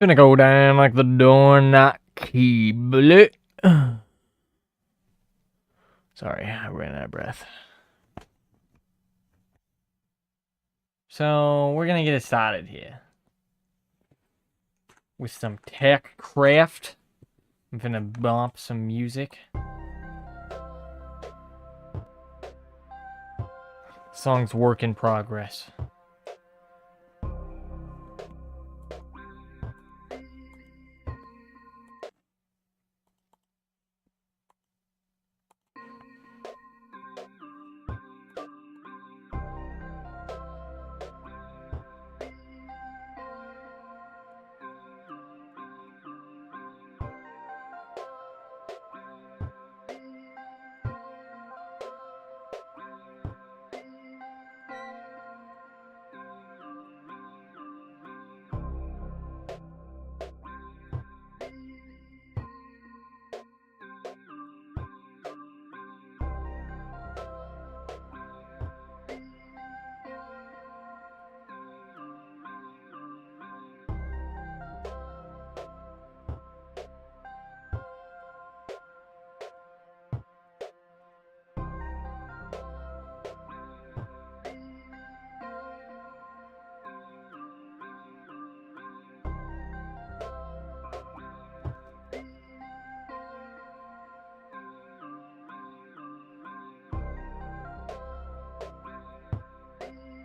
Gonna go down like the doorknob key, bullet. Sorry, I ran out of breath. So, we're gonna get it started here. With some tech craft. I'm gonna bump some music. Song's work in progress.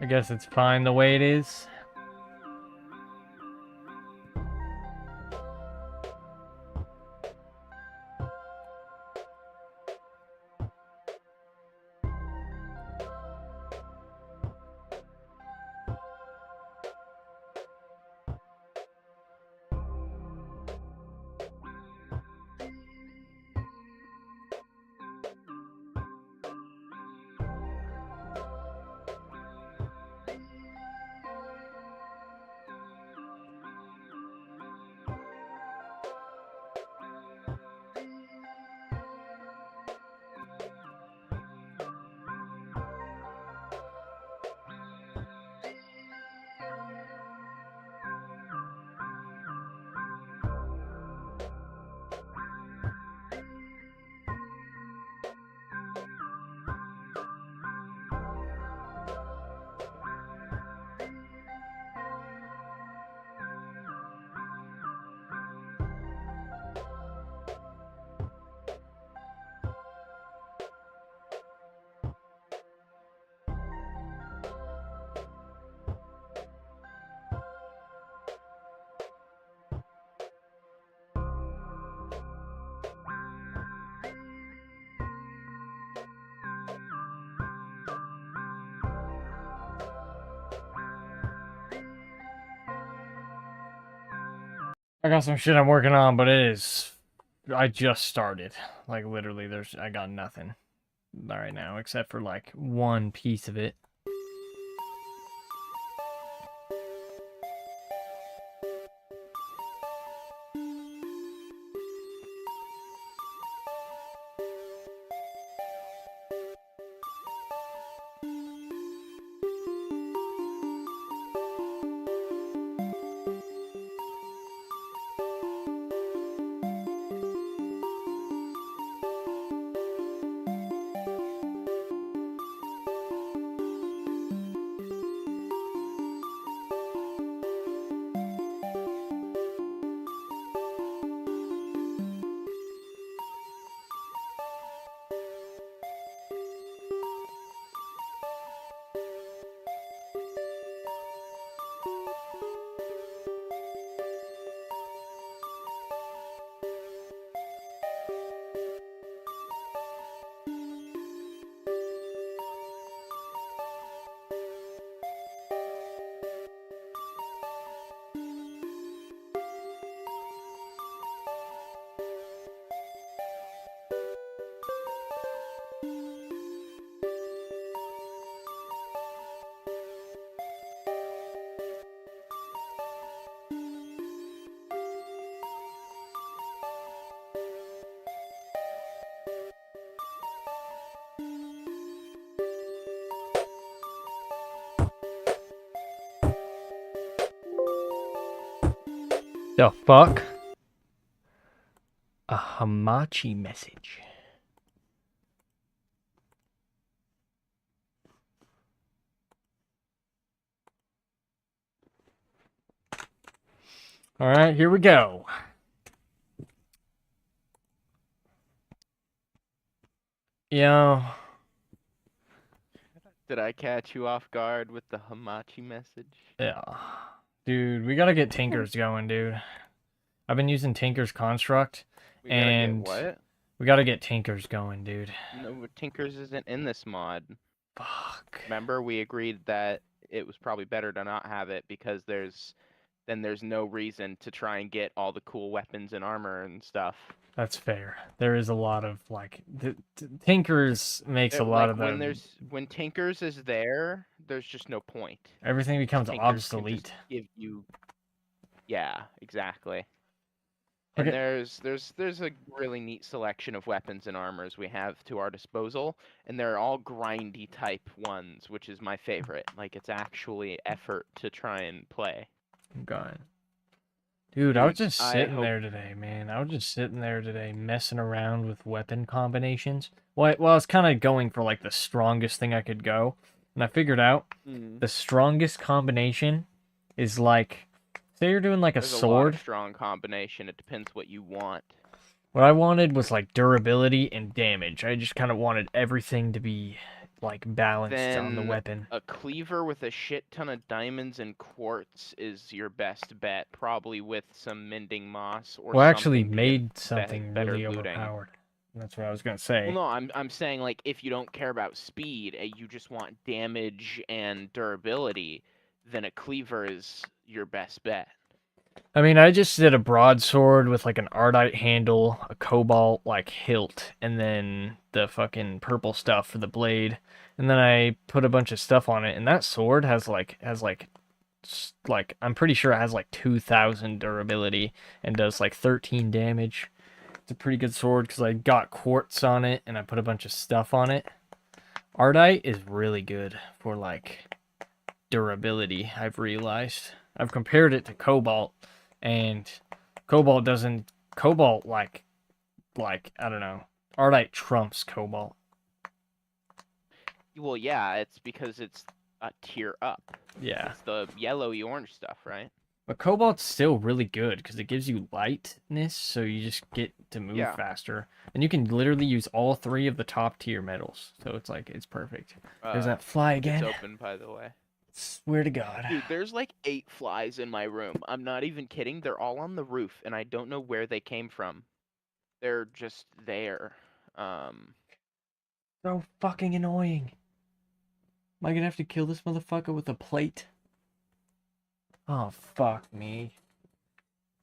I guess it's fine the way it is. I got some shit I'm working on, but I just started. Like, literally, I got nothing right now, except for, like, one piece of it. The fuck? A Hamachi message. Alright, here we go. Yo. Did I catch you off guard with the Hamachi message? Yeah. Dude, we gotta get Tinkers going, dude. I've been using Tinker's construct, We gotta get and what? we gotta get Tinkers going, dude. No, but Tinkers isn't in this mod. Fuck. Remember, we agreed that it was probably better to not have it because there's no reason to try and get all the cool weapons and armor and stuff. That's fair. There is a lot of, like, Tinkers makes a lot of the... When Tinkers is there, there's just no point. Everything becomes Tinkers can obsolete. just give you, yeah, exactly. And Okay. there's a really neat selection of weapons and armors we have to our disposal, and they're all grindy type ones, which is my favorite. Like, it's actually effort to try and play. I'm going. Dude, I was Dude, just I sitting hope there today, man. I was just sitting there today messing around with weapon combinations. Well, I was kind of going for, like, the strongest thing I could go. And I figured out the strongest combination is, like, say you're doing, like, a there's a lot sword. of strong combination. It depends what you want. What I wanted was, like, durability and damage. I just kind of wanted everything to be, like, balanced on the Then weapon. a cleaver with a shit ton of diamonds and quartz is your best bet, probably with some mending moss or Well, I actually something to get made something better really looting. overpowered. That's what I was gonna Well, say. no, I'm saying, like, if you don't care about speed, you just want damage and durability, then a cleaver is your best bet. I mean, I just did a broadsword with, like, an ardite handle, a cobalt, like, hilt, and then the fucking purple stuff for the blade. And then I put a bunch of stuff on it, and that sword has, I'm pretty sure it has, like, 2,000 durability and does, like, 13 damage. It's a pretty good sword because I got quartz on it, and I put a bunch of stuff on it. Ardite is really good for, like, durability, I've realized. I've compared it to cobalt, and cobalt, like I don't know, ardite trumps cobalt. Well, yeah, it's because it's a tier up. Yeah, It's the yellowy orange stuff, right? but cobalt's still really good because it gives you lightness, so you just get to move Yeah. faster, and you can literally use all three of the top tier metals, so it's like it's perfect. There's that fly again. It's open, by the way. Swear to God. Dude, there's like 8 flies in my room. I'm not even kidding. They're all on the roof, and I don't know where they came from. They're just there. So fucking annoying. Am I gonna have to kill this motherfucker with a plate? Oh, fuck me.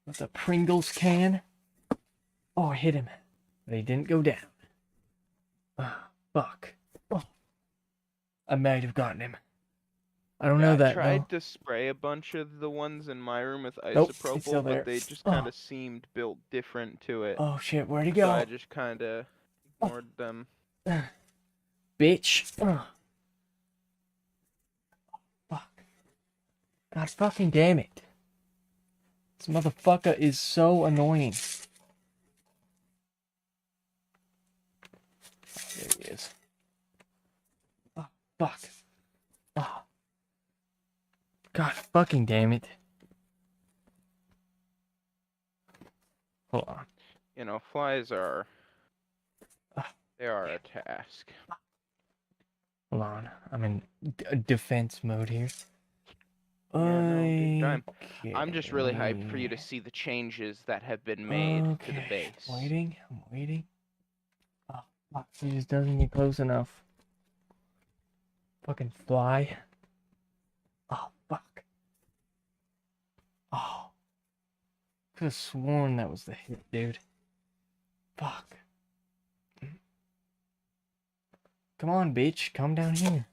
With a Pringles can? Oh, I hit him. But he didn't go down. Ah, fuck. Oh. I might have gotten him. I don't know that, I tried though. to spray a bunch of the ones in my room with Nope, he's still isopropyl, there. but they just Oh. kind of seemed built different to it. Oh, shit, where'd he So I go? just kind of ignored them. Bitch. Oh. Fuck. God fucking damn it. This motherfucker is so annoying. Oh, there he is. Oh, fuck. Oh. God fucking damn it. Hold on. You know, flies are... They are a task. Hold on. I'm in defense mode here. Yeah, no, big time. Okay. I'm just really hyped for you to see the changes that have been made to the base. I'm waiting. Oh, fuck. He just doesn't get close enough. Fucking fly. Oh, fuck. Oh. Could have sworn that was the hit, dude. Fuck. Come on, bitch. Come down here.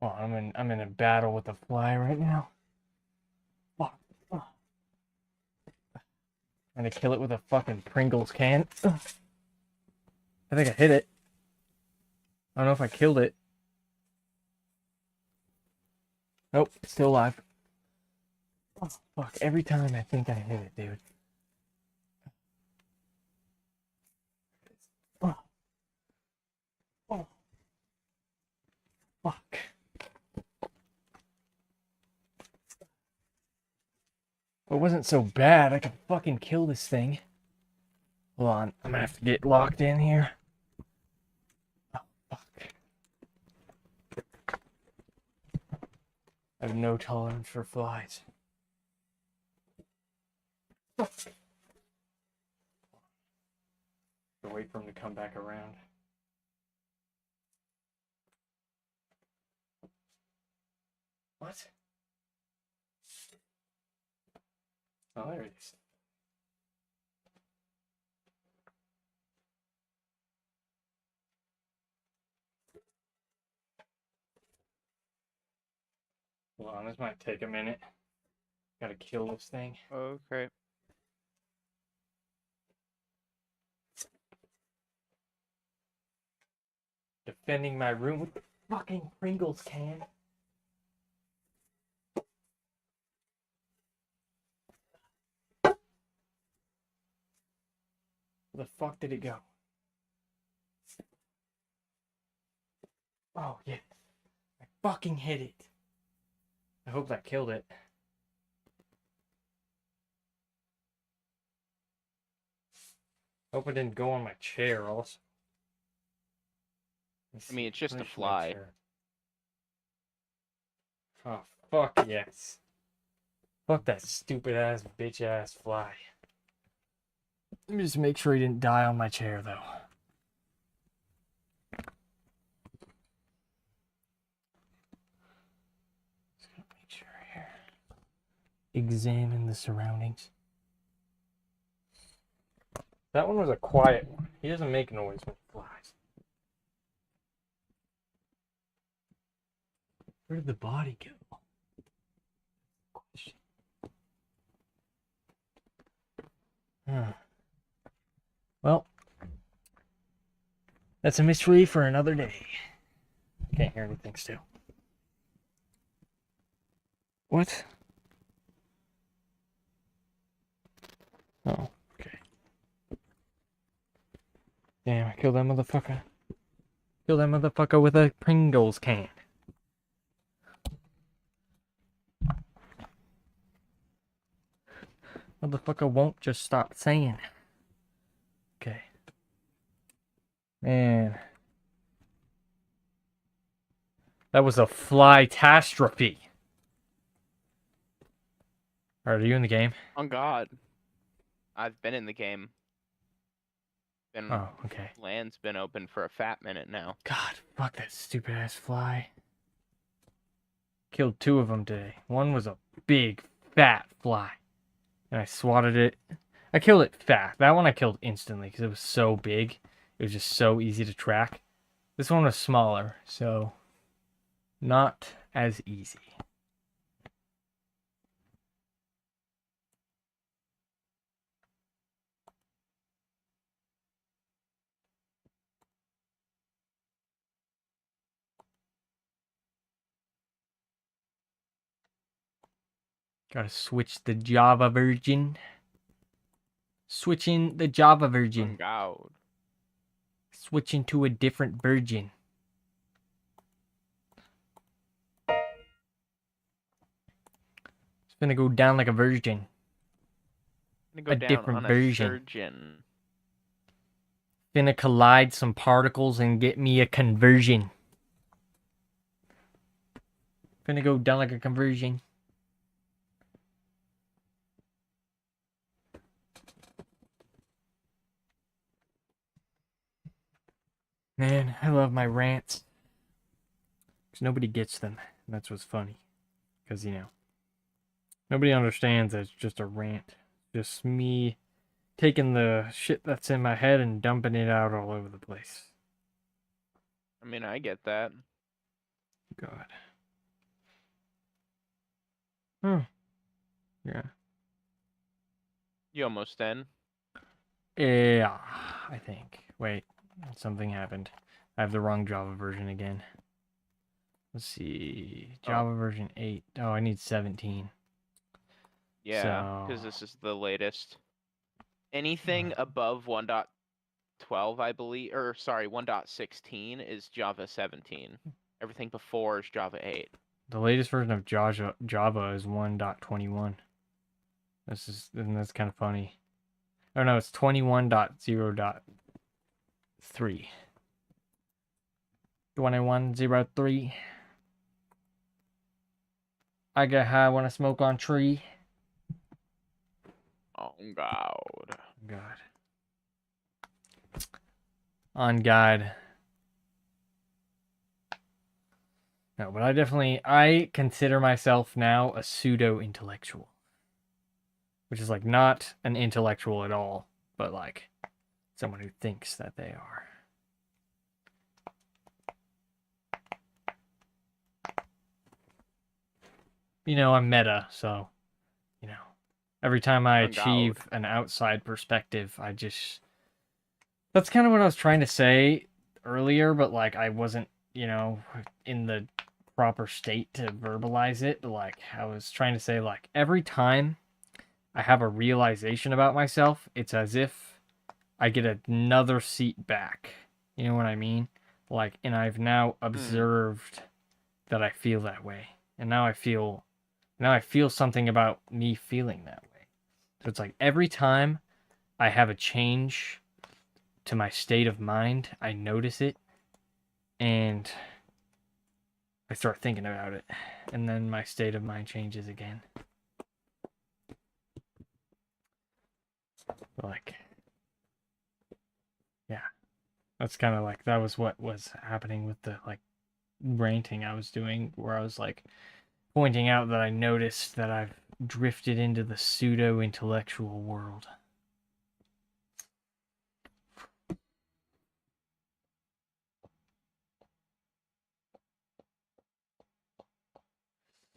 Oh, I'm in a battle with the fly right now. Fuck. Oh. I'm gonna kill it with a fucking Pringles can. Ugh. I think I hit it. I don't know if I killed it. Nope, it's still alive. Oh, fuck, every time I think I hit it, dude. Oh. Oh. Fuck. It wasn't so bad. I could fucking kill this thing. Hold on, I'm gonna have to get locked in here. Oh, fuck. I have no tolerance for flies. Wait for him to come back around. What? Oh, there it is. Hold on, this might take a minute. Gotta kill this thing. Okay. Defending my room with the fucking Pringles can. Where the fuck did it go? Oh, yeah. I fucking hit it. I hope that killed it. Hope it didn't go on my chair also. I mean, it's just a Finish my fly. chair. Oh, fuck yes. Fuck that stupid ass, bitch ass fly. Let me just make sure he didn't die on my chair, though. Just gonna make sure here. Examine the surroundings. That one was a quiet one. He doesn't make noise when he flies. Where did the body go? Question. Well, that's a mystery for another day. Can't hear anything still. What? Oh, okay. Damn, I killed that motherfucker. Killed that motherfucker with a Pringles can. Motherfucker won't just stop saying. Okay. Man. That was a fly-tastrophe. Alright, are you in the game? On God. I've been in the game. Oh, okay. Land's been open for a fat minute now. God, fuck that stupid ass fly. Killed 2 of them today. One was a big, fat fly. And I swatted it. I killed it fast. That one I killed instantly because it was so big. It was just so easy to track. This one was smaller, so not as easy. Gotta switch the Java version. Switching the Java On version. God. Switching to a different version. It's gonna go down like a virgin. I'm gonna A go down different on a version. surgeon. Gonna collide some particles and get me a conversion. Gonna go down like a conversion. Man, I love my rants. Because nobody gets them. That's what's funny. Because, you know, nobody understands that it's just a rant. Just me taking the shit that's in my head and dumping it out all over the place. I mean, I get that. God. Hmm. Yeah. You almost in. Yeah, I think. Wait, something happened. I have the wrong Java version again. Let's see. Java version 8. Oh, I need 17. Yeah, because So, this is the latest. Anything above 1.12, I believe, or sorry, 1.16 is Java 17. Everything before is Java 8. the latest version of Java is 1.21. That's kind of funny. Oh no, it's 21.0.3. 21.03. I get high when I smoke on tree. Oh God. God. On God. No, but I consider myself now a pseudo-intellectual. Which is like not an intellectual at all, but like someone who thinks that they are. I'm meta, so, every time I achieve an outside perspective, that's kind of what I was trying to say earlier, but like I wasn't, in the proper state to verbalize it. Like I was trying to say, like, every time I have a realization about myself, it's as if I get another seat back. You know what I mean? Like, and I've now observed that I feel that way. And now I feel something about me feeling that way. So it's like every time I have a change to my state of mind, I notice it and I start thinking about it. And then my state of mind changes again. Like, yeah. That's kind of like, that was what was happening with the, like, ranting I was doing, where I was, like, pointing out that I noticed that I've drifted into the pseudo-intellectual world.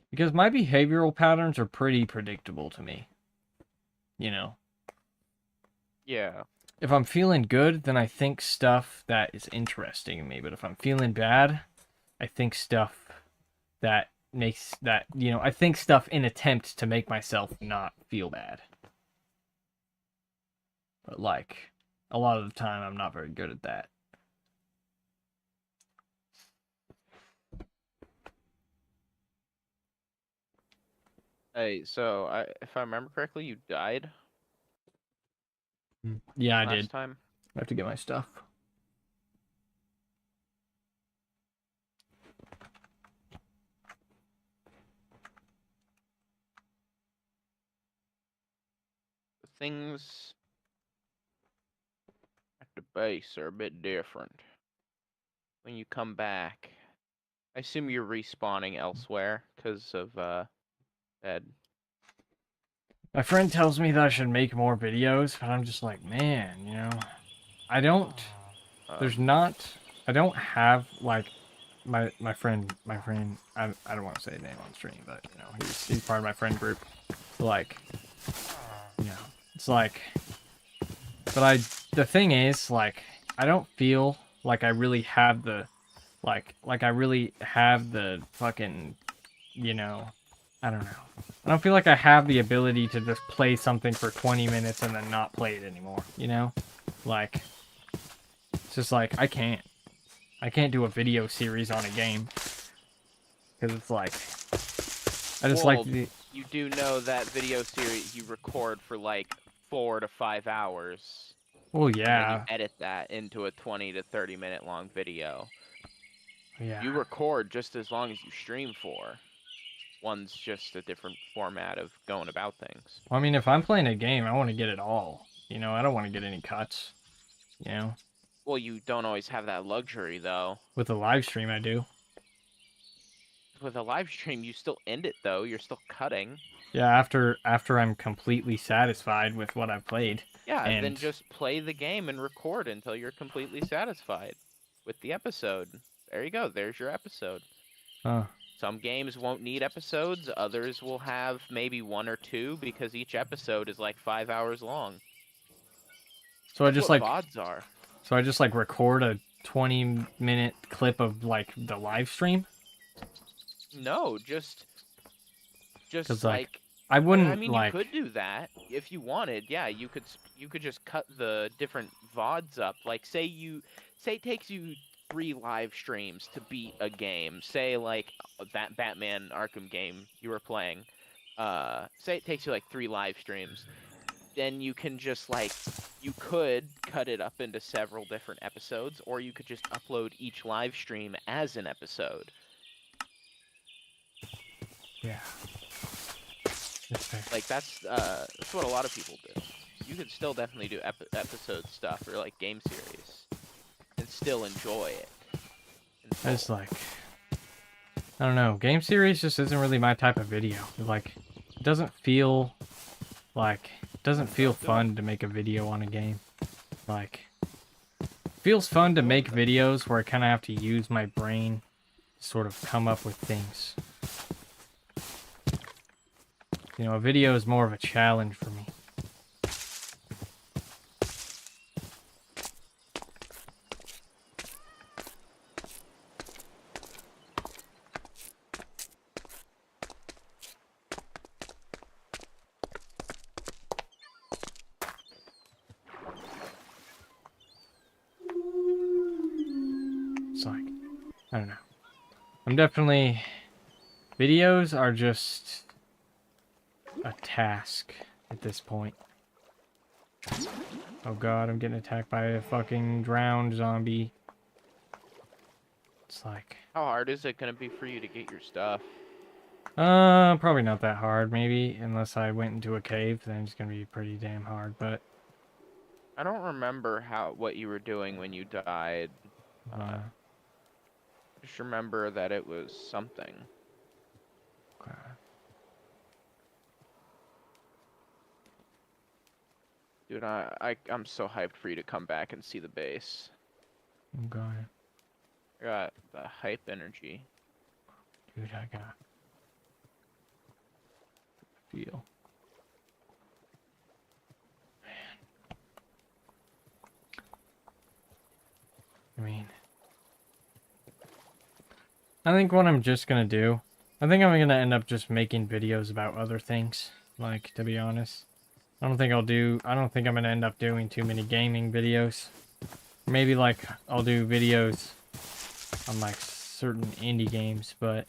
Because my behavioral patterns are pretty predictable to me. Yeah. If I'm feeling good, then I think stuff that is interesting to me. But if I'm feeling bad, I think stuff that makes that, I think stuff in attempt to make myself not feel bad. But like, a lot of the time, I'm not very good at that. Hey, so if I remember correctly, you died Yeah, I last did. time. I have to get my stuff. Things at the base are a bit different. When you come back, I assume you're respawning elsewhere because of bed. My friend tells me that I should make more videos, but I'm just like, man, I don't. I don't have like my friend. I don't want to say his name on stream, but he's part of my friend group. Like, it's like, but the thing is, like, I don't feel like I really have the, like I really have the fucking, I don't know. I don't feel like I have the ability to just play something for 20 minutes and then not play it anymore, Like, it's just like, I can't do a video series on a game. Because it's like, I just like the... You do know that video series you record for like 4 to 5 hours. Well, And then you yeah. edit that into a 20 to 30 minute long video. Yeah. You record just as long as you stream for. One's just a different format of going about things. Well, I mean, if I'm playing a game, I want to get it all. I don't want to get any cuts. Well, you don't always have that luxury, though. With a live stream, I do. With a live stream, you still end it, though. You're still cutting. Yeah, after I'm completely satisfied with what I've played. Yeah, and then just play the game and record until you're completely satisfied with the episode. There you go. There's your episode. Some games won't need episodes. Others will have maybe 1 or 2 because each episode is like 5 hours long. So That's what VODs are. So I just like record a 20-minute clip of like the live stream? No, just Because like like I I wouldn't mean, you like. could do that if you wanted. Yeah, you could just cut the different VODs up. Like, say it takes you 3 live streams to beat a game. Say like that Batman Arkham game you were playing. Say it takes you like 3 live streams. Then you can just like you could cut it up into several different episodes, or you could just upload each live stream as an episode. Yeah. That's fair. Like that's what a lot of people do. You could still definitely do episode stuff or like game series and still enjoy it. I just like, I don't know. Game series just isn't really my type of video. Like, it doesn't feel fun to make a video on a game. Like, it feels fun to make videos where I kind of have to use my brain to sort of come up with things. You know, a video is more of a challenge for me. It's like, I don't know. I'm definitely... Videos are just a task at this point. Oh god, I'm getting attacked by a fucking drowned zombie. It's like... How hard is it gonna be for you to get your stuff? Probably not that hard, maybe. Unless I went into a cave, then it's gonna be pretty damn hard, but... I don't remember what you were doing when you died. Just remember that it was something. Okay. Dude, I'm so hyped for you to come back and see the base. Okay. I got the hype energy. Dude, I got... feel. I mean, I think what I'm just gonna do, I think I'm gonna end up just making videos about other things, like, to be honest. I don't think I'm gonna end up doing too many gaming videos. Maybe, like, I'll do videos on, like, certain indie games, but...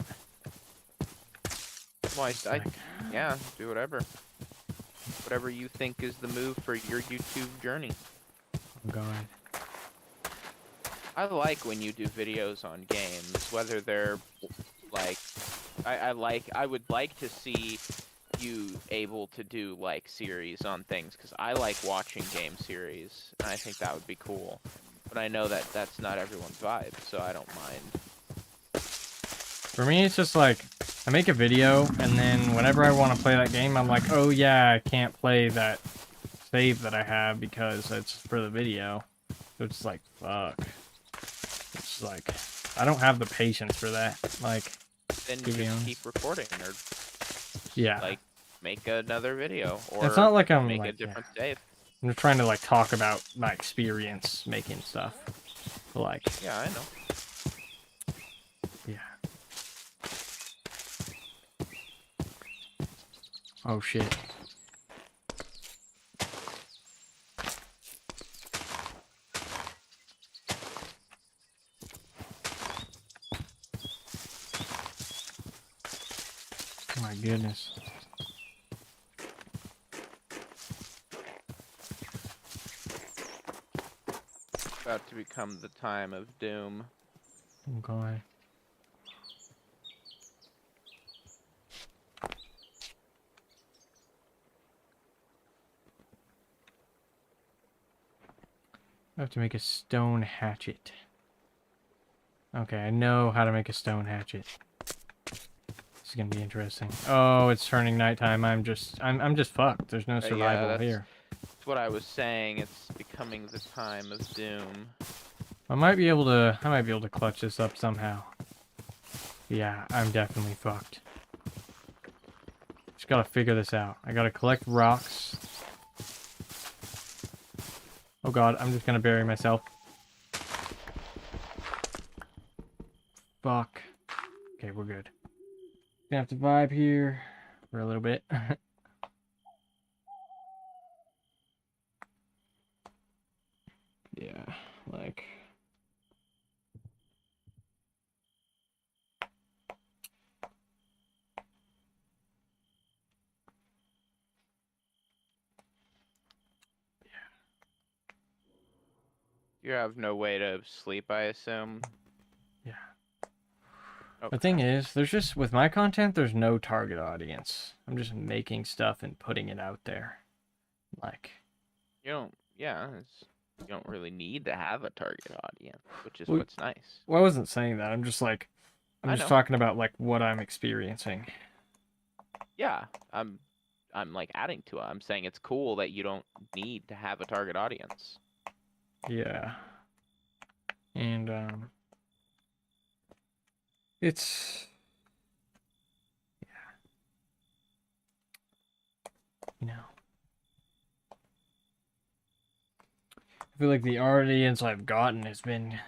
Well, yeah, do whatever. Whatever you think is the move for your YouTube journey. Oh, God. I like when you do videos on games, whether they're like, I would like to see you able to do like series on things, because I like watching game series, and I think that would be cool. But I know that that's not everyone's vibe, so I don't mind. For me, it's just like, I make a video, and then whenever I want to play that game, I'm like, oh yeah, I can't play that save that I have because it's for the video. So it's like, fuck. It's like, I don't have the patience for that. Like, Then you just keep recording, or yeah, like make another video, or it's not like I'm make like, a different save. I'm just trying to like talk about my experience making stuff. Like, Yeah, I know. yeah. Oh shit. My goodness. About to become the time of doom. Okay. I have to make a stone hatchet. Okay, I know how to make a stone hatchet. This is gonna be interesting. Oh, it's turning nighttime. I'm just fucked. There's no survival here. That's what I was saying. It's becoming the time of doom. I might be able to clutch this up somehow. Yeah, I'm definitely fucked. Just gotta figure this out. I gotta collect rocks. Oh god, I'm just gonna bury myself. Fuck. Okay, we're good. Gonna have to vibe here for a little bit. Yeah, like... You have no way to sleep, I assume. Yeah. Okay. The thing is, there's just, with my content, there's no target audience. I'm just making stuff and putting it out there. Like... You don't, yeah, you don't really need to have a target audience, which is Well, what's nice. Well, I wasn't saying that. I'm just like, I'm I just know. talking about like what I'm experiencing. Yeah, I'm like adding to it. I'm saying it's cool that you don't need to have a target audience. Yeah. And it's, yeah, you know, I feel like the audience I've gotten has been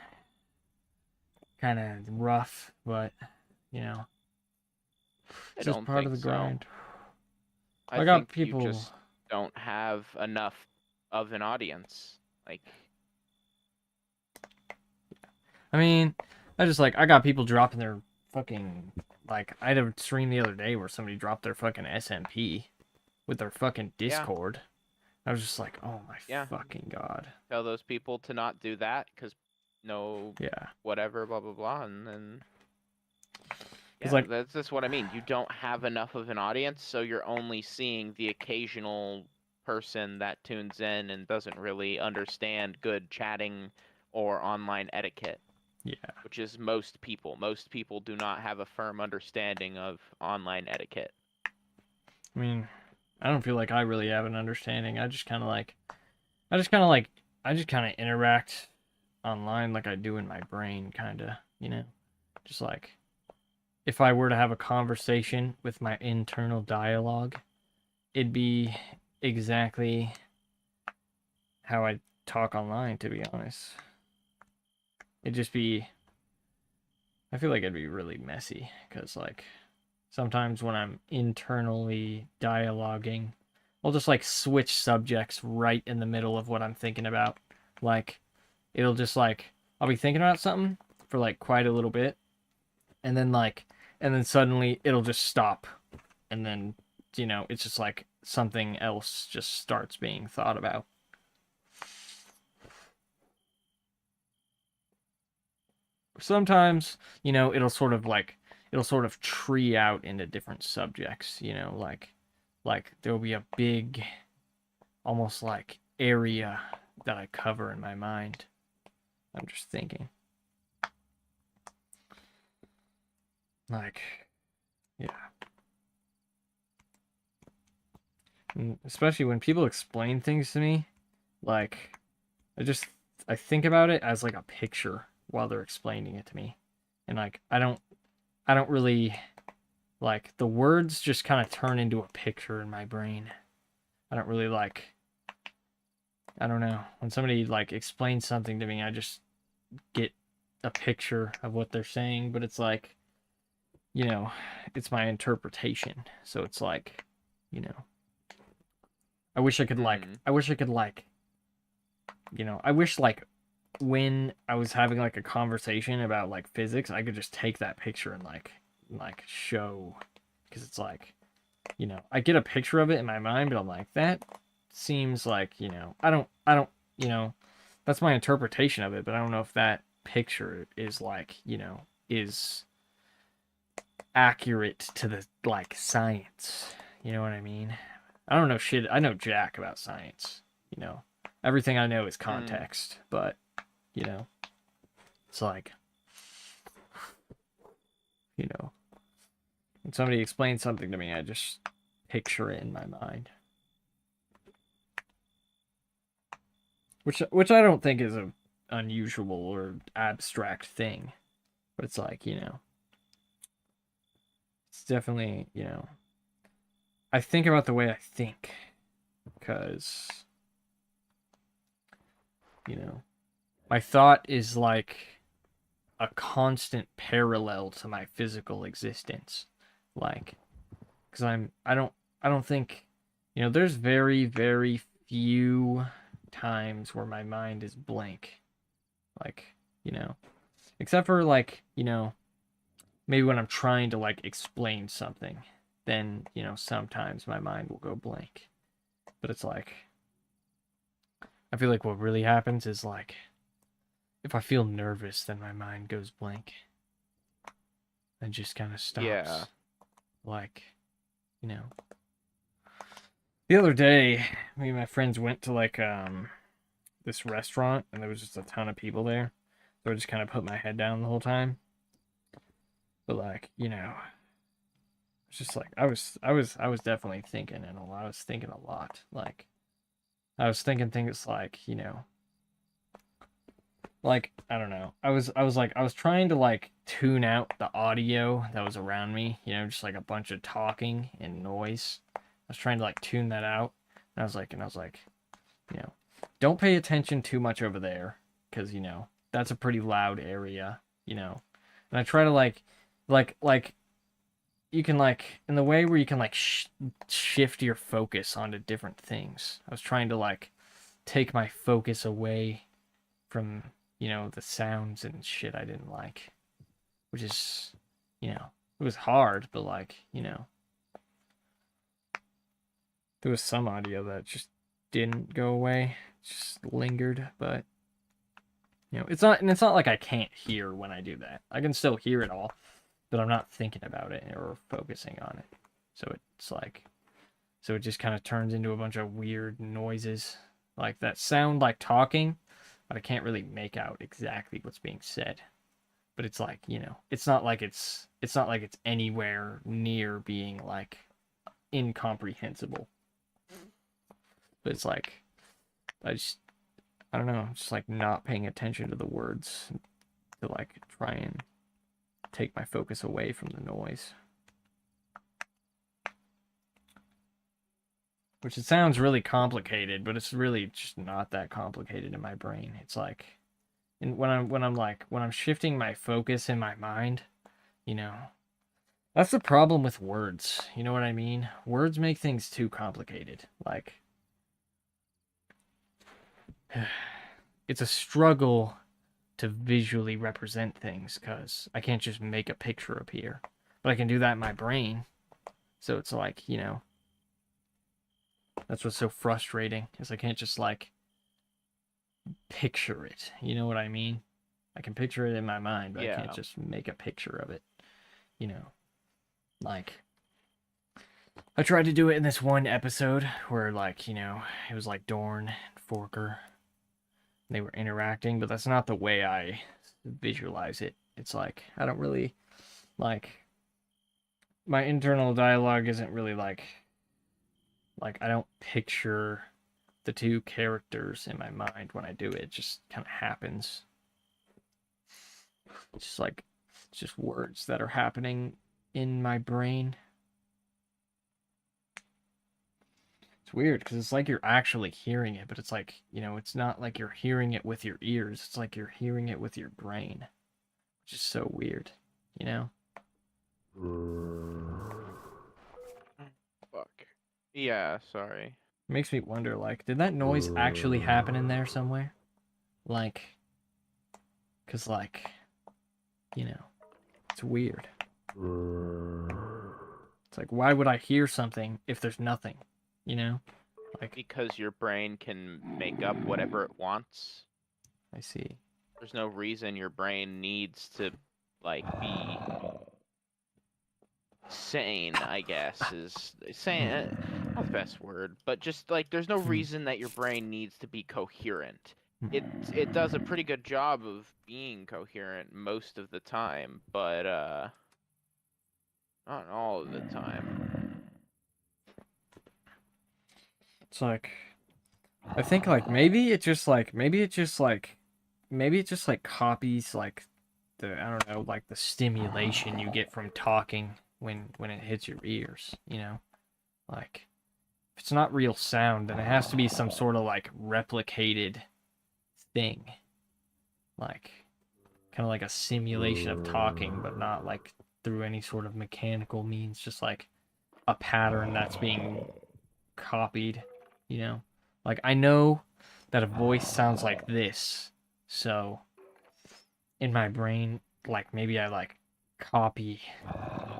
kind of rough, but you know, I it's just don't part of think the so. grind. I got think people. you just don't have enough of an audience. Like, I mean, I got people dropping their fucking, like, I had a stream the other day where somebody dropped their fucking SMP with their fucking yeah, Discord. I was just like, oh my yeah. fucking god. Tell those people to not do that because no, Yeah. whatever, blah blah blah, and then yeah, like, that's just what I mean. You don't have enough of an audience, so you're only seeing the occasional person that tunes in and doesn't really understand good chatting or online etiquette. yeah. Which is most people. Most people do not have a firm understanding of online etiquette. I mean, I don't feel like I really have an understanding. I just kind of interact online like I do in my brain, kind of, you know? Just like, if I were to have a conversation with my internal dialogue, it'd be exactly how I talk online, to be honest. It'd just be, I feel like it'd be really messy, because, like, sometimes when I'm internally dialoguing, I'll just, like, switch subjects right in the middle of what I'm thinking about. Like, it'll just, like, I'll be thinking about something for, like, quite a little bit, and then suddenly it'll just stop, and then, you know, it's just like something else just starts being thought about. Sometimes, you know, it'll sort of tree out into different subjects, you know, like there'll be a big, almost like area that I cover in my mind. I'm just thinking. Like, yeah. And especially when people explain things to me, like, I think about it as like a picture while they're explaining it to me. And like I don't really, like, the words just kind of turn into a picture in my brain. I don't really like, I don't know. When somebody like explains something to me, I just get a picture of what they're saying, but it's like, you know, it's my interpretation. So it's like, you know, I wish I could like, you know, I wish like when I was having like a conversation about like physics, I could just take that picture and like show, because it's like, you know, I get a picture of it in my mind, but I'm like, that seems like, you know, I don't, you know, that's my interpretation of it, but I don't know if that picture is like, you know, is accurate to the like science. You know what I mean? I don't know shit. I know jack about science, you know. Everything I know is context, but you know, it's like, you know, when somebody explains something to me, I just picture it in my mind. Which I don't think is a unusual or abstract thing. But it's like, you know, it's definitely, you know, I think about the way I think, because, you know, my thought is like a constant parallel to my physical existence. Like, because I don't think, there's very, very few times where my mind is blank. Like, except for like, maybe when I'm trying to like explain something, then, sometimes my mind will go blank. But it's like, I feel like what really happens is like, if I feel nervous, then my mind goes blank and just kind of stops. Yeah. Like, you know. The other day, me and my friends went to like this restaurant, and there was just a ton of people there. So I just kind of put my head down the whole time. But like, it's just like I was definitely thinking, and I was thinking a lot. Like, I was thinking things like, like I don't know. I was trying to like tune out the audio that was around me, just like a bunch of talking and noise. I was trying to like tune that out. And I was like, don't pay attention too much over there, because that's a pretty loud area, And I try to like you can like in the way where you can like shift your focus onto different things. I was trying to like take my focus away from the sounds and shit I didn't like, which is it was hard, but like there was some audio that just didn't go away, just lingered. But it's not like I can't hear when I do that. I can still hear it all, but I'm not thinking about it or focusing on it. So it's like, so it just kind of turns into a bunch of weird noises like that sound like talking, but I can't really make out exactly what's being said. But it's like, it's not like it's anywhere near being like incomprehensible. But it's like, I don't know, just like not paying attention to the words to like try and take my focus away from the noise. Which it sounds really complicated, but it's really just not that complicated in my brain. It's like, and when I'm shifting my focus in my mind, that's the problem with words. You know what I mean? Words make things too complicated. Like, it's a struggle to visually represent things because I can't just make a picture appear, but I can do that in my brain. So it's like, that's what's so frustrating, is I can't just like picture it. You know what I mean? I can picture it in my mind, but I can't just make a picture of it. Like, I tried to do it in this one episode where like, it was like Dorn and Forker. They were interacting, but that's not the way I visualize it. It's like, I don't really like, my internal dialogue isn't really like I don't picture the two characters in my mind when I do it. It just kind of happens. It's just words that are happening in my brain. It's weird because it's like you're actually hearing it, but it's like, it's not like you're hearing it with your ears. It's like you're hearing it with your brain, which is so weird, Fuck. Yeah, sorry. It makes me wonder, like, did that noise actually happen in there somewhere? Like, because, like, it's weird. It's like, why would I hear something if there's nothing, Like, because your brain can make up whatever it wants. I see. There's no reason your brain needs to, like, be sane, I guess, is sane, not the best word, but just like there's no reason that your brain needs to be coherent. It does a pretty good job of being coherent most of the time, but not all of the time. It's like, I think like maybe it just like copies like the, I don't know, like the stimulation you get from talking when it hits your ears, Like, if it's not real sound, then it has to be some sort of like replicated thing. Like, kind of like a simulation of talking, but not like through any sort of mechanical means, just like a pattern that's being copied, you know? Like I know that a voice sounds like this, so in my brain, like maybe I like copy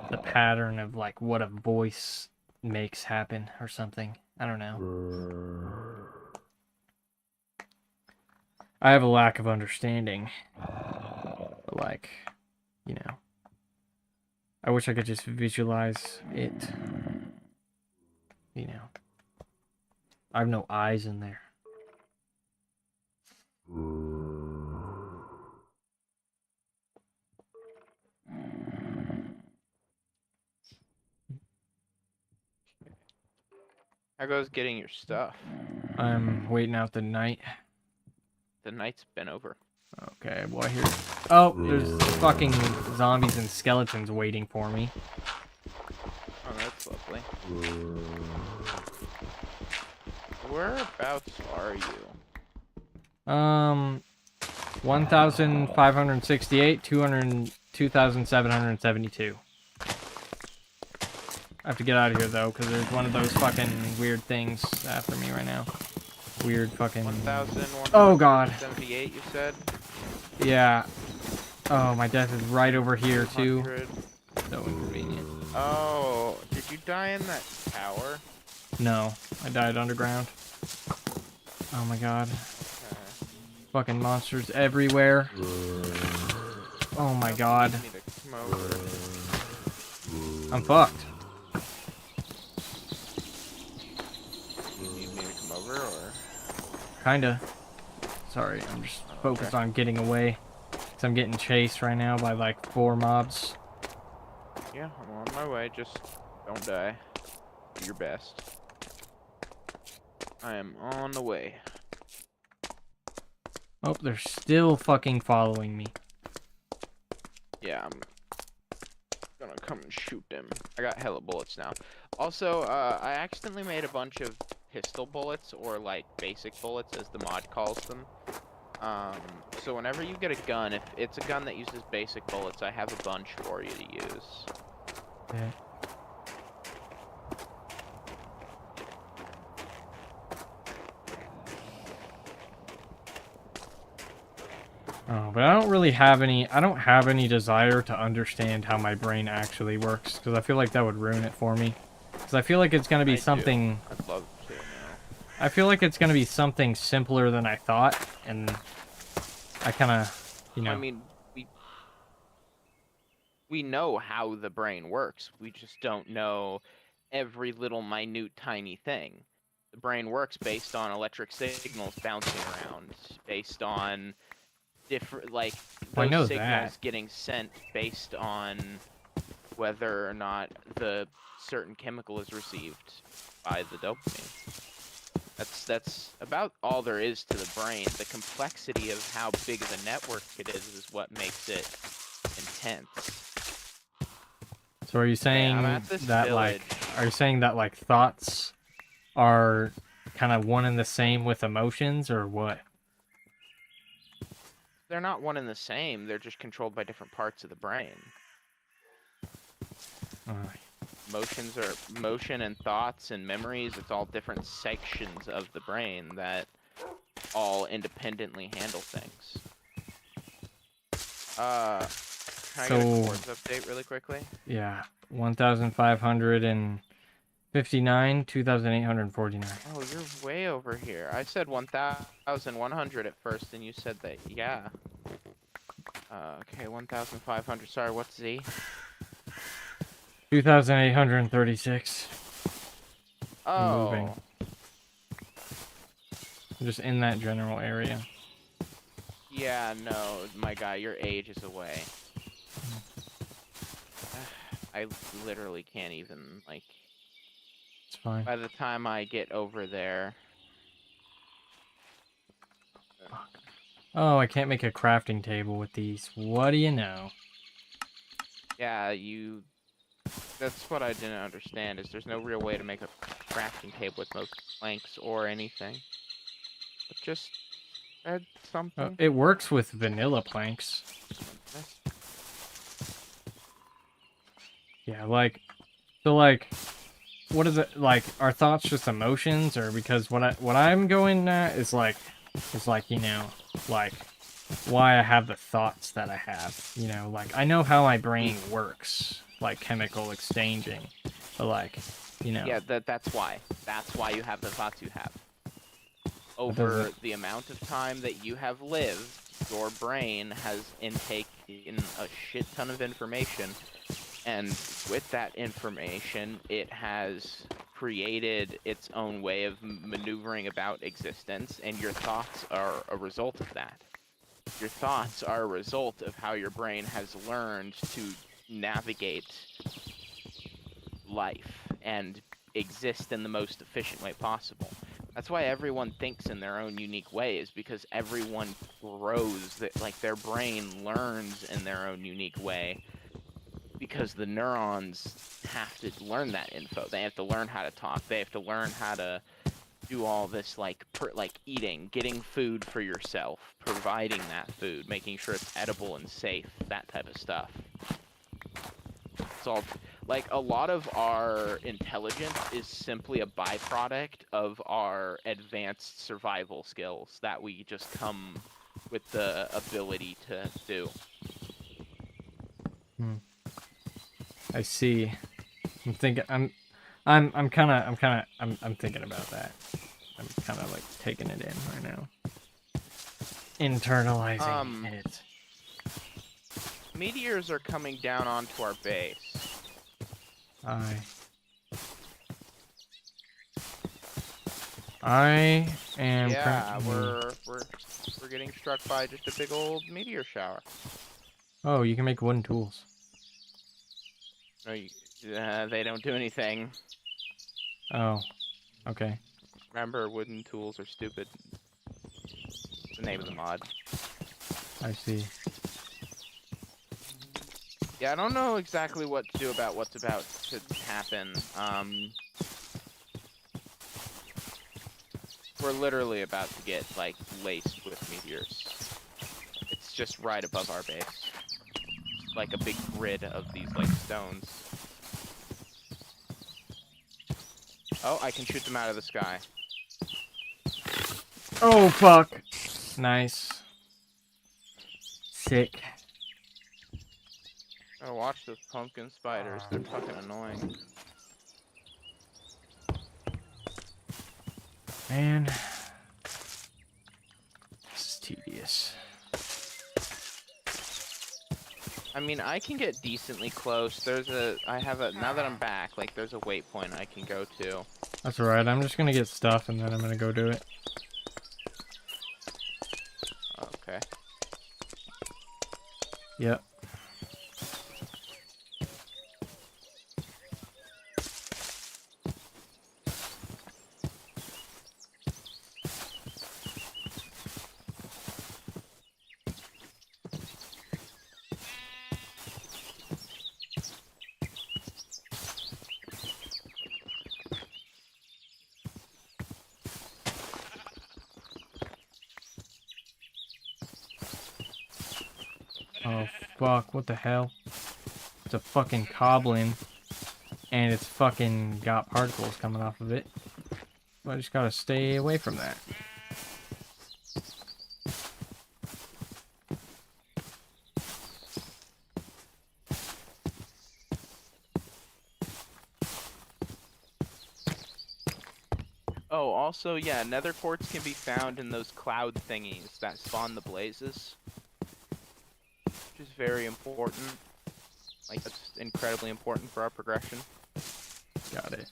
the pattern of like what a voice makes happen or something. I don't know. I have a lack of understanding. But like, you know, I wish I could just visualize it. You know, I have no eyes in there. How goes getting your stuff? I'm waiting out the night. The night's been over. Okay, well, I hear. Oh, there's fucking zombies and skeletons waiting for me. Oh, that's lovely. Whereabouts are you? 1,568, 2,772. I have to get out of here though, because there's one of those fucking weird things after me right now. Weird fucking. 1,178. Oh god. You said. Yeah. Oh, my death is right over here too. 100. So inconvenient. Oh, did you die in that tower? No, I died underground. Oh my god. Okay. Fucking monsters everywhere. Oh my god. You need to come over. I'm fucked. You need me to come over, or? Kinda. Sorry, I'm just focused on getting away. Cause I'm getting chased right now by like 4 mobs. Yeah, I'm on my way. Just don't die. Do your best. I am on the way. Oh, they're still fucking following me. Yeah, I'm gonna come and shoot them. I got hella bullets now. Also, I accidentally made a bunch of pistol bullets, or like basic bullets as the mod calls them. So whenever you get a gun, if it's a gun that uses basic bullets, I have a bunch for you to use. Yeah. Oh, but I don't really have any. I don't have any desire to understand how my brain actually works, because I feel like that would ruin it for me. Because I feel like it's gonna be something. I'd love to now. I feel like it's gonna be something simpler than I thought, and I kind of, you know. I mean, we know how the brain works. We just don't know every little minute tiny thing. The brain works based on electric signals bouncing around, based on different, like, I know those signals that. getting sent based on whether or not the certain chemical is received by the dopamine. That's about all there is to the brain. The complexity of how big of a network it is what makes it intense. So are you saying I'm at this that village. are you saying that like thoughts are kind of one and the same with emotions, or what? They're not one and the same. They're just controlled by different parts of the brain. Motion and thoughts and memories. It's all different sections of the brain that all independently handle things. Can I get a course update really quickly? Yeah, 1,559, 2,849. Oh, you're way over here. I said 1,100 at first, and you said that, yeah. Okay, 1,500. Sorry, what's Z? 2,836. Oh. Moving. I'm just in that general area. Yeah, no, my guy, you're ages away. I literally can't even, like... It's fine. By the time I get over there... Oh, I can't make a crafting table with these. What do you know? Yeah, that's what I didn't understand, is there's no real way to make a crafting table with no planks or anything. But just Read something. It works with vanilla planks. Yeah, like, so like, what is it like? Are thoughts just emotions, or because what I'm going at is like, you know, like why I have the thoughts that I have. You know, like I know how my brain works, like chemical exchanging, but like, you know, Yeah, that's why. That's why you have the thoughts you have. what Over doesn't. the amount of time that you have lived, your brain has intaken a shit ton of information, and with that information, it has created its own way of maneuvering about existence, and your thoughts are a result of that. Your thoughts are a result of how your brain has learned to navigate life and exist in the most efficient way possible. That's why everyone thinks in their own unique ways, because everyone grows, that like their brain learns in their own unique way, because the neurons have to learn that info. They have to learn how to talk. They have to learn how to do all this, like like eating, getting food for yourself, providing that food, making sure it's edible and safe, that type of stuff. It's all like a lot of our intelligence is simply a byproduct of our advanced survival skills that we just come with the ability to do. I see. I'm thinking. I'm thinking about that. I'm kind of like taking it in right now. Internalizing Um, it. Meteors are coming down onto our base. I am. Yeah, we're getting struck by just a big old meteor shower. Oh, you can make wooden tools. No, they don't do anything. Oh, okay. Remember, wooden tools are stupid. It's the name of the mod. I see. Yeah, I don't know exactly what to do about what's about to happen. We're literally about to get, like, laced with meteors. It's just right above our base. Like a big grid of these, like, stones. Oh, I can shoot them out of the sky. Oh, fuck. Nice. Sick. Oh, watch those pumpkin spiders. They're fucking annoying. Man. This is tedious. I mean, I can get decently close. Now that I'm back, like, there's a waypoint I can go to. That's alright. I'm just gonna get stuff and then I'm gonna go do it. Okay. Yep. Oh, fuck. What the hell? It's a fucking goblin. And it's fucking got particles coming off of it. I just gotta stay away from that. Oh, also, yeah, nether quartz can be found in those cloud thingies that spawn the blazes. Which is very important. Like, that's incredibly important for our progression. Got it.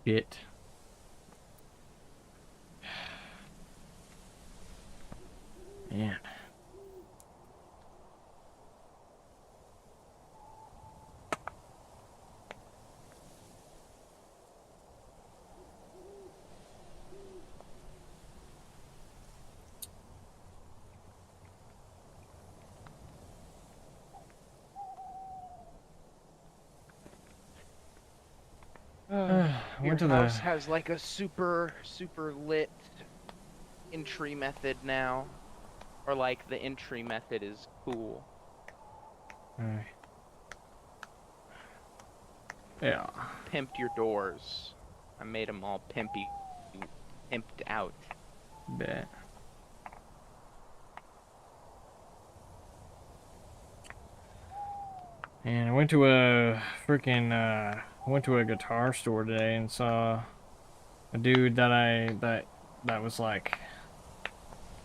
Shit. Man. I Your went to house the. has like a super lit entry method now, or like the entry method is cool. Yeah. Pimped your doors. I made them all pimped out. Bet. And I went to a freaking I went to a guitar store today and saw a dude that was like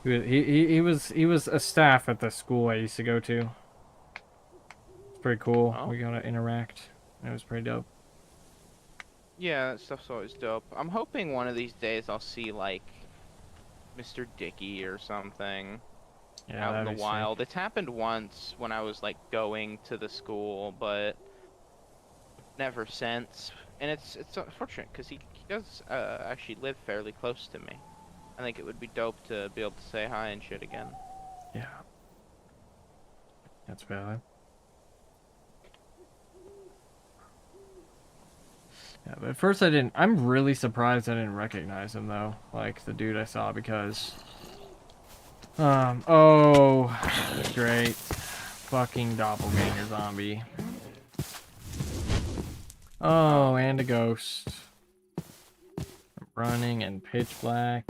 he was a staff at the school I used to go to. It's pretty cool. Oh. We got to interact. It was pretty dope. Yeah, that stuff's always dope. I'm hoping one of these days I'll see like Mr. Dickey or something Yeah, out in that'd the be sick. wild. It's happened once when I was like going to the school, but never since. And it's unfortunate because he does actually live fairly close to me. I think it would be dope to be able to say hi and shit again. Yeah. That's valid. Yeah, but at first I'm really surprised I didn't recognize him though, like the dude I saw because oh great. Fucking doppelganger zombie. Oh, and a ghost. I'm running in pitch black.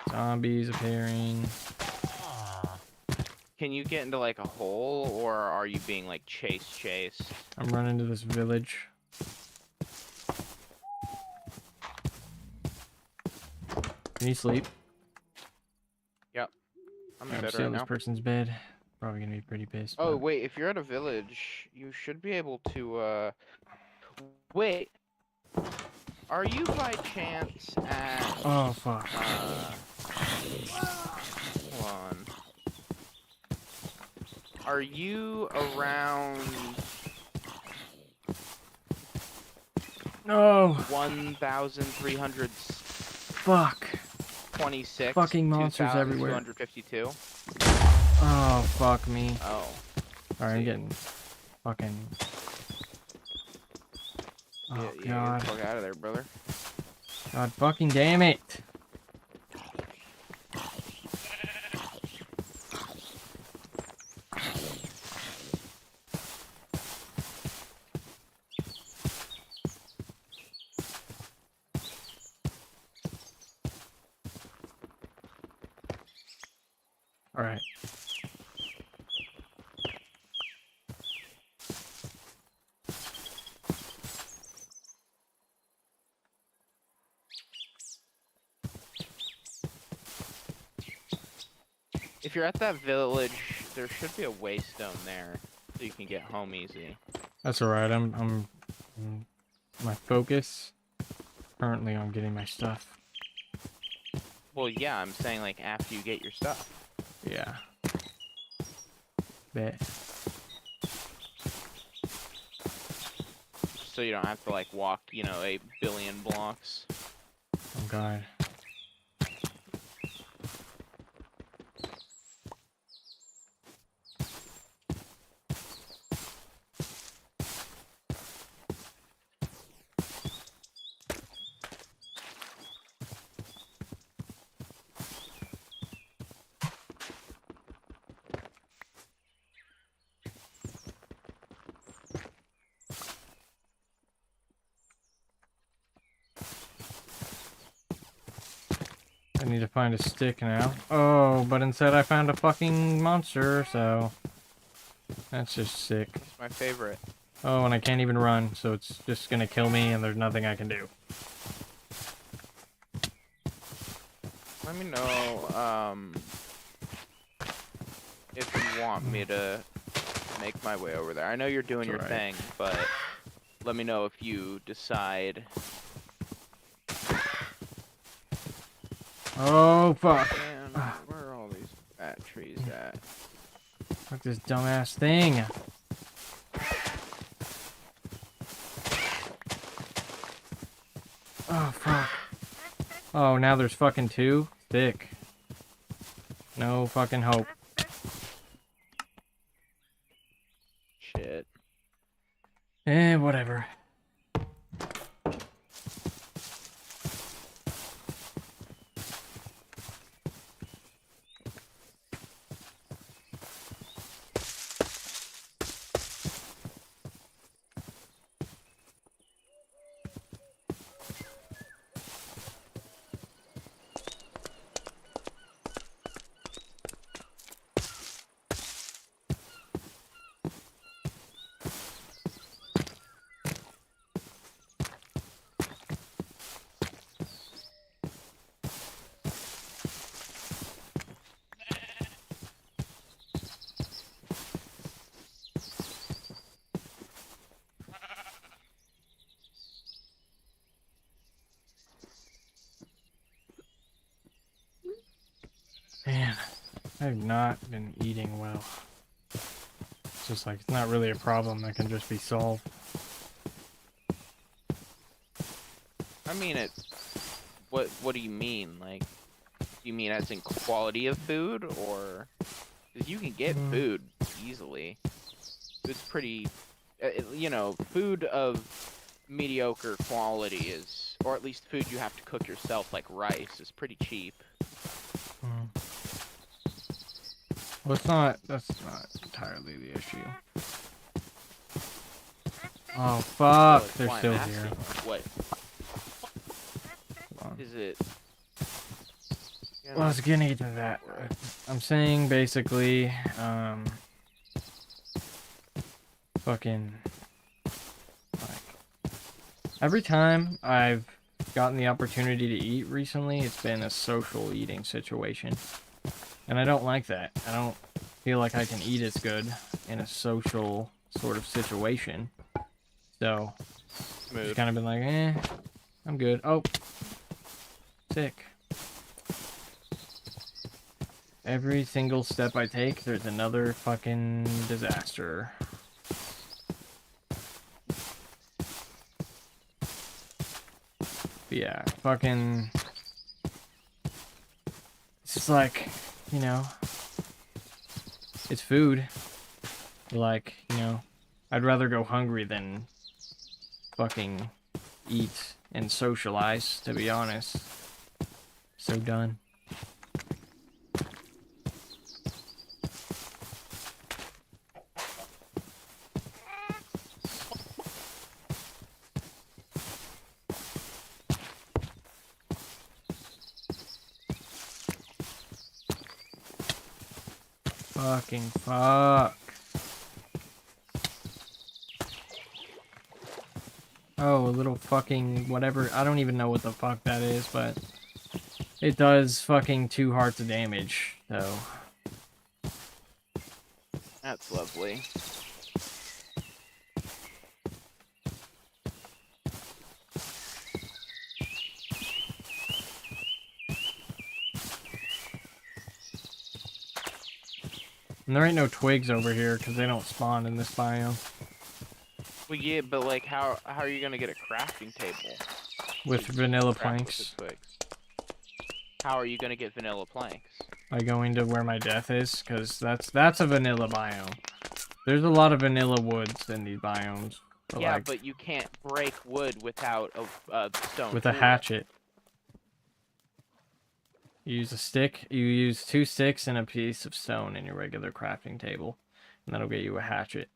Zombies appearing. Can you get into like a hole, or are you being like chased? I'm running to this village. Can you sleep? Yep. I'm in I'm bed right stealing this now. person's bed. Probably gonna be pretty pissed. Oh but- wait, if you're at a village, you should be able to wait. Are you by chance at Oh fuck. hold on. Are you around No. 1,326? Fuck. Fucking monsters everywhere. 252? Oh fuck me. Oh. Alright, I'm getting fucking. Oh Yeah, get the god. fuck out of there, brother. God fucking damn it. Alright. If you're at that village, there should be a waystone there, so you can get home easy. That's alright. I'm my focus currently on getting my stuff. Well, yeah, I'm saying like after you get your stuff. Yeah. Bet. So you don't have to like walk, 8 billion blocks. Oh god. I need to find a stick now. Oh, but instead I found a fucking monster, so that's just sick. It's my favorite. Oh, and I can't even run, so it's just gonna kill me and there's nothing I can do. Let me know, if you want me to make my way over there. I know you're doing your alright. thing, but let me know if you decide. Oh, fuck. Man, where are all these fat trees at? Fuck this dumbass thing. Oh, fuck. Oh, now there's fucking 2? Thick. No fucking hope. Shit. Whatever. Man, I've not been eating well. It's just like, it's not really a problem that can just be solved. I mean, what do you mean? Like, do you mean as in quality of food, or? Because you can get food easily. It's pretty, you know, food of mediocre quality is, or at least food you have to cook yourself, like rice, is pretty cheap. Well, that's not entirely the issue. Oh, fuck, So they're why I'm still asking, here. What Hold on. is it? You Well, I was getting into that. I'm saying, basically, fucking, like, every time I've gotten the opportunity to eat recently, it's been a social eating situation. And I don't like that. I don't feel like I can eat as good in a social sort of situation. So, just kind of been like, I'm good. Oh, sick. Every single step I take, there's another fucking disaster. But yeah, fucking... It's just like, you know... It's food. Like, you know... I'd rather go hungry than... fucking... eat and socialize, to be honest. So done. Fucking fuck. Oh, a little fucking whatever. I don't even know what the fuck that is, but it does fucking 2 hearts of damage, so. That's lovely. And there ain't no twigs over here because they don't spawn in this biome. Well, yeah, but like, how are you gonna get a crafting table With vanilla craft with planks. the twigs? How are you gonna get vanilla planks? By going to where my death is, because that's a vanilla biome. There's a lot of vanilla woods in these biomes. But Yeah, like, but you can't break wood without a stone with a tool. hatchet. You use a stick, you use 2 sticks and a piece of stone in your regular crafting table. And that'll get you a hatchet.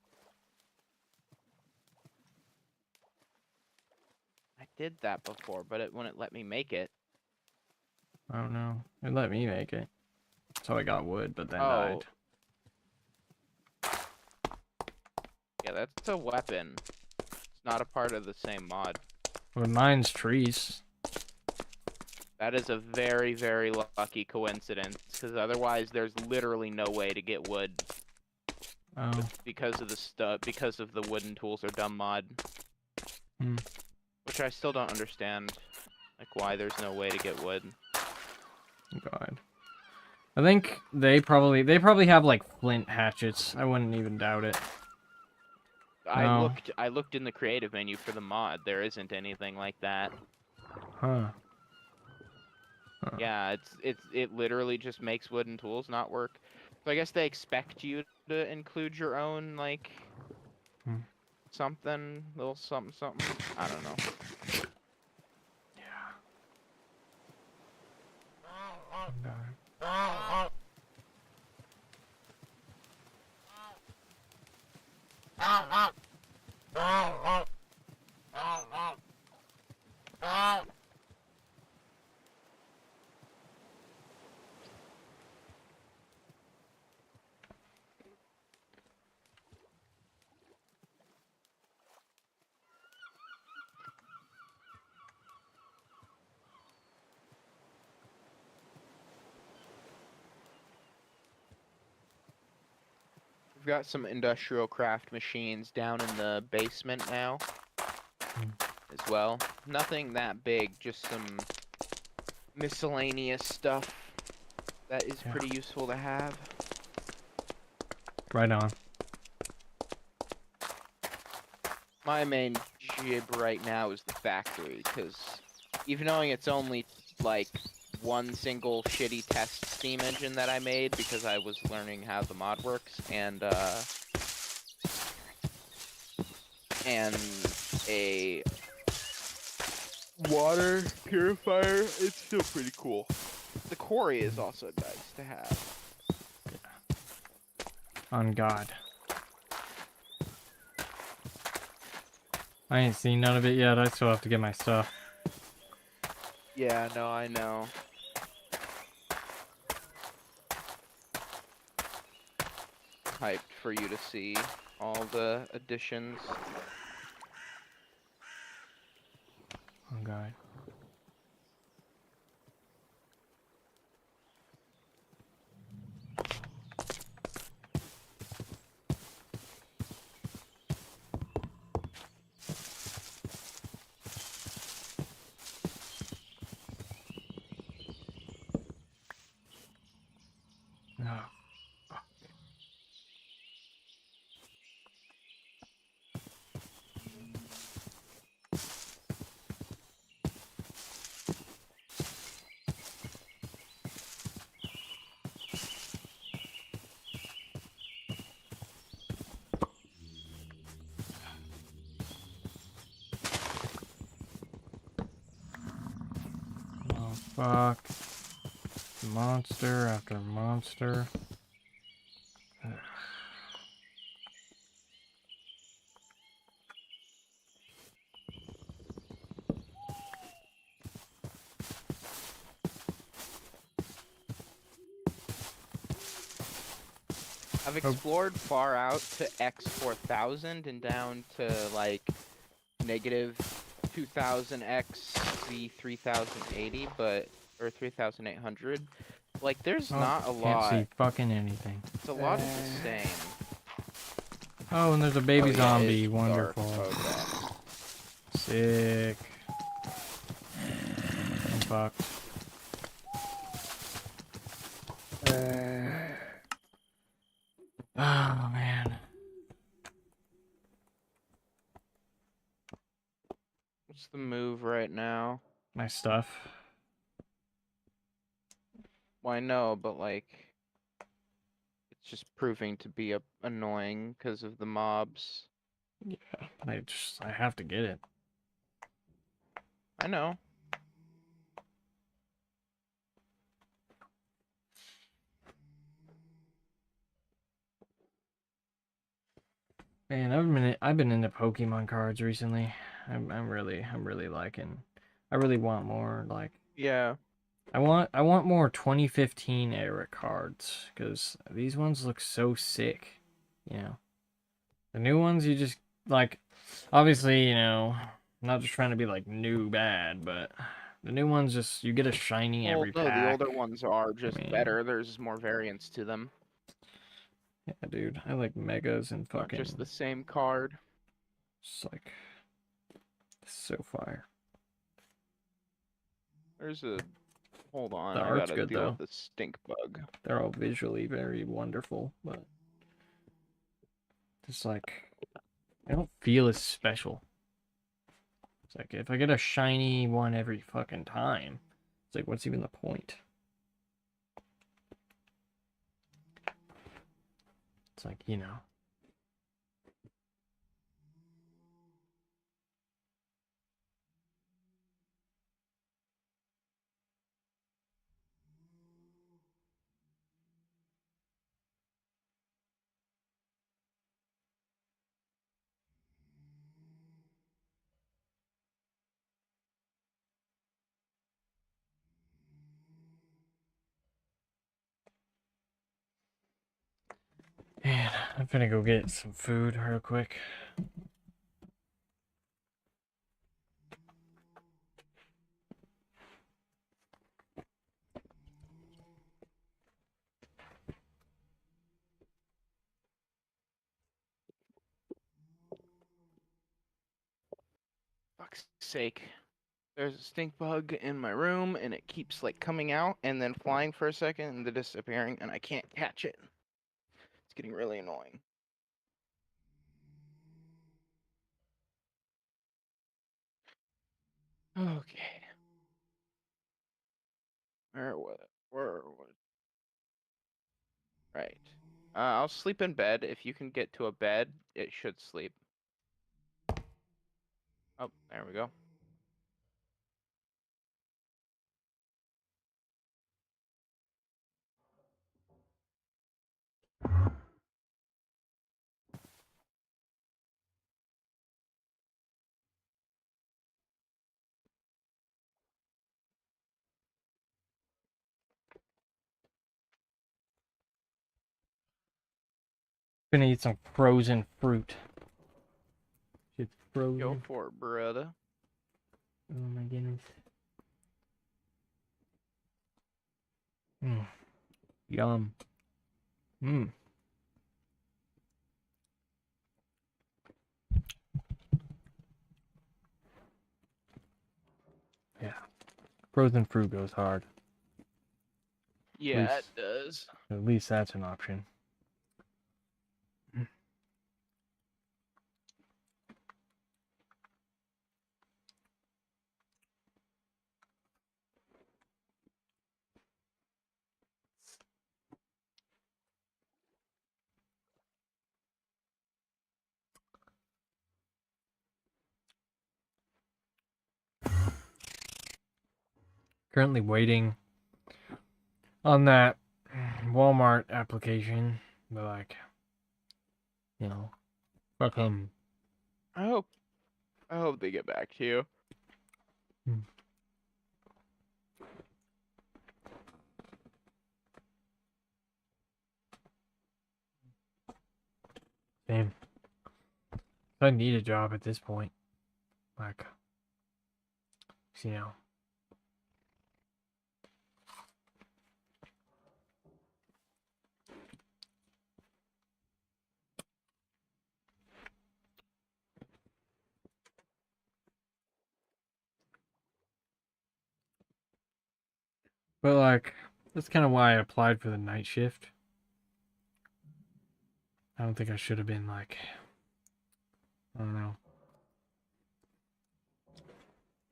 I did that before, but it wouldn't let me make it. I don't know. It let me make it. So I got wood, but then Oh. died. Yeah, that's a weapon. It's not a part of the same mod. Well, mine's trees. That is a very, very lucky coincidence, because otherwise there's literally no way to get wood. Oh. Because of the wooden tools are dumb mod. Which I still don't understand, like why there's no way to get wood. God. I think they probably have like flint hatchets. I wouldn't even doubt it. No. I looked in the creative menu for the mod. There isn't anything like that. Huh. Yeah, it literally just makes wooden tools not work. So I guess they expect you to include your own like something, little something something. I don't know. We've got some industrial craft machines down in the basement now as well. Nothing that big, just some miscellaneous stuff that is pretty useful to have. Right on. My main jib right now is the factory, because even knowing it's only like one single shitty test steam engine that I made because I was learning how the mod works, and a water purifier, it's still pretty cool. The quarry is also nice to have. On God. I ain't seen none of it yet. I still have to get my stuff. Yeah, no, I know. Hyped for you to see all the additions. Oh God. No. Oh fuck. Monster after monster. Ugh. I've explored far out to X4000 and down to like negative 2000X V3080, but or 3800. Like, there's not a lot. Can't see fucking anything. It's a lot of the same. Oh, and there's a baby Oh, yeah, zombie. it's Wonderful. dark. Okay. Sick. I'm fucked. Oh man. What's the move right now? My stuff. Well, I know, but like, it's just proving to be annoying because of the mobs. Yeah, I have to get it. I know. Man, I've been into Pokemon cards recently. I'm really liking. I really want more like. Yeah. I want more 2015 era cards because these ones look so sick. You know, the new ones you just like. Obviously, you know, I'm not just trying to be like new bad, but the new ones just you get a shiny Well, every no, pack. the older ones are just mean- better. There's more variants to them. Yeah, dude, I like megas and Not fucking. just the same card. It's like So fire. There's a. Hold on, The I art's gotta good, deal though. with the stink bug. They're all visually very wonderful, but just like I don't feel as special. It's like if I get a shiny one every fucking time, it's like what's even the point? It's like, you know. Man, I'm gonna go get some food real quick. Fuck's sake. There's a stink bug in my room, and it keeps like coming out and then flying for a second and then disappearing, and I can't catch it. It's getting really annoying. Okay. Where? Right. I'll sleep in bed. If you can get to a bed, it should sleep. Oh, there we go. Gonna eat some frozen fruit. It's Go frozen. for it, brother. Oh my goodness. Mm. Yum. Mm. Yeah. Frozen fruit goes hard. Yeah, it Least- does. At least that's an option. Currently waiting on that Walmart application, but like, you know, fuck 'em. I hope they get back to you. Same. I need a job at this point. Like, you know. But like, that's kind of why I applied for the night shift. I don't think I should have been like, I don't know.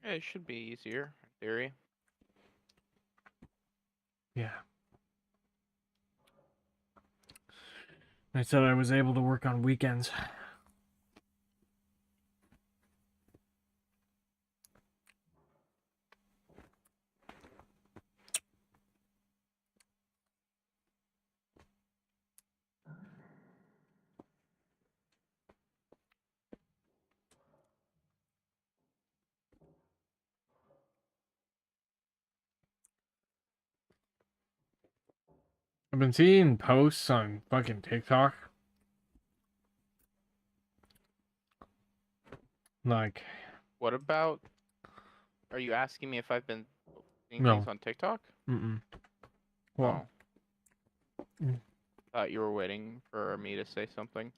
Yeah, it should be easier, in theory. Yeah. I said I was able to work on weekends. I've been seeing posts on fucking TikTok. Like, What about? Are you asking me if I've been seeing no. things on TikTok? Mm-mm. Well, Thought you were waiting for me to say something.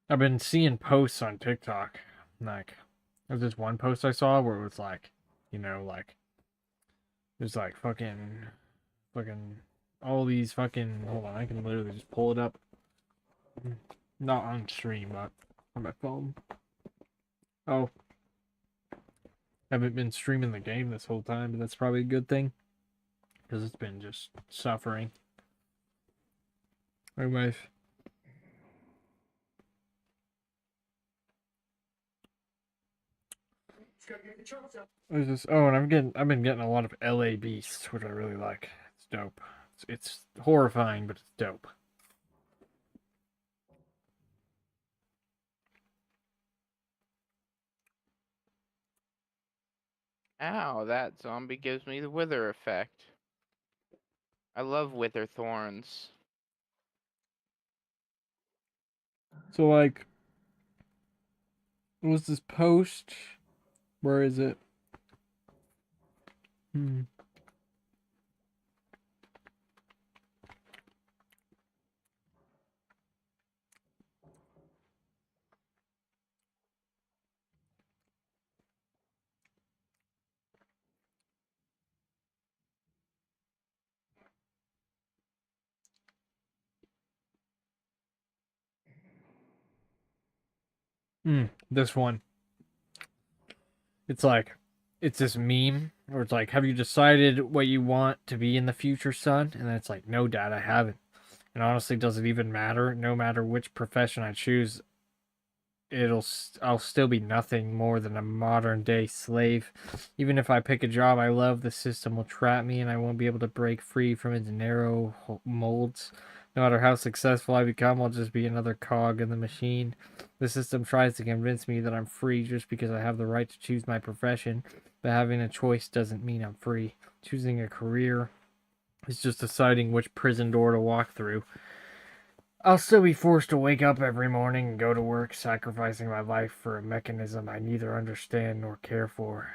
I've been seeing posts on TikTok. Like, There's this one post I saw where it was like, you know, like there's like fucking all these fucking. Hold on, I can literally just pull it up. Not on stream, but on my phone. Oh, haven't been streaming the game this whole time, but that's probably a good thing because it's been just suffering. Anyways. There's this. Oh, and I've been getting a lot of LA Beast, which I really like. It's dope. It's horrifying, but it's dope. Ow, that zombie gives me the wither effect. I love wither thorns. So like, was this post? Where is it? This one. It's like, it's this meme where it's like, have you decided what you want to be in the future, son? And then it's like, no, dad, I haven't. And honestly, does it even matter? No matter which profession I choose, I'll still be nothing more than a modern day slave. Even if I pick a job I love, the system will trap me and I won't be able to break free from its narrow molds. No matter how successful I become, I'll just be another cog in the machine. The system tries to convince me that I'm free just because I have the right to choose my profession, but having a choice doesn't mean I'm free. Choosing a career is just deciding which prison door to walk through. I'll still be forced to wake up every morning and go to work, sacrificing my life for a mechanism I neither understand nor care for.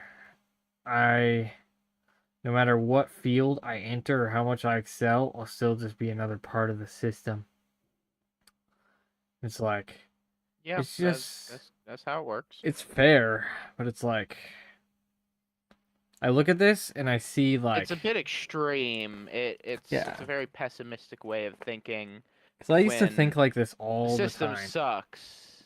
No matter what field I enter or how much I excel, I'll still just be another part of the system. It's like, Yeah, it's just, that's how it works. it's fair, but it's like, I look at this and I see like, It's a bit extreme. It's a very pessimistic way of thinking. Because I used to when think like this all the the system time. sucks.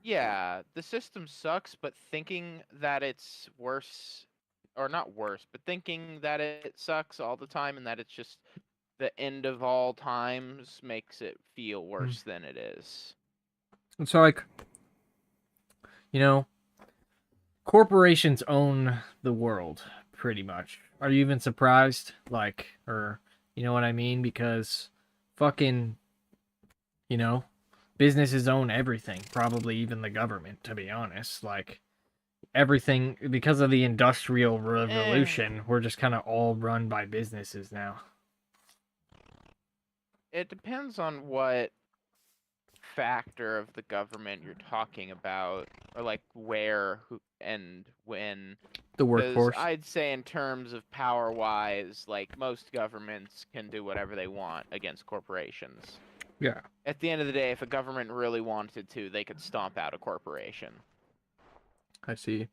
Yeah, the system sucks, but thinking that it's worse, or not worse, but thinking that it sucks all the time and that it's just the end of all times makes it feel worse than it is. And so like, you know, corporations own the world pretty much. Are you even surprised? Like, or you know what I mean? Because fucking, you know, businesses own everything, probably even the government, to be honest. Like everything, because of the industrial revolution, we're just kind of all run by businesses now. It depends on what factor of the government you're talking about, or like where, who, and when. The Because workforce. I'd say in terms of power-wise, like most governments can do whatever they want against corporations. Yeah. At the end of the day, if a government really wanted to, they could stomp out a corporation. I see.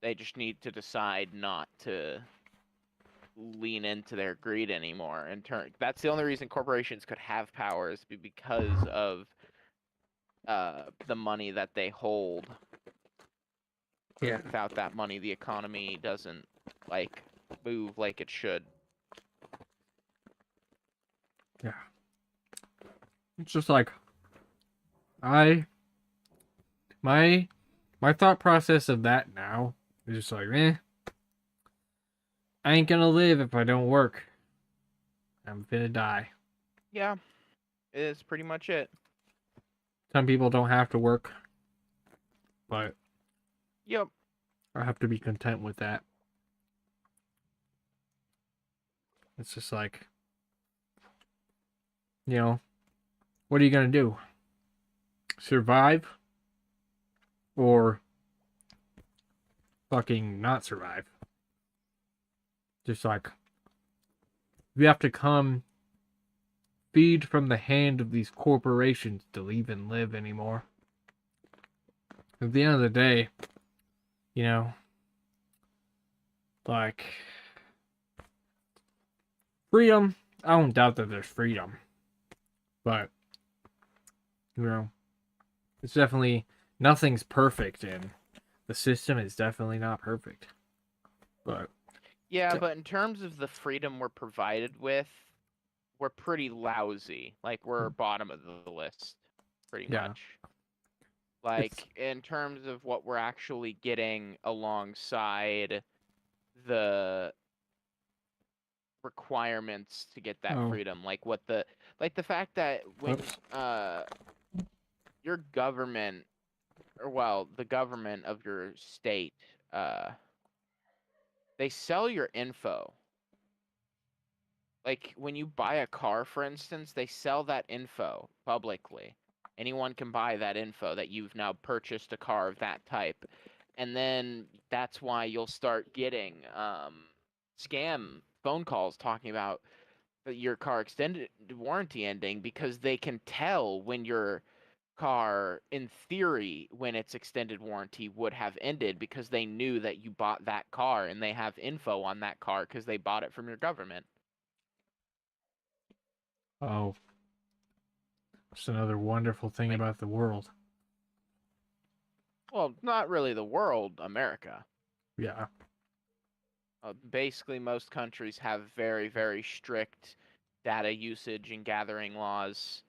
They just need to decide not to lean into their greed anymore. That's the only reason corporations could have powers, because of the money that they hold. Yeah. Without that money, the economy doesn't like move like it should. Yeah. It's just like my thought process of that now is just like, I ain't gonna live if I don't work. I'm gonna die. Yeah, it's pretty much it. Some people don't have to work, but Yep. I have to be content with that. It's just like, you know, what are you gonna do? Survive? Or fucking not survive? Just like, we have to come feed from the hand of these corporations to even live anymore. At the end of the day, you know, like freedom. I don't doubt that there's freedom, but you know, it's definitely nothing's perfect, and the system is definitely not perfect. But Yeah, but in terms of the freedom we're provided with, we're pretty lousy. Like we're bottom of the list, pretty yeah, much. it's Like in terms of what we're actually getting alongside the requirements to get that oh, freedom, like the fact that when whoops. your government, or well, the government of your state, uh they sell your info. Like when you buy a car, for instance, they sell that info publicly. Anyone can buy that info that you've now purchased a car of that type. And then that's why you'll start getting scam phone calls talking about your car extended warranty ending, because they can tell when your car, in theory, when its extended warranty would have ended, because they knew that you bought that car and they have info on that car because they bought it from your government. Oh, it's another wonderful thing Like, about the world. well, not really the world, America. Yeah, Basically, most countries have very, very strict data usage and gathering laws,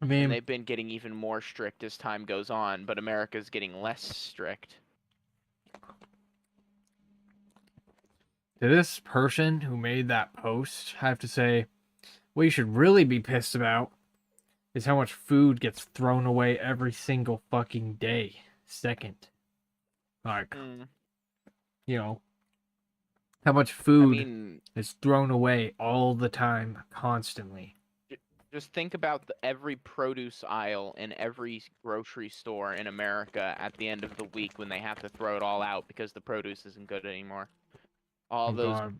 I and mean, they've been getting even more strict as time goes on, but America's getting less strict. to this person who made that post, I have to say, what you should really be pissed about is how much food gets thrown away every single fucking day. Second, like, Mm. you know, how much I food mean, is thrown away all the time, constantly. just think about every produce aisle in every grocery store in America at the end of the week when they have to throw it all out because the produce isn't good anymore. All Oh those god.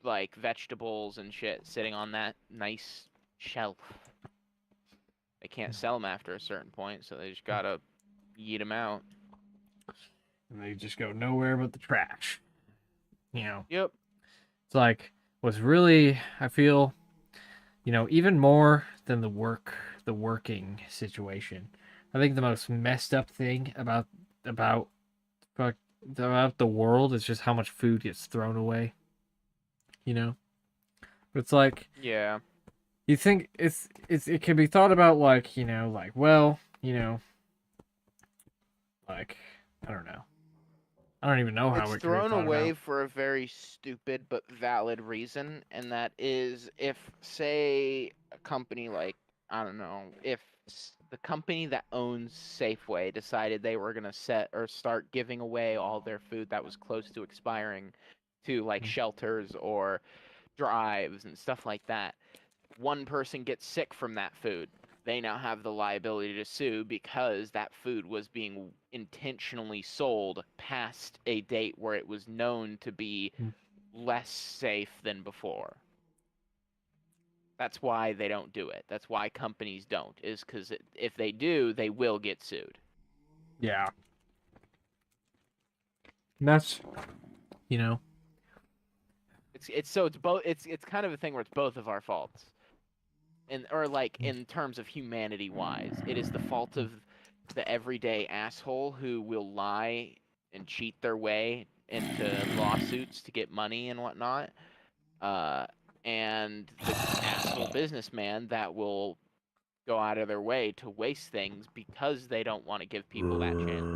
like vegetables and shit sitting on that nice shelf. They can't sell them after a certain point, so they just gotta yeet them out. And they just go nowhere but the trash. You know, Yep. it's like, what's really, I feel, even more than the working situation. I think the most messed up thing about fuck about the world is just how much food gets thrown away. You know, it's like Yeah. you think it can be thought about like like well like I don't know. I don't even know how It's it can be thrown thought away about. for a very stupid but valid reason, and that is if, say, a company like, I don't know, if the company that owns Safeway decided they were going to set or start giving away all their food that was close to expiring to like shelters or drives and stuff like that, one person gets sick from that food, they now have the liability to sue because that food was being intentionally sold past a date where it was known to be Hmm. less safe than before. That's why they don't do it. That's why companies don't, is because if they do, they will get sued. Yeah. And that's you know It's kind of a thing where it's both of our faults. And or like in terms of humanity wise, it is the fault of the everyday asshole who will lie and cheat their way into lawsuits to get money and whatnot, uh, and the asshole businessman that will go out of their way to waste things because they don't want to give people that chance,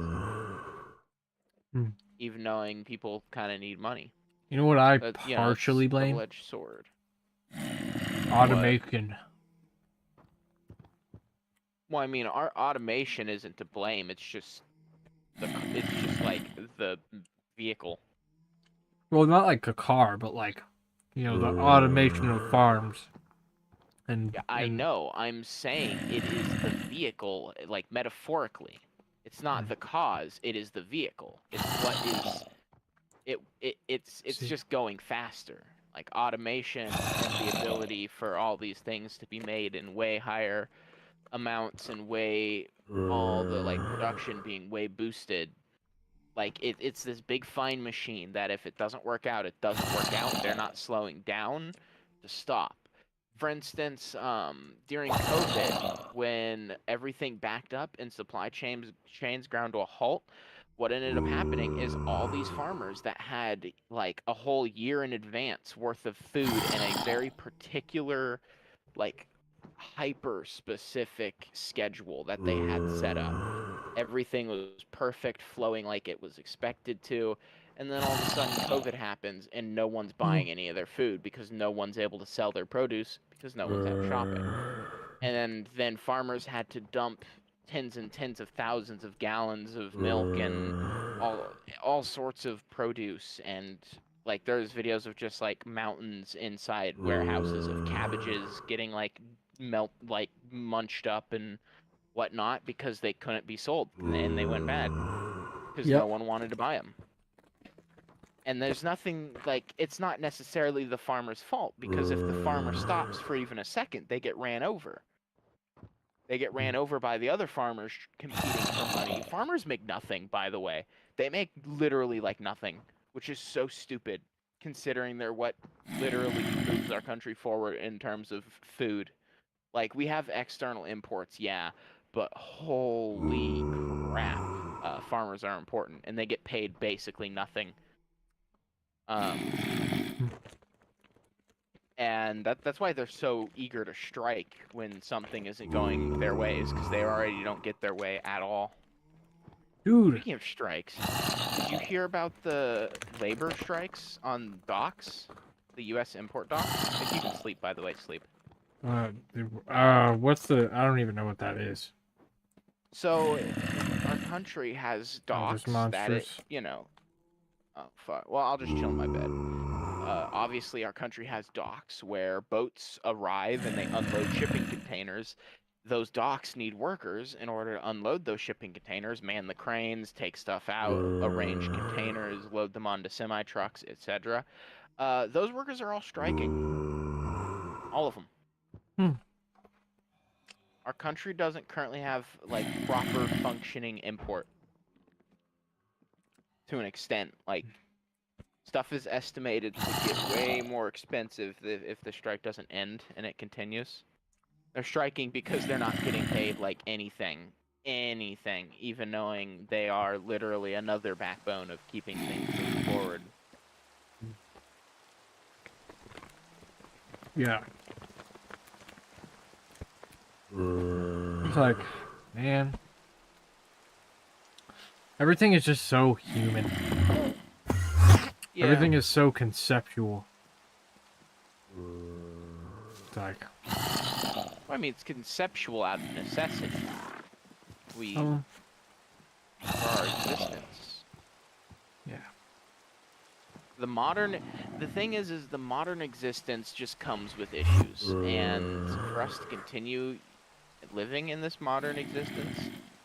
Hmm. even knowing people kind of need money. You know what I But it's partially a blame? double-edged sword. What? Automation. Well, I mean, our automation isn't to blame. It's just like the vehicle. Well, not like a car, but like the automation of farms and Yeah, I know. I'm saying it is the vehicle, like metaphorically. It's not the cause, it is the vehicle. It's what is it's see. just going faster. Like automation and the ability for all these things to be made in way higher amounts and way all the like production being way boosted Like it's this big fine machine that if it doesn't work out, it doesn't work out. They're not slowing down to stop. For instance, during COVID, when everything backed up and supply chains ground to a halt, what ended up happening is all these farmers that had like a whole year in advance worth of food in a very particular, like hyper specific schedule that they had set up. Everything was perfect, flowing like it was expected to. And then all of a sudden, COVID happens, and no one's buying any of their food because no one's able to sell their produce because no one's out shopping. And then farmers had to dump tens and tens of thousands of gallons of milk and all sorts of produce. And like there's videos of just like mountains inside warehouses of cabbages getting like munched up and whatnot because they couldn't be sold and they went bad because no one wanted to buy them. And there's nothing like, it's not necessarily the farmer's fault, because if the farmer stops for even a second, they get ran over. They get ran over by the other farmers competing for money. Farmers make nothing, by the way. They make literally like nothing, which is so stupid considering they're what literally moves our country forward in terms of food. Like, we have external imports, yeah, but holy crap, farmers are important, and they get paid basically nothing. And that's why they're so eager to strike when something isn't going their ways, because they already don't get their way at all. Dude. Speaking of strikes, did you hear about the labor strikes on docks? The U.S. import docks? If you can sleep, by the way, sleep. What's the... I don't even know what that is. So, our country has docks that it, you know... Oh, fuck. Well, I'll just chill in my bed. Obviously, our country has docks where boats arrive and they unload shipping containers. Those docks need workers in order to unload those shipping containers, man the cranes, take stuff out, arrange containers, load them onto semi-trucks, etc. Those workers are all striking. All of them. Our country doesn't currently have, like, proper functioning import. To an extent, like, stuff is estimated to get way more expensive if the strike doesn't end and it continues. They're striking because they're not getting paid, like, anything, even knowing they are literally another backbone of keeping things moving forward. Yeah. It's like, man, everything is just so human. Yeah. Everything is so conceptual. It's like... I mean, it's conceptual out of necessity. For our existence. Yeah. The thing is the modern existence just comes with issues. And for us to continue living in this modern existence,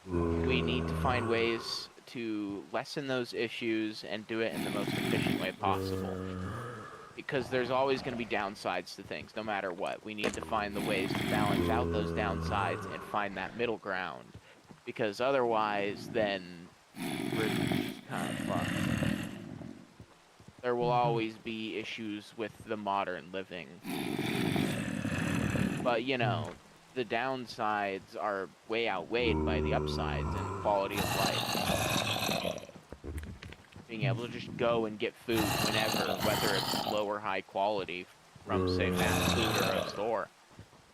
we need to find ways to lessen those issues and do it in the most efficient way possible. Because there's always going to be downsides to things, no matter what. We need to find the ways to balance out those downsides and find that middle ground. Because otherwise, then, we're just kind of fucked. There will always be issues with the modern living. But, you know, the downsides are way outweighed by the upsides in quality of life. Being able to just go and get food whenever, whether it's low or high quality from, say, fast food or a store.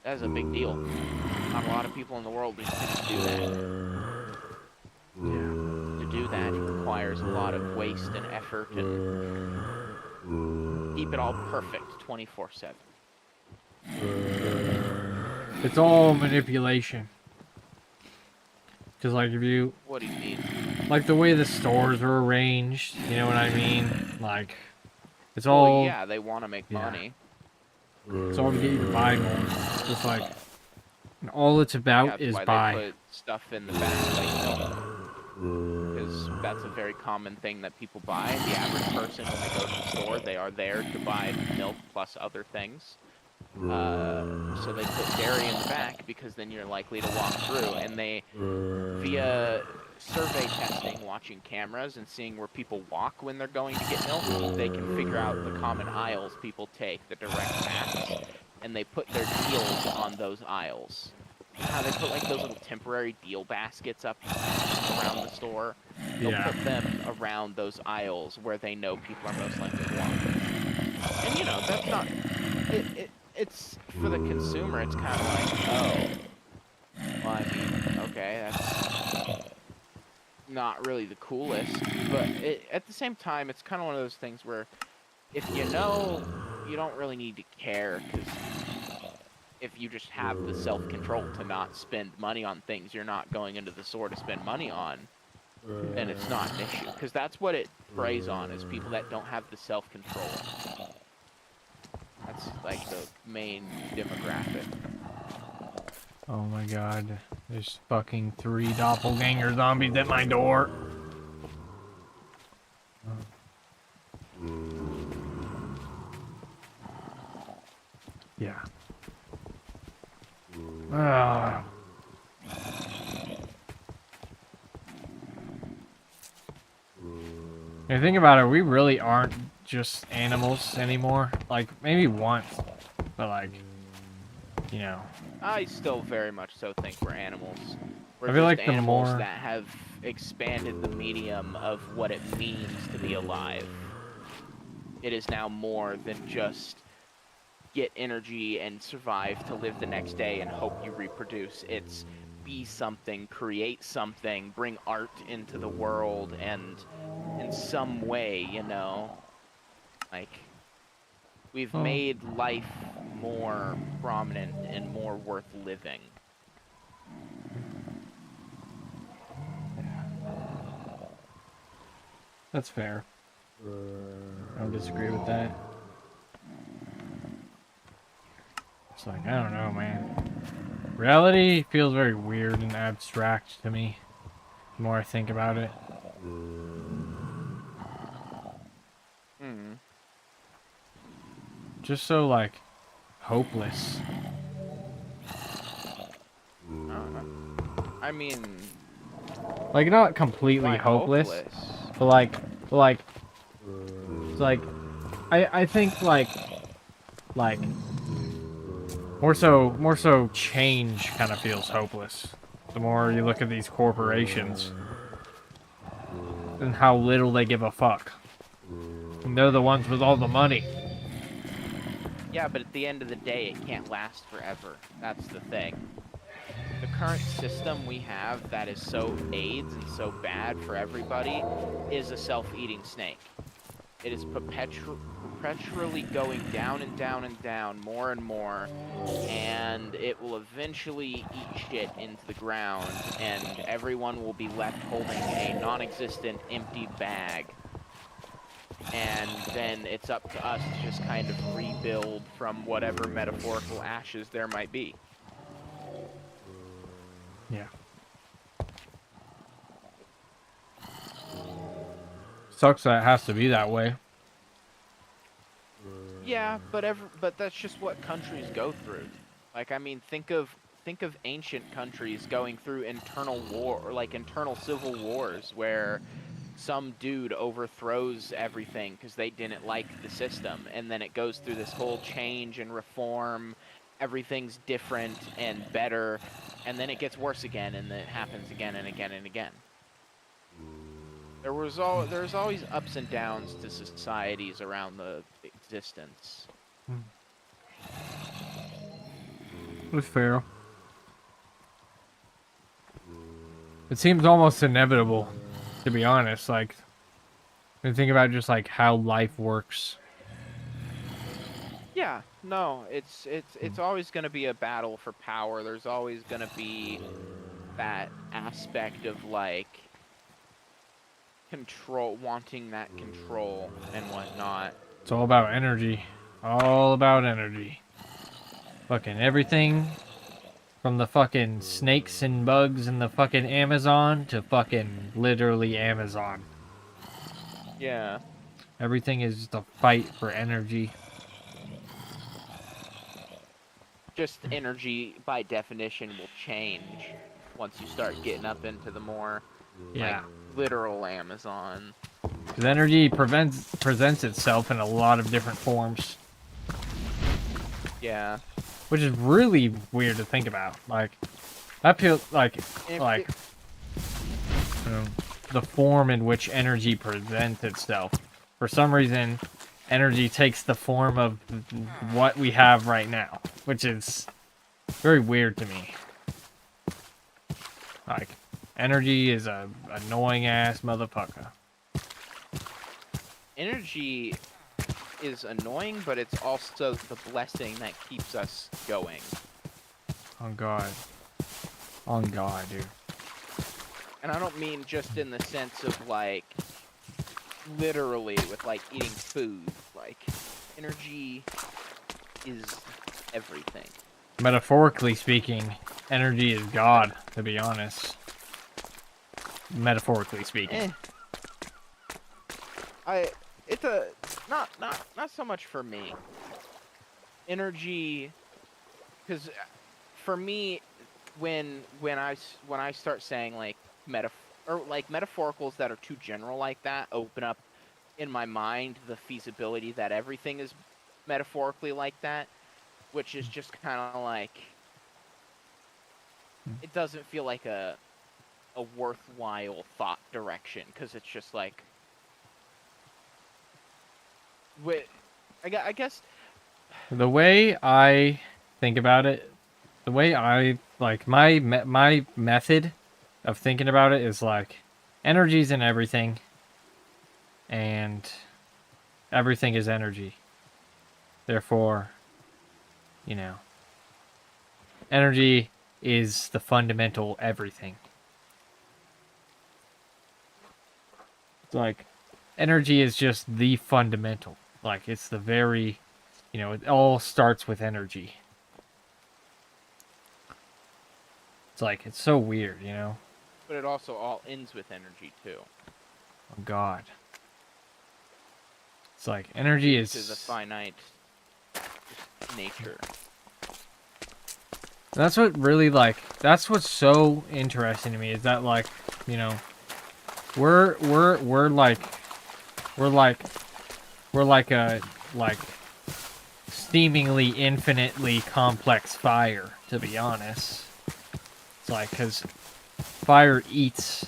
That is a big deal. Not a lot of people in the world can do that. Yeah. To do that, it requires a lot of waste and effort and keep it all perfect 24/7. It's all manipulation. Because, like, if you... What do you mean? Like, the way the stores are arranged, you know what I mean? Like, it's all... Well, yeah, they want to make money. It's all to get you to buy more. Just like... And all it's about is buy. They put stuff in the back, like milk. Because that's a very common thing that people buy. The average person, when they go to the store, they are there to buy milk plus other things. So they put dairy in the back because then you're likely to walk through. And they, via survey testing, watching cameras and seeing where people walk when they're going to get milk, they can figure out the common aisles people take, the direct paths, and they put their deals on those aisles. How they put like those little temporary deal baskets up around the store. They'll Yeah. put them around those aisles where they know people are most likely to walk. And you know, that's not it's for the consumer, it's kind of like, oh, well, I mean, okay, that's not really the coolest, but at the same time, it's kind of one of those things where if you know, you don't really need to care, because if you just have the self-control to not spend money on things you're not going into the store to spend money on, then it's not an issue, because that's what it preys on, is people that don't have the self-control. That's like the main demographic. Oh my god. There's fucking 3 doppelganger zombies at my door. Yeah. Ah. You think about it, we really aren't just animals anymore. Like, maybe once, but like, you know. I still very much so think we're animals. We're I feel just like the animals more- that have expanded the medium of what it means to be alive. It is now more than just get energy and survive to live the next day and hope you reproduce. It's be something, create something, bring art into the world, and in some way, you know, like, we've Oh. made life more prominent and more worth living. That's fair. I don't disagree with that. It's like, I don't know, man. Reality feels very weird and abstract to me, the more I think about it. Hmm. Just so, like, hopeless. I mean, Like, not completely why hopeless, hopeless? but it's like, I think, like, more so change kind of feels hopeless. The more you look at these corporations and how little they give a fuck. And they're the ones with all the money. Yeah, but at the end of the day, it can't last forever. That's the thing. The current system we have that is so AIDS and so bad for everybody is a self-eating snake. It is perpetually going down and down and down, more and more, and it will eventually eat shit into the ground, and everyone will be left holding a non-existent, empty bag. And then it's up to us to just kind of rebuild from whatever metaphorical ashes there might be. Yeah. Sucks that it has to be that way. Yeah, but that's just what countries go through. Like, I mean, think of ancient countries going through internal war, or like internal civil wars, where some dude overthrows everything because they didn't like the system, and then it goes through this whole change and reform. Everything's different and better, and then it gets worse again, and then it happens again and again and again. There's always ups and downs to societies around the existence. It's fair. It seems almost inevitable, to be honest. Like, when you think about just like how life works. Yeah, no, it's always going to be a battle for power. There's always going to be that aspect of like control, wanting that control and whatnot. It's all about energy. All about energy. Fucking everything from the fucking snakes and bugs in the fucking Amazon to fucking literally Amazon. Yeah. Everything is just a fight for energy. just energy by definition will change once you start getting up into the more Yeah. like literal Amazon. Because energy presents itself in a lot of different forms, Yeah. which is really weird to think about. Like, that feels like you know, the form in which energy presents itself. For some reason, energy takes the form of what we have right now, which is very weird to me. Like, energy is a annoying ass motherfucker. Energy is annoying, but it's also the blessing that keeps us going. On God. On God, dude. And I don't mean just in the sense of like literally with like eating food. Like energy is everything. Metaphorically speaking, energy is God, to be honest. Metaphorically speaking. It's a not so much for me. Energy, because for me, when I start saying like metaphoricals that are too general like that, open up in my mind the feasibility that everything is metaphorically like that, which is just kind of like it doesn't feel like a worthwhile thought direction, because it's just like I guess The way I think about it, the way I, like, my method of thinking about it is like, energy's in everything, and everything is energy. Therefore, you know, energy is the fundamental everything. It's like, energy is just the fundamental. Like, it's the very, you know, it all starts with energy. It's like, it's so weird, you know? but it also all ends with energy too. Oh, God. It's like, energy This is a is... finite nature. That's what really, like, that's what's so interesting to me, is that, like, you know, we're like a, like, seemingly infinitely complex fire, to be honest. It's like, because fire eats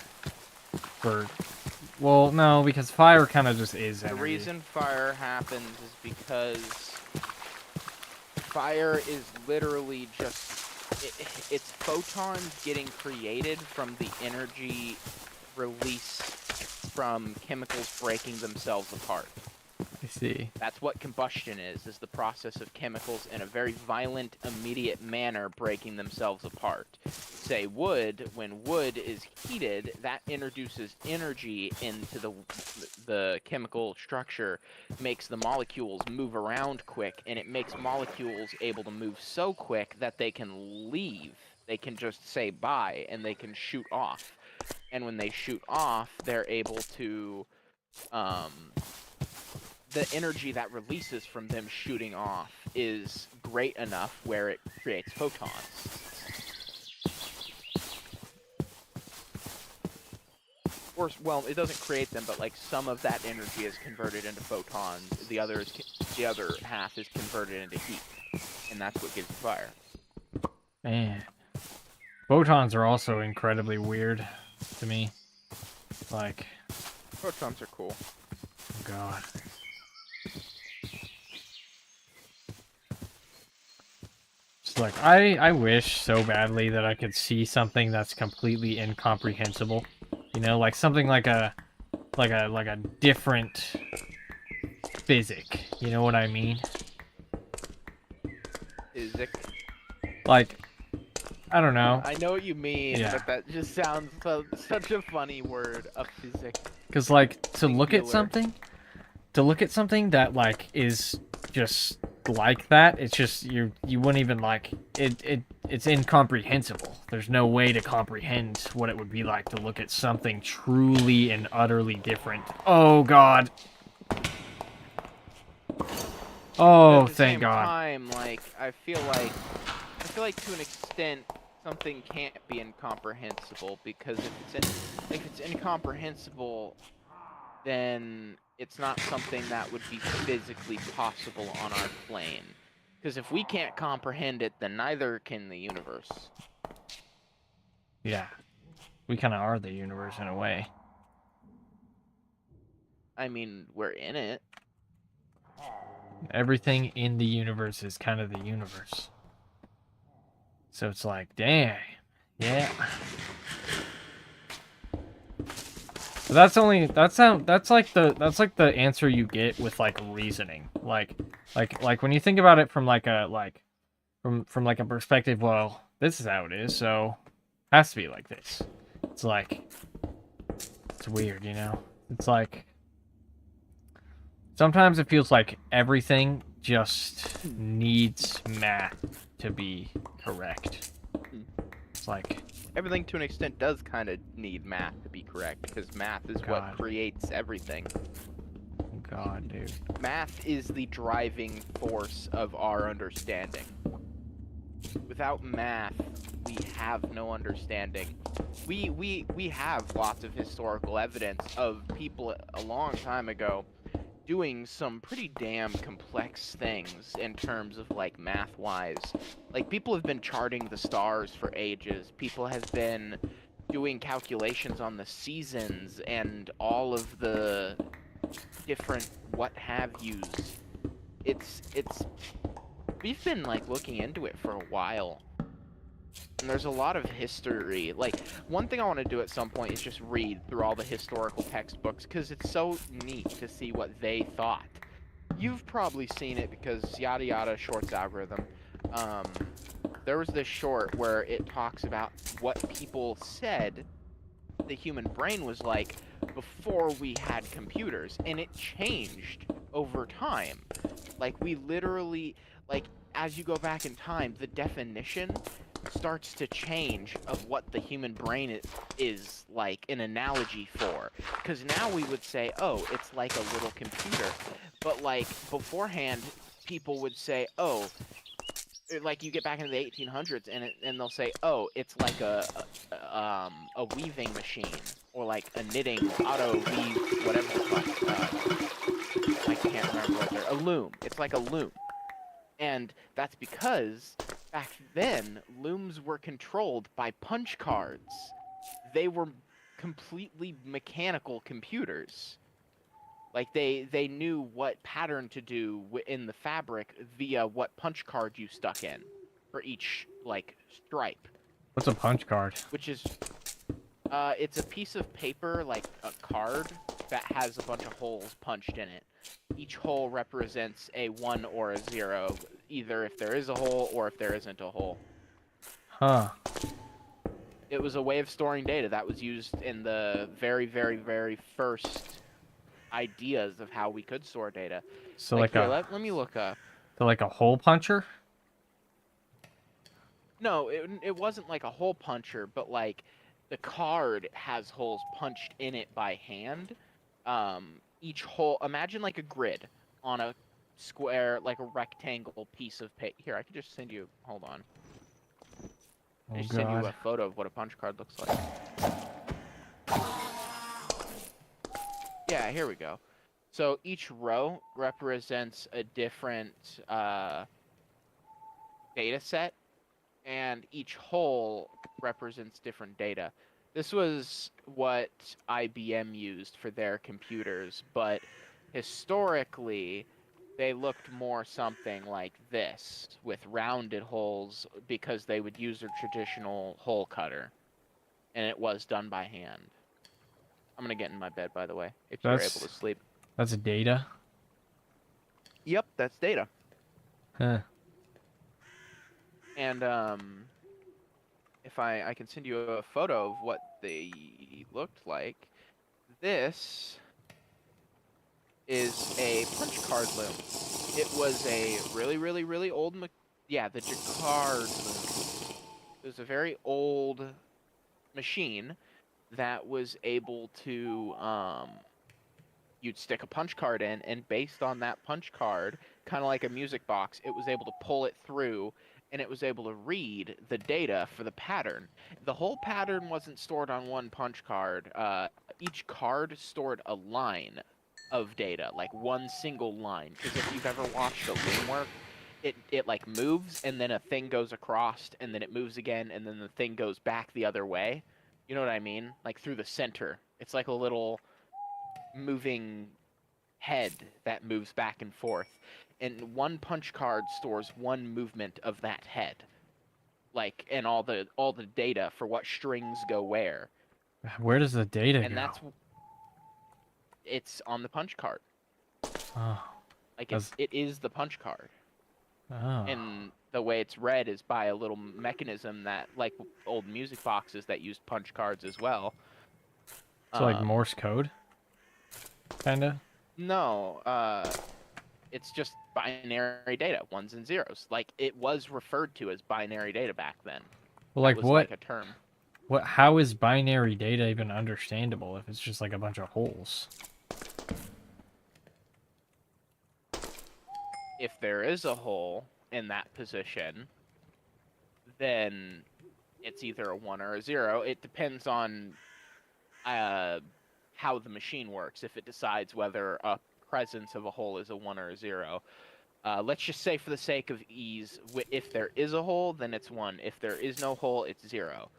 for, well, no, because fire kind of just is energy. The reason fire happens is because fire is literally just it's photons getting created from the energy release from chemicals breaking themselves apart. I see. That's what combustion is the process of chemicals in a very violent, immediate manner breaking themselves apart. Say wood, when wood is heated, that introduces energy into the chemical structure, makes the molecules move around quick, and it makes molecules able to move so quick that they can leave. They can just say bye, and they can shoot off. And when they shoot off, they're able to... the energy that releases from them shooting off is great enough where it creates photons. Or, well, it doesn't create them, but like some of that energy is converted into photons. The other half is converted into heat, and that's what gives you fire. Man, photons are also incredibly weird to me. Like, Photons are cool. oh God. It's like, I wish so badly that I could see something that's completely incomprehensible. You know, like something like a different physic. You know what I mean? Physic. Like, I don't know. I know what you mean, Yeah. but that just sounds such a funny word, a physic. Because, like, to look at Singular. something that, like, is just like that, it's just, you wouldn't even, like, it's incomprehensible. There's no way to comprehend what it would be like to look at something truly and utterly different. Oh, God. Oh, At the thank same God. time, like, I feel like feel like to an extent something can't be incomprehensible, because if it's incomprehensible, then it's not something that would be physically possible on our plane. Because if we can't comprehend it, then neither can the universe. Yeah. We kind of are the universe in a way. I mean, we're in it. Everything in the universe is kind of the universe. So it's like, damn. Yeah. But that's like the answer you get with like reasoning. Like when you think about it from like a from like a perspective, well, this is how it is, so it has to be like this. It's like it's weird, you know? It's like sometimes it feels like everything just needs math to be correct. It's like Everything to an extent does kind of need math to be correct, because math is what God. creates everything. God, dude. Math is the driving force of our understanding. Without math, we have no understanding. We have lots of historical evidence of people a long time ago doing some pretty damn complex things in terms of like math-wise. Like, people have been charting the stars for ages. People have been doing calculations on the seasons and all of the different what have yous. It's we've been like looking into it for a while. And there's a lot of history. Like, one thing I want to do at some point is just read through all the historical textbooks, because it's so neat to see what they thought. You've probably seen it because yada yada shorts algorithm. There was this short where it talks about what people said the human brain was like before we had computers, and it changed over time. Like, we literally, like, as you go back in time, the definition starts to change of what the human brain is like an analogy for. Because now we would say, oh, it's like a little computer. But like beforehand, people would say, oh, like you get back into the 1800s and they'll say, oh, it's like a weaving machine, or like a knitting auto weave, whatever the fuck. I can't remember what they're, a loom. It's like a loom. And that's because back then, looms were controlled by punch cards. They were completely mechanical computers. Like, they knew what pattern to do in the fabric via what punch card you stuck in for each, like, stripe. What's a punch card? Which is, it's a piece of paper, like a card, that has a bunch of holes punched in it. Each hole represents a 1 or a 0, either if there is a hole or if there isn't a hole. Huh. It was a way of storing data that was used in the very, very, very first ideas of how we could store data. So like like here, a let me look up. so like a hole puncher? No, it wasn't like a hole puncher, but like the card has holes punched in it by hand. Each hole, imagine like a grid on a square, like a rectangle piece of paper. Here, I can just send you, hold on. Oh Just send you a God. photo of what a punch card looks like. Yeah, here we go. So each row represents a different data set, and each hole represents different data. This was what IBM used for their computers, but historically, they looked more something like this, with rounded holes, because they would use a traditional hole cutter, and it was done by hand. I'm gonna get in my bed, by the way, if you're able to sleep. That's data? Yep, that's data. Huh. And if I can send you a photo of what they looked like. This is a punch card loom. It was a really, really, really old, yeah, the Jacquard loom. It was a very old machine that was able to, you'd stick a punch card in, and based on that punch card, kind of like a music box, it was able to pull it through and it was able to read the data for the pattern. The whole pattern wasn't stored on one punch card. Each card stored a line of data, like one single line. Because if you've ever watched a loom work, it like moves and then a thing goes across and then it moves again and then the thing goes back the other way. You know what I mean? Like through the center. It's like a little moving head that moves back and forth. And one punch card stores one movement of that head. Like and all the data for what strings go where. Where does the data And go? it's on the punch card. Oh, Like that's it is the punch card. oh. And the way it's read is by a little mechanism that, like old music boxes that used punch cards as well. So like Morse code, kinda. No, it's just binary data, ones and zeros. Like it was referred to as binary data back then. Well, That like was what? like a term. What? How is binary data even understandable if it's just like a bunch of holes? If there is a hole in that position, then it's either a 1 or a 0. It depends on how the machine works, if it decides whether a presence of a hole is a 1 or a 0. Let's just say for the sake of ease, if there is a hole, then it's 1. If there is no hole, it's 0.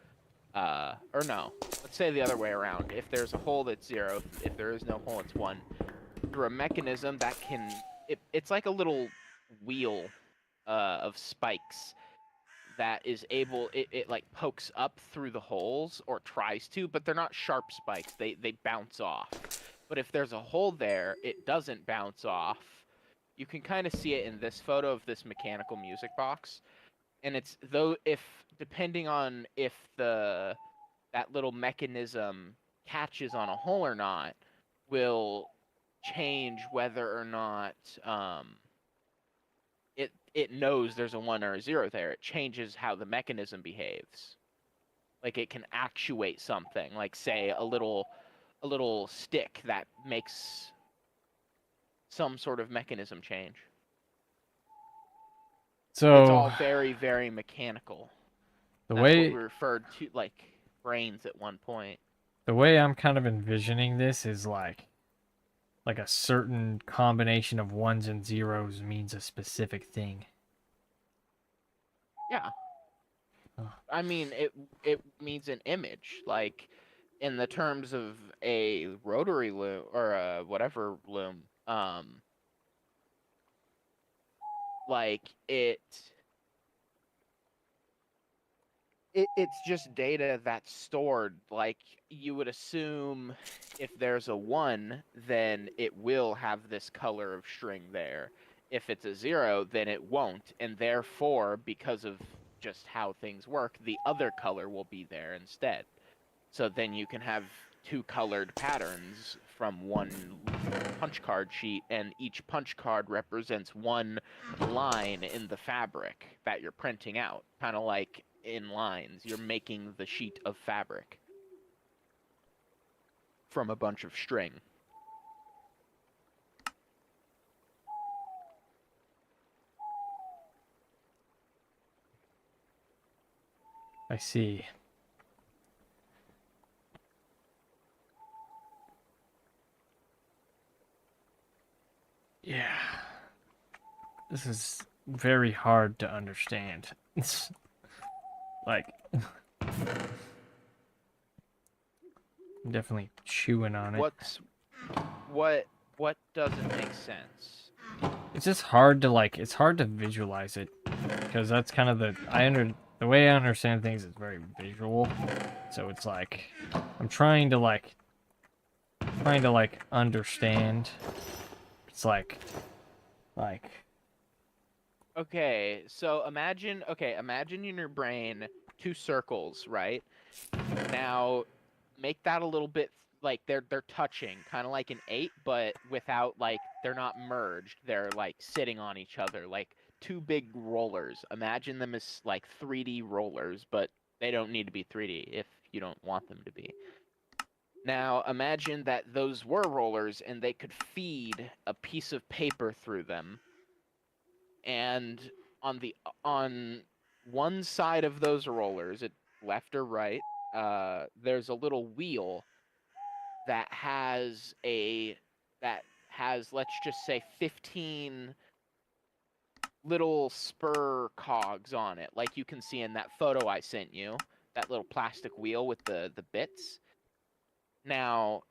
Or no, let's say the other way around. If there's a hole, it's 0. If there is no hole, it's 1. Through a mechanism that can... It's like a little wheel of spikes that is able... It like pokes up through the holes, or tries to, but they're not sharp spikes. They bounce off. But if there's a hole there, it doesn't bounce off. You can kind of see it in this photo of this mechanical music box. And it's though if depending on if that little mechanism catches on a hole or not will change whether or not it knows there's a 1 or a 0 there. It changes how the mechanism behaves. Like it can actuate something, like say a little stick that makes some sort of mechanism change. So it's all very, very mechanical. the That's what way we referred to like brains at one point. the way I'm kind of envisioning this is like a certain combination of ones and zeros means a specific thing. Yeah. Oh. I mean, it means an image. Like in the terms of a rotary loom or a whatever loom, like it's just data that's stored. Like you would assume if there's a 1, then it will have this color of string there. If it's a 0, then it won't. And therefore, because of just how things work, the other color will be there instead. So then you can have 2 colored patterns from one punch card sheet, and each punch card represents one line in the fabric that you're printing out. Kind of like in lines, you're making the sheet of fabric from a bunch of string. I see. Yeah. This is very hard to understand. It's like I'm definitely chewing on it. What doesn't make sense? It's just hard to it's hard to visualize it because that's kind of the way I understand things is very visual. So it's like I'm trying to understand. It's like Okay, so imagine in your brain 2 circles, right? Now make that a little bit like they're touching, kind of like an 8, but without like they're not merged. They're like sitting on each other, like 2 big rollers. Imagine them as like 3D rollers, but they don't need to be 3D if you don't want them to be. Now imagine that those were rollers and they could feed a piece of paper through them. And on one side of those rollers, left or right, there's a little wheel that has let's just say 15 little spur cogs on it, like you can see in that photo I sent you, that little plastic wheel with the bits. Now,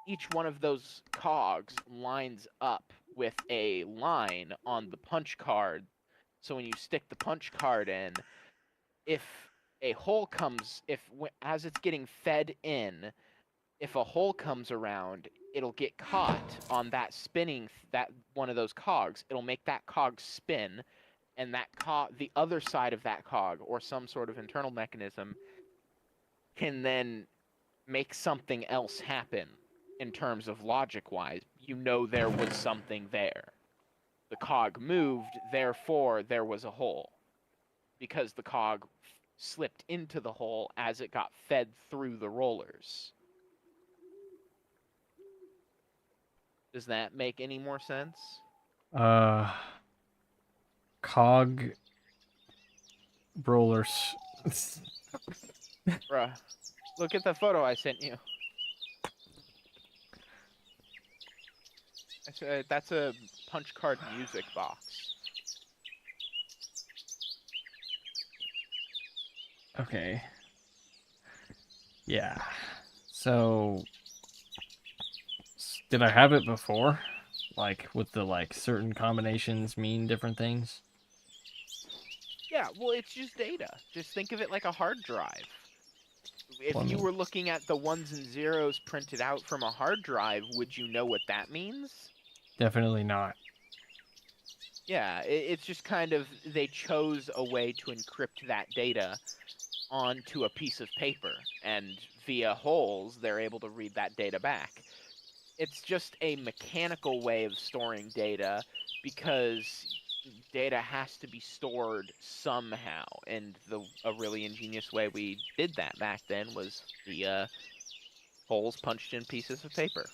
each one of those cogs lines up with a line on the punch card. So when you stick the punch card in, if a hole comes, as it's getting fed in, if a hole comes around, it'll get caught on that spinning, that one of those cogs. It'll make that cog spin, and that the other side of that cog, or some sort of internal mechanism, can then make something else happen in terms of logic-wise. You know there was something there. The cog moved, therefore there was a hole. Because the cog slipped into the hole as it got fed through the rollers. Does that make any more sense? Cog rollers. Bruh, look at the photo I sent you. That's a punch card music box. Okay. Yeah. So, did I have it before? Like, with the, like, certain combinations mean different things? Yeah, well, it's just data. Just think of it like a hard drive. If Well, I you mean- were looking at the ones and zeros printed out from a hard drive, would you know what that means? Definitely not. Yeah, it's just kind of, they chose a way to encrypt that data onto a piece of paper, and via holes, they're able to read that data back. It's just a mechanical way of storing data, because data has to be stored somehow, and a really ingenious way we did that back then was the holes punched in pieces of paper.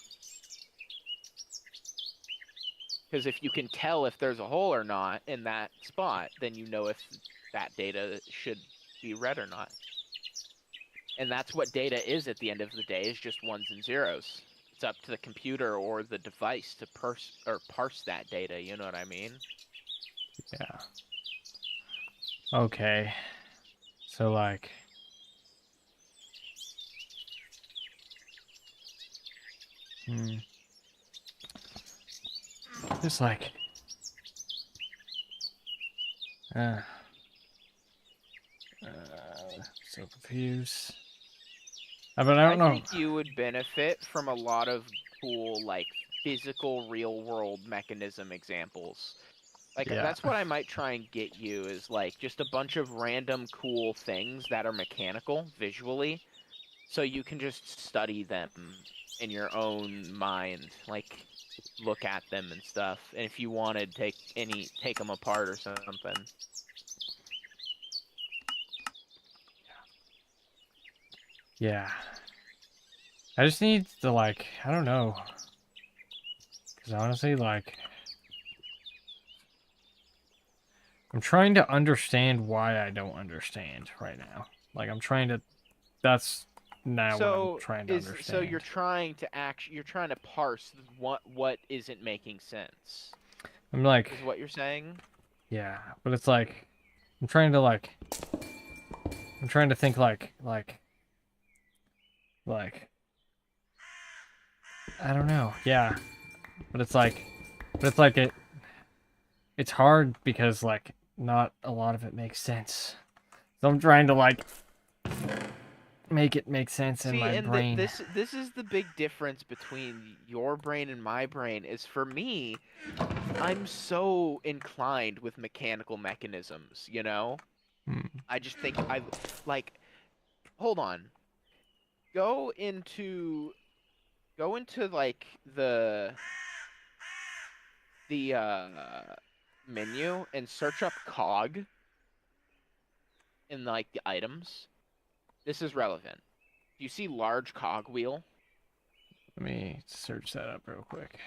Because if you can tell if there's a hole or not in that spot, then you know if that data should be read or not. And that's what data is at the end of the day, is just ones and zeros. It's up to the computer or the device to parse that data, you know what I mean? Yeah. Okay. So, like... Just like... Uh, so confused. But I don't know. think you would benefit from a lot of cool, like, physical, real-world mechanism examples. Like, Yeah. that's what I might try and get you, is, like, just a bunch of random cool things that are mechanical, visually, so you can just study them in your own mind, like, look at them and stuff. And if you wanted, take them apart or something. Yeah. I just need to, like, I don't know. Because honestly, like... I'm trying to understand why I don't understand right now. Like, I'm trying to... That's now what I'm trying to understand. So you're trying to parse what isn't making sense. I'm like... Is what you're saying? Yeah, but it's like... I'm trying to, like... I'm trying to think, like... I don't know. Yeah. But it's like... It's hard because, like, not a lot of it makes sense. So I'm trying to, like... make it make sense in my brain. This is the big difference between your brain and my brain, is for me, I'm so inclined with mechanical mechanisms, you know? I just think hold on. Go into like the menu and search up cog in like the items. This is relevant. Do you see large cog wheel? Let me search that up real quick.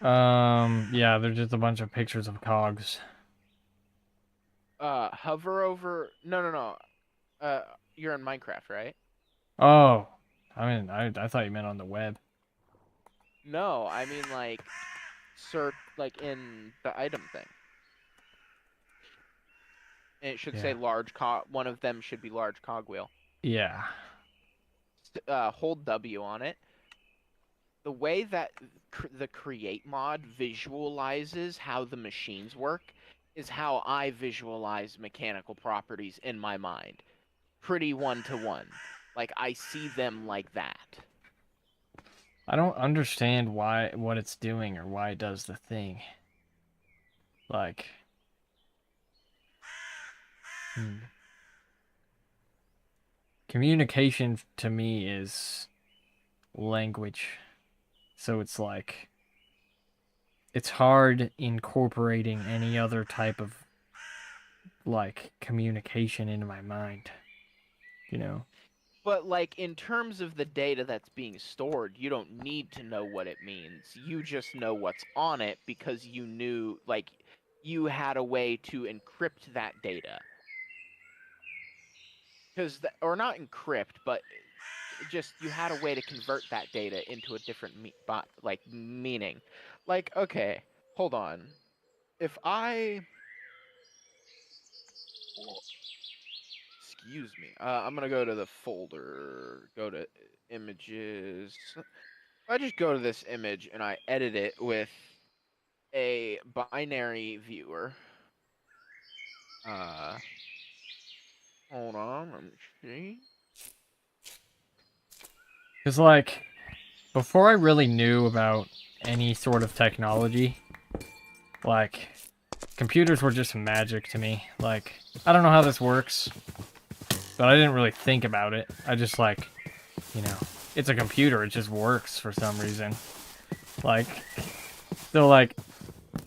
Yeah, they're just a bunch of pictures of cogs. Hover over. No. You're in Minecraft, right? Oh, I mean, I thought you meant on the web. No, I mean like search like in the item thing. And it should say Yeah. large cog. One of them should be large cogwheel. Yeah. Hold W on it. The way that the create mod visualizes how the machines work is how I visualize mechanical properties in my mind. Pretty one-to-one. Like, I see them like that. I don't understand what it's doing or why it does the thing. Like, communication to me is language. So it's like it's hard incorporating any other type of like communication into my mind. You know? But, like, in terms of the data that's being stored, you don't need to know what it means. You just know what's on it because you knew, like, you had a way to encrypt that data. Because, or not encrypt, but just you had a way to convert that data into a different meaning. Like, okay, hold on. If I, excuse me, I'm gonna go to the folder, go to images. I just go to this image and I edit it with a binary viewer. Hold on, let me see. Because like before I really knew about any sort of technology, like computers were just magic to me. Like I don't know how this works, but I didn't really think about it. I just like, you know, it's a computer. It just works for some reason. Like, so like,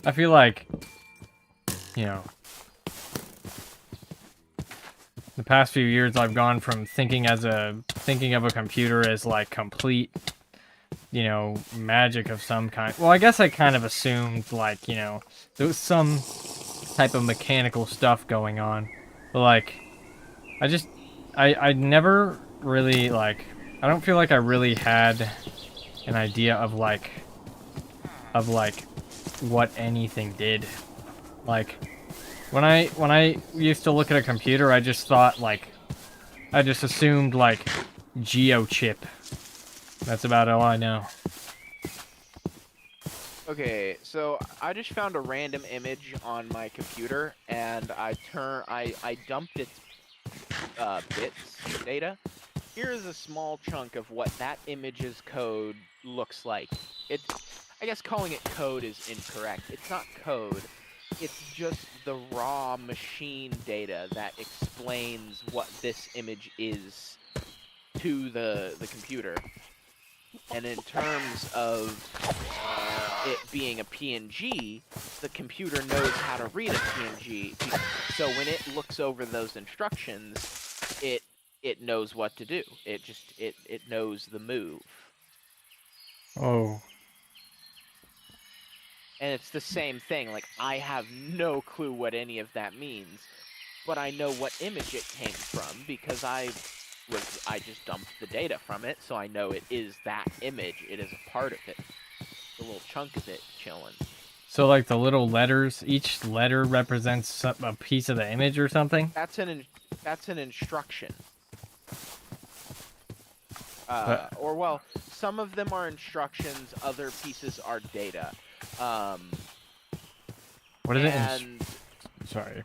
I feel like, you know, the past few years I've gone from thinking of a computer as like complete, you know, magic of some kind. Well, I guess I kind of assumed like, you know, there was some type of mechanical stuff going on. But like, I never really like, I don't feel like I really had an idea of like what anything did. Like when I used to look at a computer, I just thought like I just assumed like GeoChip. That's about all I know. Okay, so I just found a random image on my computer, and I dumped its bits data. Here's a small chunk of what that image's code looks like. I guess calling it code is incorrect. It's not code. It's just the raw machine data that explains what this image is to the computer. And in terms of it being a PNG, the computer knows how to read a PNG. So when it looks over those instructions, it knows what to do. It knows the move. Oh. And it's the same thing. Like, I have no clue what any of that means, but I know what image it came from because I just dumped the data from it, so I know it is that image. It is a part of it. A little chunk of it chilling. So like the little letters, each letter represents a piece of the image or something? That's an instruction. Or well, some of them are instructions, other pieces are data. What is and it? Sorry.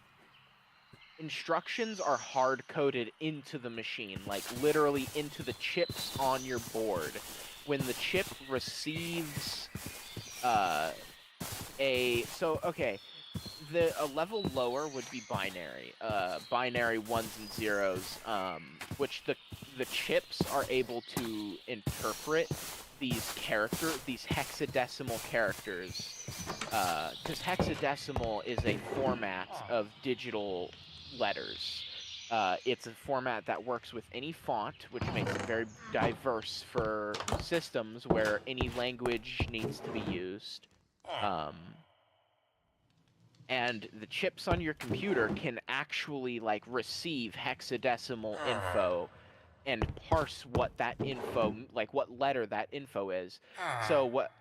Instructions are hard coded into the machine, like literally into the chips on your board. When the chip receives a level lower would be binary, binary ones and zeros, which the chips are able to interpret these hexadecimal characters, because hexadecimal is a format of digital letters. It's a format that works with any font, which makes it very diverse for systems where any language needs to be used. Um, and the chips on your computer can actually like receive hexadecimal info and parse what that info, like what letter that info is. So what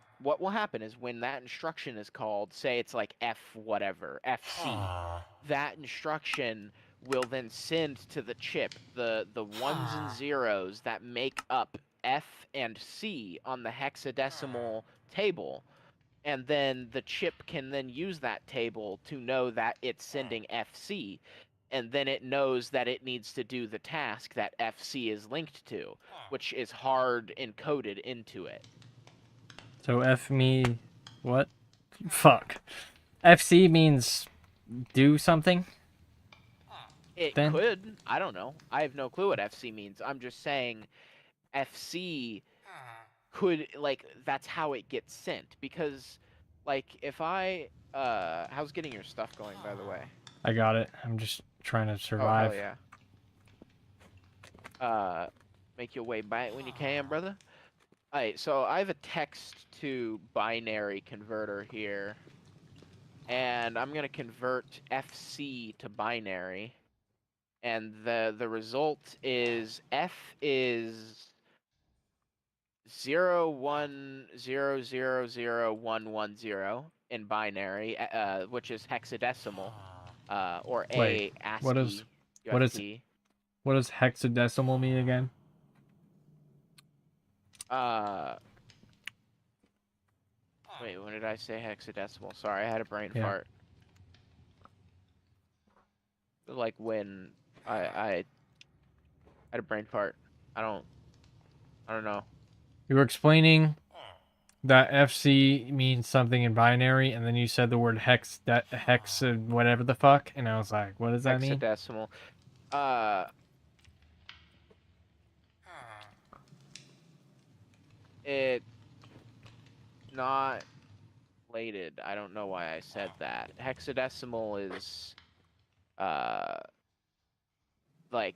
will happen is when that instruction is called, say it's like F whatever, FC, that instruction will then send to the chip the ones and zeros that make up F and C on the hexadecimal table, and then the chip can then use that table to know that it's sending FC, and then it knows that it needs to do the task that FC is linked to, which is hard encoded into it. So F me, what? Fuck. FC means do something. It Then could, I don't know. I have no clue what FC means. I'm just saying FC could, like, that's how it gets sent, because like if I how's getting your stuff going, by the way? I got it. I'm just trying to Oh, survive. hell yeah. Make your way back when you can, brother. Alright, so I have a text to binary converter here, and I'm gonna convert FC to binary, and the result is F is 010000110 in binary, which is hexadecimal, or Wait, A what is ASCII what is USD. what does hexadecimal mean again? Wait, when did I say hexadecimal? Sorry, I had a brain Yeah. fart. Like when I had a brain fart. I don't know. You were explaining that FC means something in binary, and then you said the word hex, that hex, whatever the fuck, and I was like, what does that mean? Hexadecimal. Uh, it not related. I don't know why I said that. Hexadecimal is like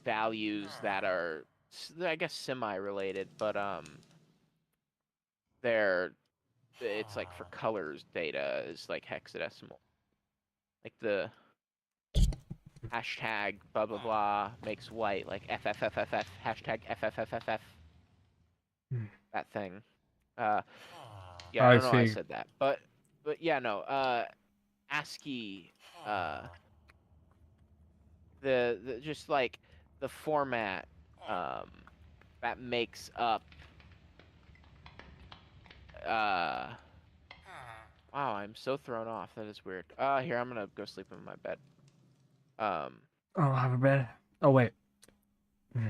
values that are, I guess, semi-related, but it's like for colors data is like hexadecimal. Like the hashtag blah blah blah makes white, like FFFFF, hashtag FFFFF. That thing. Yeah, I I don't know why I see. said that. But yeah, no. ASCII, the just like the format that makes up wow, I'm so thrown off. That is weird. Here, I'm gonna go sleep in my bed. Oh, have a bed. Oh wait.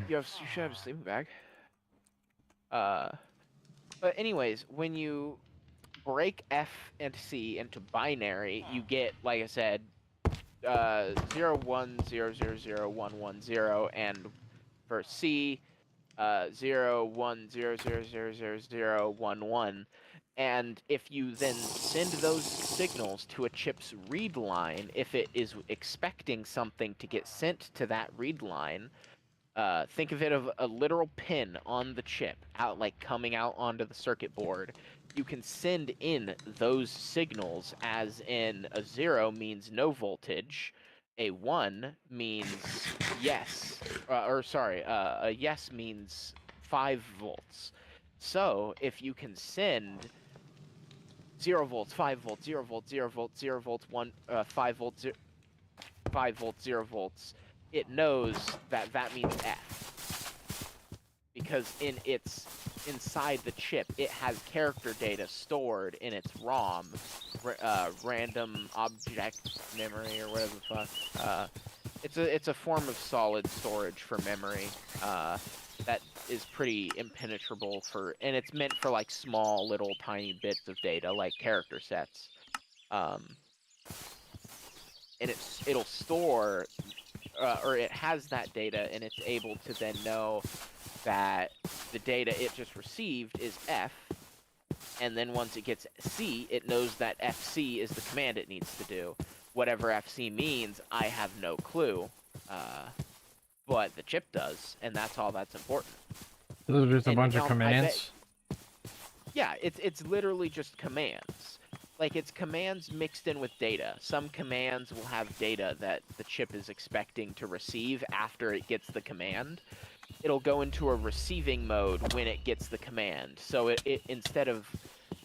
You should have a sleeping bag. But anyways, when you break F and C into binary, you get, like I said, 010000110, and for C, 010000011. And if you then send those signals to a chip's read line, if it is expecting something to get sent to that read line, think of it of a literal pin on the chip, out like coming out onto the circuit board. You can send in those signals, as in a 0 means no voltage, a 1 means yes, a yes means 5 volts. So if you can send 0 volts, 5 volts, 0 volts, 0 volts, 0 volts, 5 volts, 5 volts, 0 volts, it knows that that means F, because inside the chip, it has character data stored in its ROM, random object memory, or whatever the fuck. It's a form of solid storage for memory that is pretty impenetrable and it's meant for like small little tiny bits of data, like character sets. And it'll store, or it has that data, and it's able to then know that the data it just received is F, and then once it gets C, it knows that FC is the command it needs to do. Whatever FC means, I have no clue, but the chip does, and that's all that's important. Those are just a And bunch of commands. Yeah, it's literally just commands. like it's commands mixed in with data. Some commands will have data that the chip is expecting to receive after it gets the command. It'll go into a receiving mode when it gets the command. So it instead of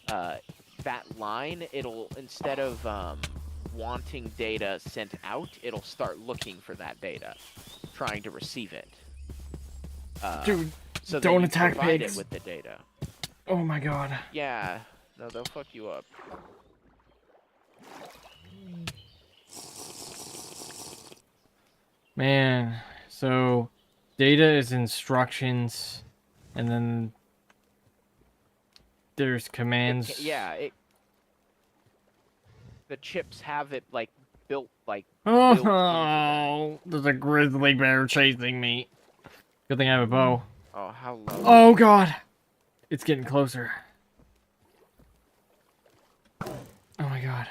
that line, it'll instead of wanting data sent out, it'll start looking for that data, trying to receive it. Dude, so don't then you attack provide pigs. it with the data. Oh my god. Yeah, no, they'll fuck you up. Man, so data is instructions, and then there's commands. The chips have it like built like. Oh, there's a grizzly bear chasing me. Good thing I have a bow. Oh, how low? Oh god, it's getting closer. Oh my god.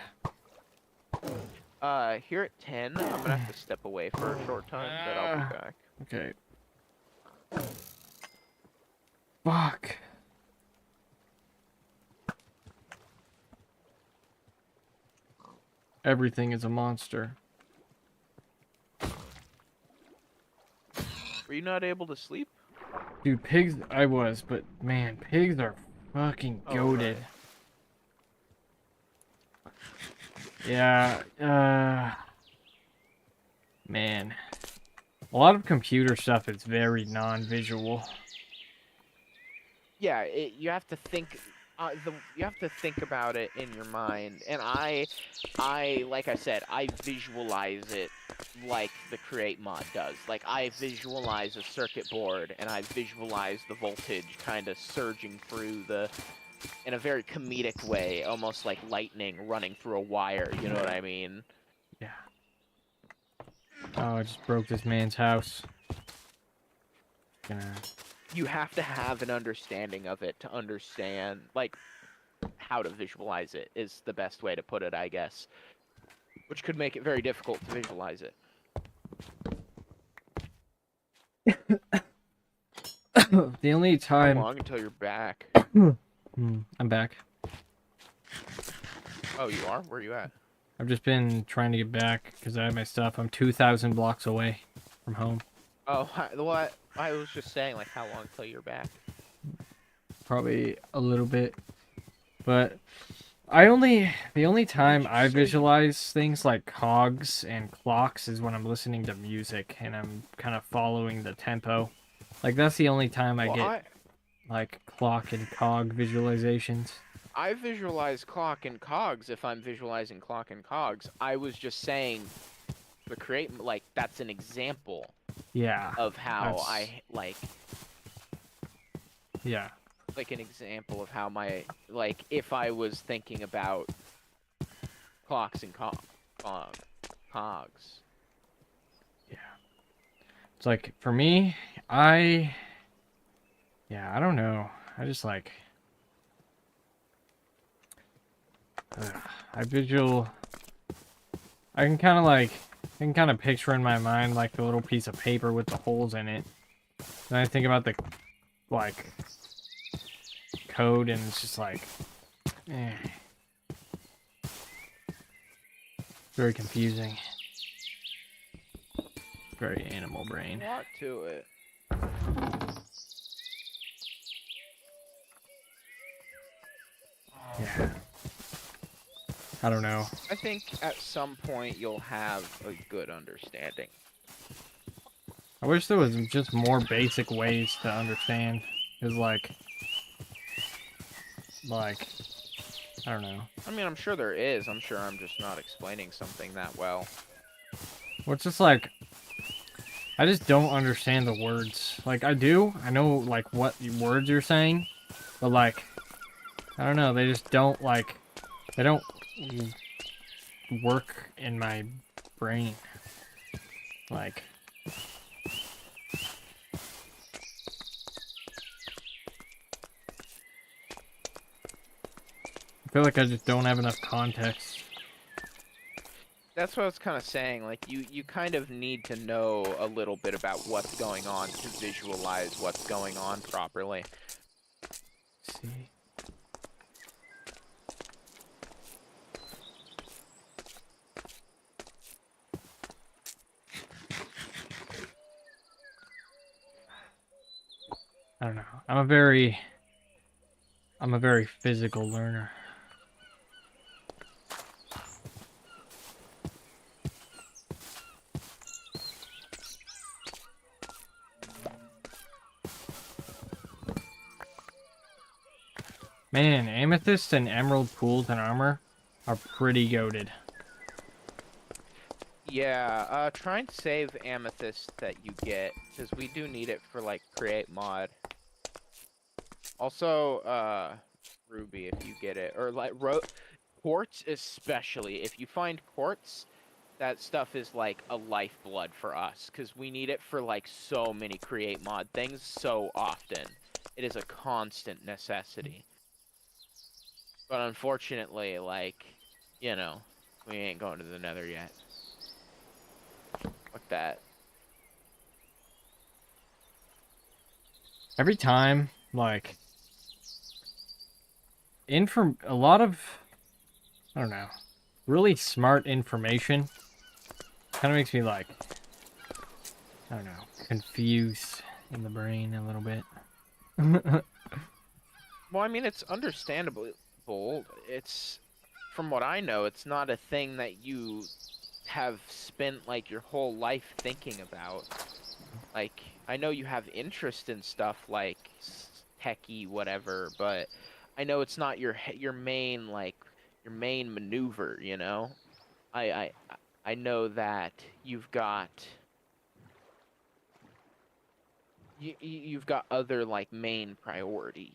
Here at 10, I'm gonna have to step away for a short time, but I'll be back. Okay. Fuck. Everything is a monster. Were you not able to sleep? Dude, pigs, I was, but man, pigs are fucking goated. Yeah, man. A lot of computer stuff is very non-visual. Yeah, you have to think. You have to think about it in your mind, and I, like I said, I visualize it like the Create mod does. Like I visualize a circuit board, and I visualize the voltage kind of surging through in a very comedic way, almost like lightning running through a wire. You know what I mean? Yeah. Oh, I just broke this man's house. You have to have an understanding of it to understand, like, how to visualize it is the best way to put it, I guess. Which could make it very difficult to visualize it. The only time... How long until you're back? I'm back. Oh, you are? Where are you at? I've just been trying to get back because I have my stuff. I'm 2,000 blocks away from home. Oh, what? I was just saying, like, how long until you're back? Probably a little bit. But the only time I visualize things like cogs and clocks is when I'm listening to music and I'm kind of following the tempo. Like, that's the only time I get, like, clock and cog visualizations. I visualize clock and cogs if I'm visualizing clock and cogs. I was just saying, the Create, like, that's an example. Yeah. Of how I, like... Yeah. Like, an example of how my... Like, if I was thinking about clocks and cogs. Yeah. It's like, for me, I don't know. I just, like... I can kind of picture in my mind, like, the little piece of paper with the holes in it. And I think about the, like, code, and it's just like, very confusing. Very animal brain. A lot to it. Yeah. I don't know. I think at some point you'll have a good understanding. I wish there was just more basic ways to understand. Cause like, I don't know. I mean, I'm sure there is. I'm sure I'm just not explaining something that well. Well, it's just like, I just don't understand the words. Like, I know, like, what words you're saying, but, like, I don't know, they just don't, like, they don't work in my brain. Like... I feel like I just don't have enough context. That's what I was kind of saying. Like, you kind of need to know a little bit about what's going on to visualize what's going on properly. Let's see. don't know. I'm a very physical learner. Man, amethyst and emerald pools and armor are pretty goated. Yeah, try and save amethyst that you get, because we do need it for, like, create mod. Also, ruby if you get it, or like quartz especially. If you find quartz, that stuff is like a lifeblood for us, because we need it for like so many create mod things so often. It is a constant necessity. But unfortunately, like, you know, we ain't going to the nether yet. Fuck that. Every time, like, a lot of, I don't know, really smart information kind of makes me, like, I don't know, confused in the brain a little bit. Well, I mean, it's understandable. It's, from what I know, it's not a thing that you have spent like your whole life thinking about. Like, I know you have interest in stuff like techie whatever, but I know it's not your main, like, your main maneuver, you know? I know that you've got you've got other like main priorities.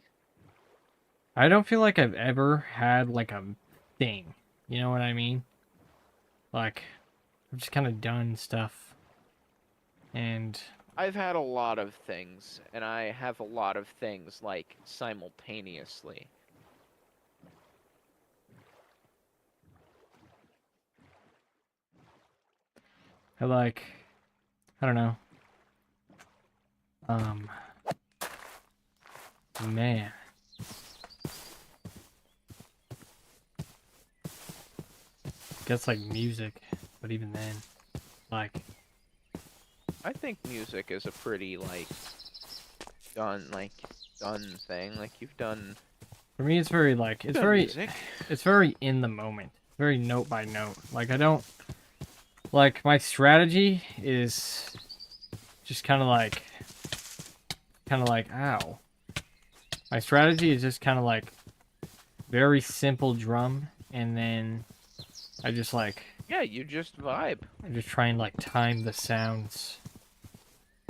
I don't feel like I've ever had, like, a thing. You know what I mean? Like, I've just kind of done stuff. And I've had a lot of things, and I have a lot of things like simultaneously. I like, I don't know. Man. Gets like music, but even then, like, I think music is a pretty like done thing. Like you've done. for me, it's very like Music. it's very in the moment, very note by note. Like I don't like my strategy is just kind of like ow. My strategy is just kind of like very simple drum, and then I just like Yeah, you just vibe. I just try and like time the sounds.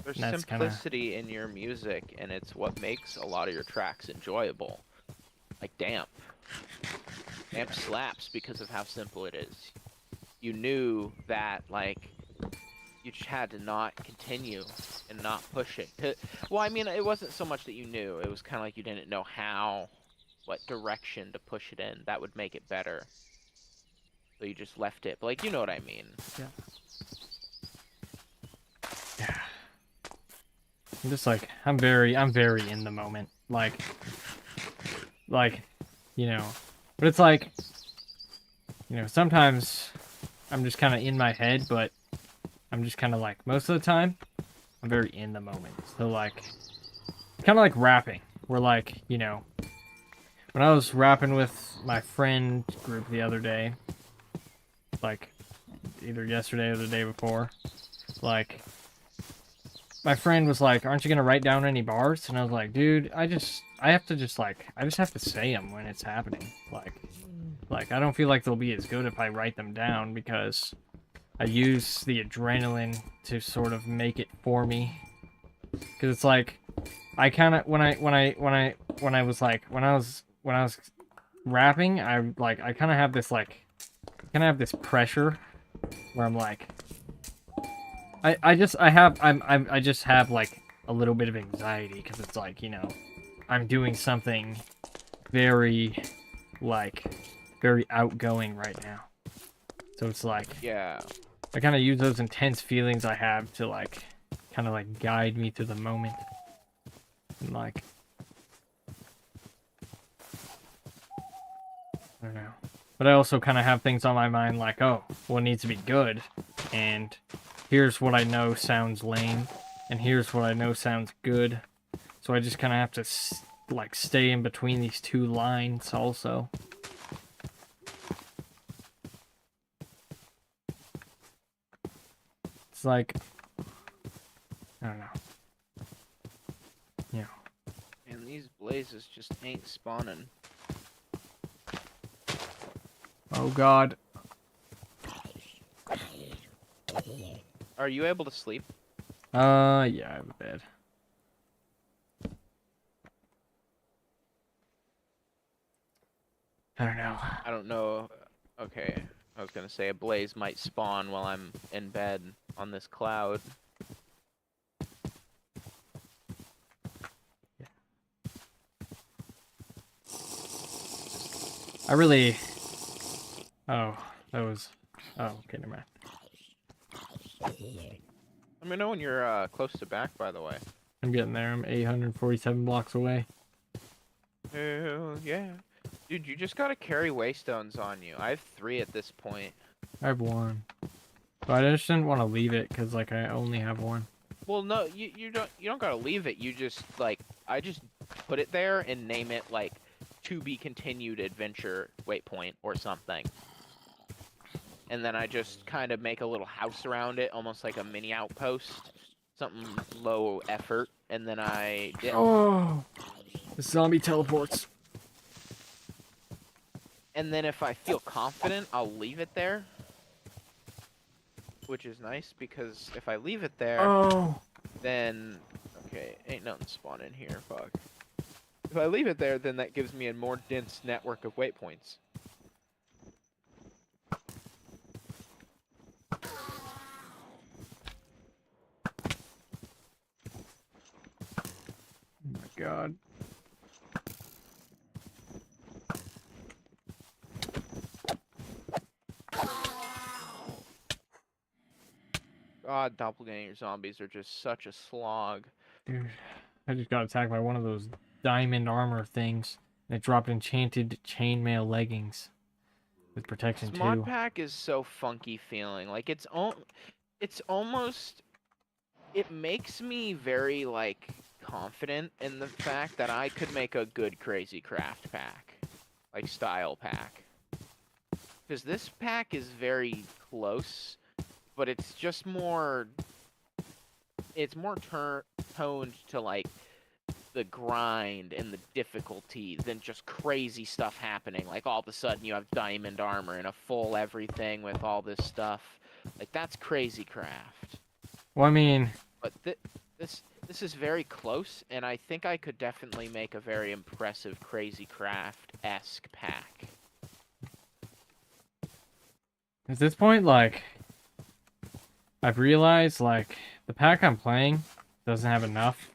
There's And that's simplicity in your music, and it's what makes a lot of your tracks enjoyable. Like Damp. Damp slaps because of how simple it is. You knew that, like, you just had to not continue and not push it. Well, I mean, it wasn't so much that you knew. It was kind of like you didn't know what direction to push it in. That would make it better. So you just left it. But, like, you know what I mean. Yeah. Yeah. I'm just like I'm very in the moment. Like, you know, but it's like, you know, sometimes I'm just kind of in my head, but I'm just kind of like most of the time I'm very in the moment. So like, kind of like rapping. Where like, you know, when I was rapping with my friend group the other day, like either yesterday or the day before, like my friend was like, "Aren't you gonna write down any bars?" And I was like, "Dude, I just have to say them when it's happening. Like I don't feel like they'll be as good if I write them down because I use the adrenaline to sort of make it for me. Because it's like I kind of when I was rapping, I kind of have this pressure where I'm like." I just have like a little bit of anxiety because it's like, you know, I'm doing something very very outgoing right now. So it's like, Yeah. I kind of use those intense feelings I have to like kind of like guide me through the moment. And like, I don't know. But I also kind of have things on my mind like, oh, well, it needs to be good. And here's what I know sounds lame. And here's what I know sounds good. So I just kind of have to like stay in between these two lines also. It's like, I don't know. Yeah. And these blazes just ain't spawning. Oh God. Are you able to sleep? Yeah, I have a bed. I don't know. I don't know. Okay, I was gonna say a blaze might spawn while I'm in bed on this cloud. I really... Oh, that was... Oh, okay, never mind. Let me know when you're close to back, by the way. I'm getting there. I'm 847 blocks away. Hell yeah. Dude, you just gotta carry waystones on you. I have 3 at this point. I have 1. But I just didn't want to leave it because, like, I only have 1. Well, no, you don't gotta leave it. You just like I just put it there and name it like to be continued adventure waypoint or something. And then I just kind of make a little house around it, almost like a mini outpost, something low effort, and then I dip. Oh! The zombie teleports. And then if I feel confident, I'll leave it there. Which is nice, because if I leave it there, Oh! then... Okay, ain't nothing spawning here, fuck. If I leave it there, then that gives me a more dense network of waypoints. Oh my God. God, doppelganger zombies are just such a slog. Dude, I just got attacked by one of those diamond armor things. And it dropped enchanted chainmail leggings. With protection This mod too. pack is so funky feeling. Like, it's almost... It makes me very, like, confident in the fact that I could make a good Crazy Craft pack. Like, style pack. Because this pack is very close, but it's just more... It's more toned to, like, the grind and the difficulty than just crazy stuff happening. Like, all of a sudden you have diamond armor and a full everything with all this stuff. Like, that's Crazy Craft. Well, I mean... But this is very close, and I think I could definitely make a very impressive Crazy Craft-esque pack. At this point, like... I've realized, like, the pack I'm playing doesn't have enough.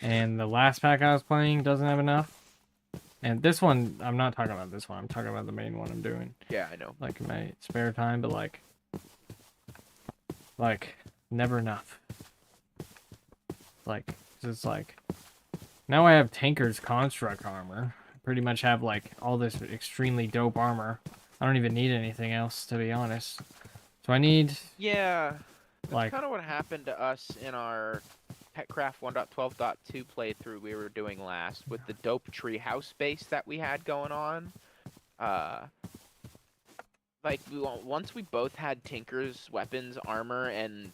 And the last pack I was playing doesn't have enough. And this one, I'm not talking about this one. I'm talking about the main one I'm doing. Yeah, I know. Like, in my spare time, but, like, never enough. Like, just like... Now I have Tanker's Construct armor. I pretty much have, like, all this extremely dope armor. I don't even need anything else, to be honest. So I need... Yeah, that's like... kind of what happened to us in our Petcraft 1.12.2 playthrough we were doing last with the dope tree house base that we had going on. Like, once we both had Tinker's weapons, armor, and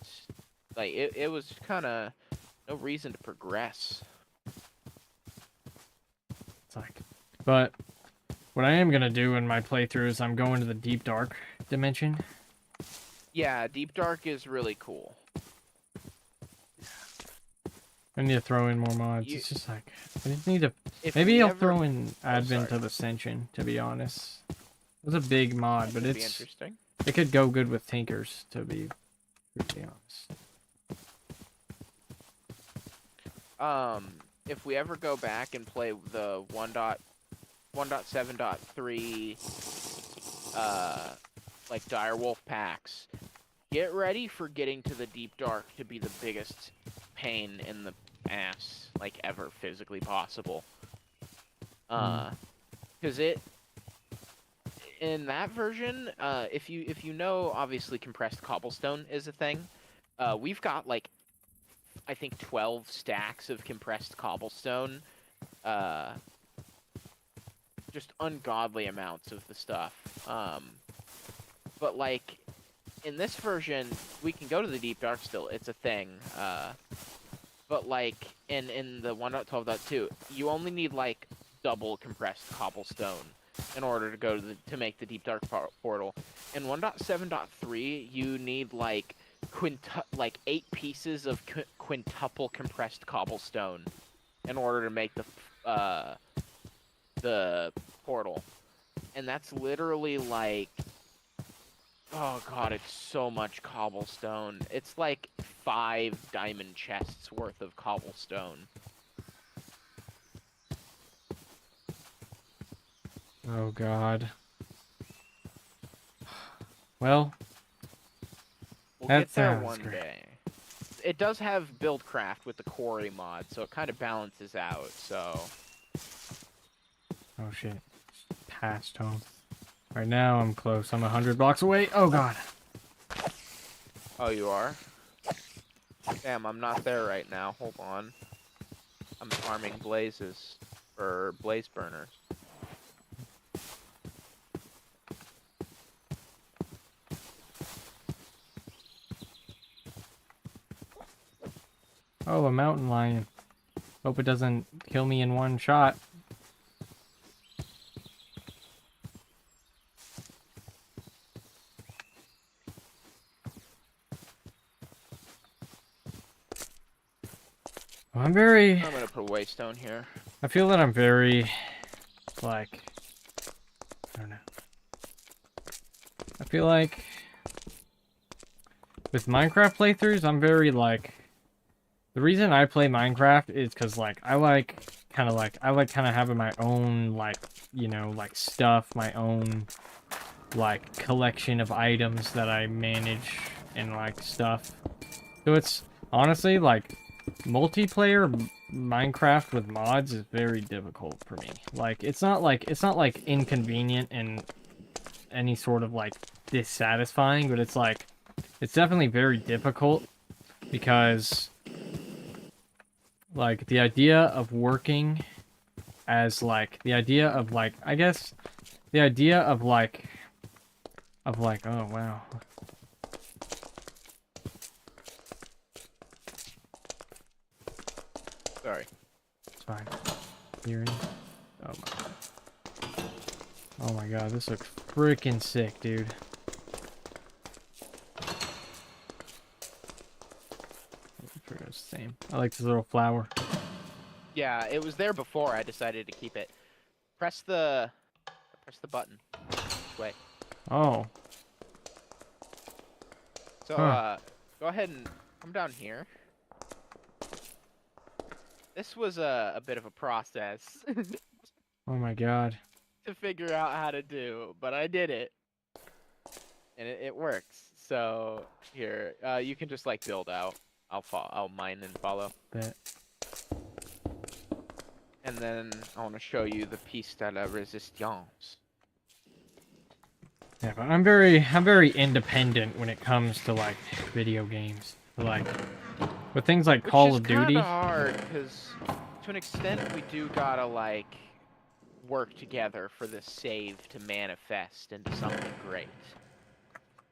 like it was kind of no reason to progress. It's like... But what I am gonna do in my playthrough is I'm going to the Deep Dark dimension. Yeah, Deep Dark is really cool. I need to throw in more mods. It's just like... I just need to... If Maybe we I'll ever... throw in Oh, Advent sorry. of Ascension, to be honest. It's a big mod, but That'd be it's... interesting. It could go good with Tinkers, to be honest. If we ever go back and play the 1.7.3, like Direwolf packs, get ready for getting to the Deep Dark to be the biggest pain in the ass, like, ever physically possible. Because in that version, if you know, obviously compressed cobblestone is a thing. We've got like I think 12 stacks of compressed cobblestone. Just ungodly amounts of the stuff. But like in this version, we can go to the Deep Dark still. It's a thing. But like in the 1.12.2, you only need like double compressed cobblestone in order to go to make the Deep Dark portal. In 1.7.3, you need like 8 pieces of quintuple compressed cobblestone in order to make the portal. And that's literally like, oh god, it's so much cobblestone. It's like 5 diamond chests worth of cobblestone. Oh god. Well, We'll that get there sounds one great. day. It does have Buildcraft with the quarry mod, so it kind of balances out, so... Oh shit. Past home. Right now I'm close. I'm 100 blocks away. Oh god. Oh, you are? Damn, I'm not there right now. Hold on. I'm farming blazes. Or blaze burners. Oh, a mountain lion. Hope it doesn't kill me in one shot. I'm very... I'm gonna put a waystone here. I feel that I'm very... like... I don't know. I feel like... with Minecraft playthroughs, I'm very, like... The reason I play Minecraft is because, like, I like kind of having my own, like, you know, like, stuff, my own, like, collection of items that I manage and, like, stuff. So it's, honestly, like, multiplayer Minecraft with mods is very difficult for me. Like, it's not like inconvenient and any sort of, like, dissatisfying, but it's, like, it's definitely very difficult because... like, the idea of working as, like, the idea of, like, I guess, the idea of, like, oh, wow. Sorry. It's fine. Hearing. Oh, my. Oh, my God. This looks freaking sick, dude. Pretty much the same. I like this little flower. Yeah, it was there before. I decided to keep it. Press the button. Wait. Oh. So, Huh. go ahead and come down here. This was a bit of a process Oh, my God. to figure out how to do, but I did it. And it works. So, here, you can just, like, build out. I'll mine and follow. Bet. And then I want to show you the piece de la résistance. Yeah, but I'm very independent when it comes to, like, video games. Like, with things like Call of Duty. Which is kind of hard, because to an extent we do gotta, like, work together for this save to manifest into something great.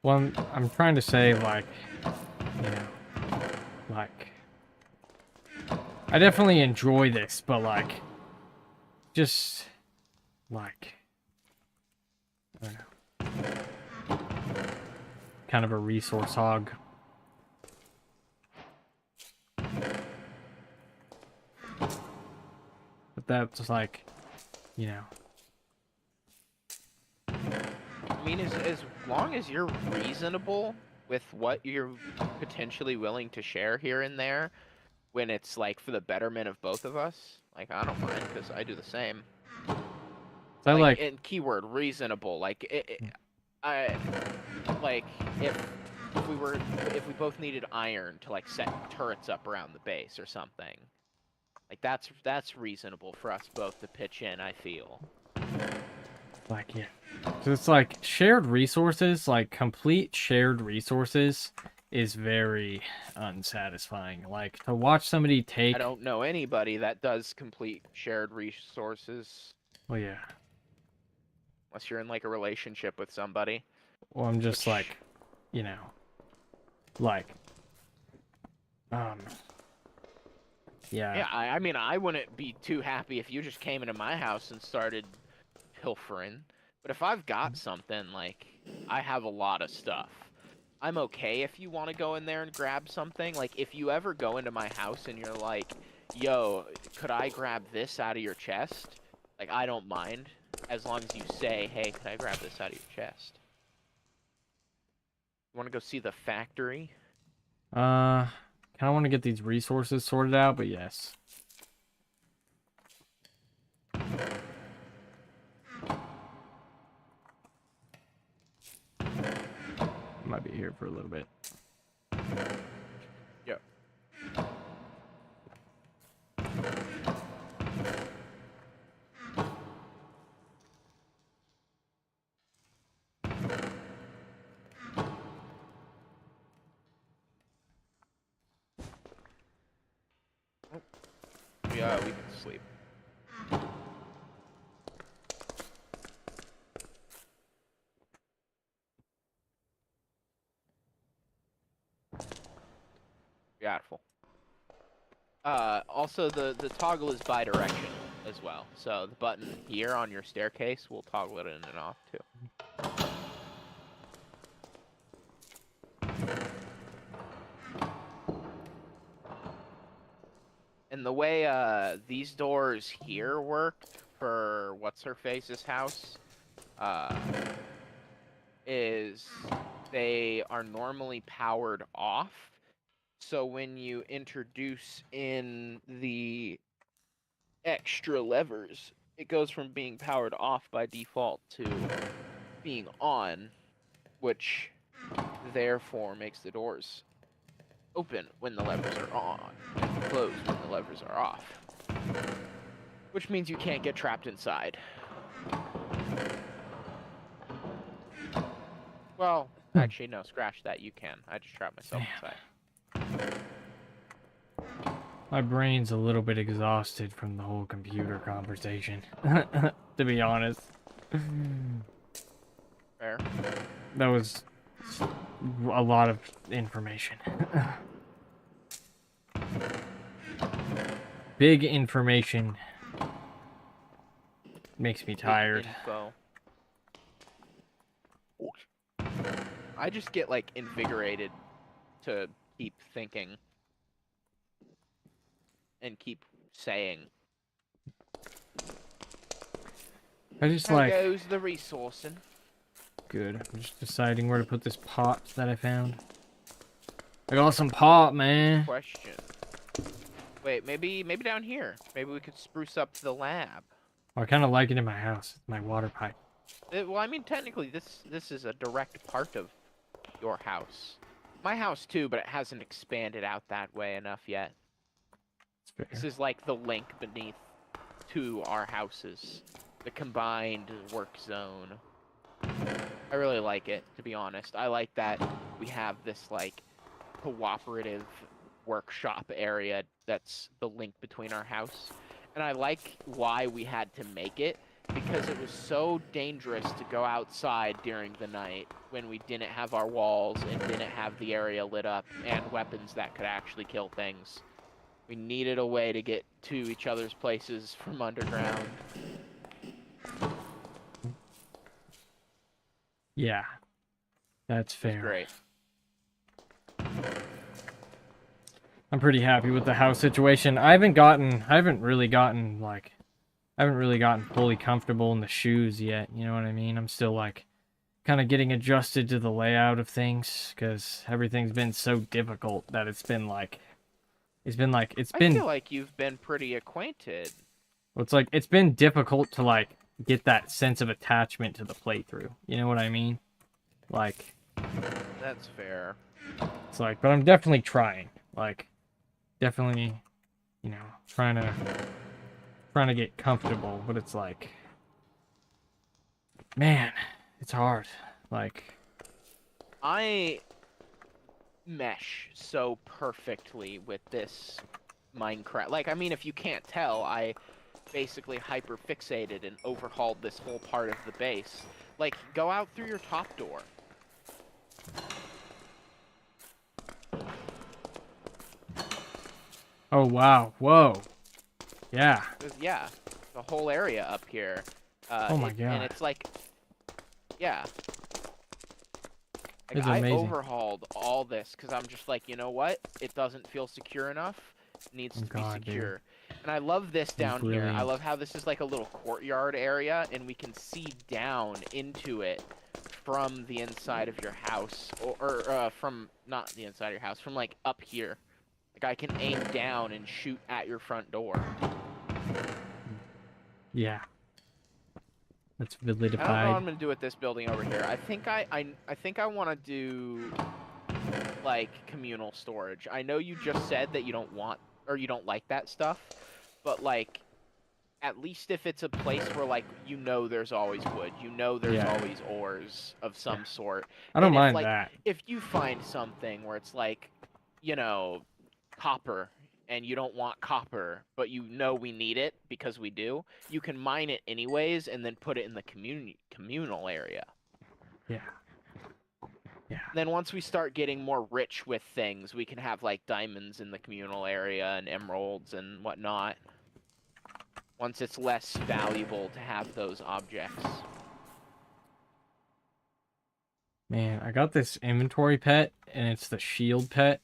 Well, I'm trying to say, like, you know, like, I definitely enjoy this, but, like, just, like, I don't know, kind of a resource hog. But that's, like, you know. I mean, as long as you're reasonable with what you're potentially willing to share here and there, when it's, like, for the betterment of both of us, like, I don't mind, because I do the same. I like, and keyword reasonable, like, like, if we both needed iron to, like, set turrets up around the base or something, like, that's reasonable for us both to pitch in, I feel. yeah. So it's like shared resources, like complete shared resources is very unsatisfying. Like, to watch somebody take... I don't know anybody that does complete shared resources Well, yeah. unless you're in like a relationship with somebody. Well, I'm just Which- like, you know, like, yeah. Yeah, I mean, I wouldn't be too happy if you just came into my house and started pilfering. But if I've got something, like, I have a lot of stuff. I'm okay if you want to go in there and grab something. Like, if you ever go into my house and you're like, yo, could I grab this out of your chest? Like, I don't mind. As long as you say, hey, could I grab this out of your chest? You want to go see the factory? Kind of want to get these resources sorted out, but yes. Might be here for a little bit. Yep. Yeah, we can sleep. Beautiful. Also the toggle is bi-directional as well. So the button here on your staircase will toggle it in and off too. And the way these doors here work for what's-her-face's house is they are normally powered off. So when you introduce in the extra levers, it goes from being powered off by default to being on, which therefore makes the doors open when the levers are on and close when the levers are off. Which means you can't get trapped inside. Well, actually, no, scratch that. You can. I just trapped myself inside. My brain's a little bit exhausted from the whole computer conversation, to be honest. Fair. That was a lot of information. Big information makes me tired. Info. I just get like invigorated to keep thinking and keep saying. I just How like... goes the resourcing? Good. I'm just deciding where to put this pot that I found. I got some pot, man. Question. Wait, maybe down here. Maybe we could spruce up the lab. I kind of like it in my house. It's my water pipe. Well, I mean, technically, this is a direct part of your house. My house too, but it hasn't expanded out that way enough yet. This is like the link beneath to our houses. The combined work zone. I really like it, to be honest. I like that we have this, like, cooperative workshop area that's the link between our house. And I like why we had to make it, because it was so dangerous to go outside during the night when we didn't have our walls and didn't have the area lit up and weapons that could actually kill things. We needed a way to get to each other's places from underground. Yeah. That's It's fair. great. I'm pretty happy with the house situation. I haven't really gotten fully comfortable in the shoes yet, you know what I mean? I'm still like kind of getting adjusted to the layout of things because everything's been so difficult that I feel like you've been pretty acquainted. it's been difficult to like get that sense of attachment to the playthrough. You know what I mean? Like, That's fair. it's like, but I'm definitely trying. Like, definitely, you know, trying to get comfortable, but it's like, man, it's hard. Like, I mesh so perfectly with this Minecraft. Like, I mean, if you can't tell, I basically hyper fixated and overhauled this whole part of the base. Like, go out through your top door. Oh wow, whoa, yeah. Yeah, the whole area up here. Oh my And God. it's like, yeah. Like, It's I amazing. overhauled all this because I'm just like, you know what? It doesn't feel secure enough. It needs Oh to be God, dude. secure. And I love this down here. I brilliant. love how this is like a little courtyard area, and we can see down into it from the inside of your house, or from not the inside of your house, from like up here. Like I can aim down and shoot at your front door. Yeah. That's I don't know what vilidified. I'm gonna do with this building over here. I think I want to do like communal storage. I know you just said that you don't want or you don't like that stuff, but like at least if it's a place where like you know there's always wood, you know there's Yeah. always ores of some sort. I don't And if, mind like, that. if you find something where it's like, you know, copper and you don't want copper, but you know we need it because we do, you can mine it anyways and then put it in the communal area. Yeah. Yeah. Then once we start getting more rich with things, we can have like diamonds in the communal area and emeralds and whatnot. Once it's less valuable to have those objects. Man, I got this inventory pet, and it's the shield pet.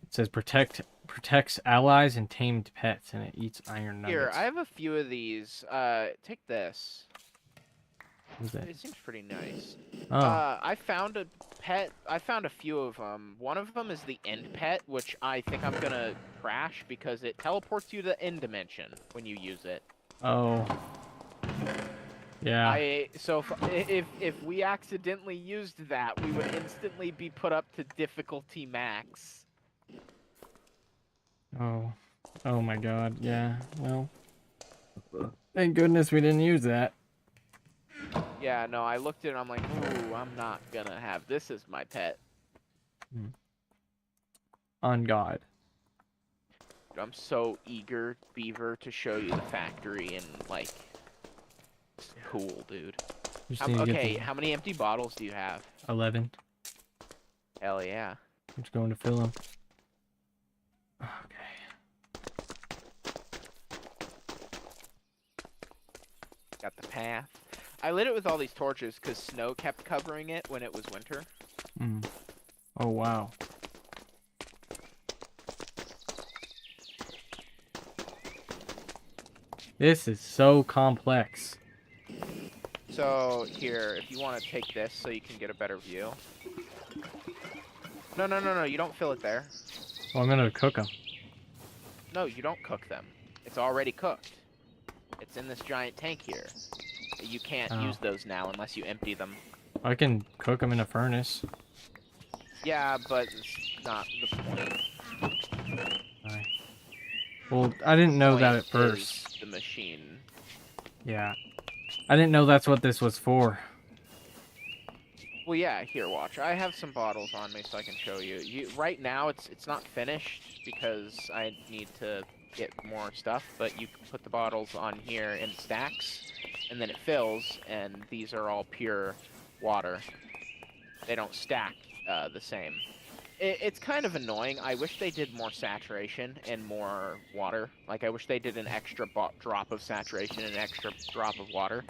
It says protects allies and tamed pets, and it eats iron nuggets. Here, I have a few of these. Take this. What is that? It seems pretty nice. Oh, I found a pet. I found a few of them. One of them is the end pet, which I think I'm gonna crash because it teleports you to the end dimension when you use it. oh, yeah. So if we accidentally used that, we would instantly be put up to difficulty max. Oh, oh my God. Yeah. Well, thank goodness we didn't use that. Yeah, no, I looked at it and I'm like, ooh, I'm not gonna have this as my pet. On God. I'm so eager, Beaver, to show you the factory and like, it's cool, dude. Just need to get Okay, the how many empty bottles do you have? 11. Hell yeah. I'm just going to fill them. Okay. Got the path. I lit it with all these torches because snow kept covering it when it was winter. Mm. Oh wow. This is so complex. So here, if you want to take this so you can get a better view. No, you don't fill it there. Well, I'm gonna cook them. No, you don't cook them. It's already cooked. It's in this giant tank here. You can't use those now unless you empty them. I can cook them in a furnace. Yeah, but it's not the point. Right. Well, I didn't know that at Point first. is the machine. Yeah. I didn't know that's what this was for. Well, yeah, here, watch. I have some bottles on me so I can show you. Right now, it's not finished because I need to get more stuff, but you can put the bottles on here in stacks, and then it fills, and these are all pure water. They don't stack the same. It's kind of annoying. I wish they did more saturation and more water. Like, I wish they did an extra drop of saturation and an extra drop of water.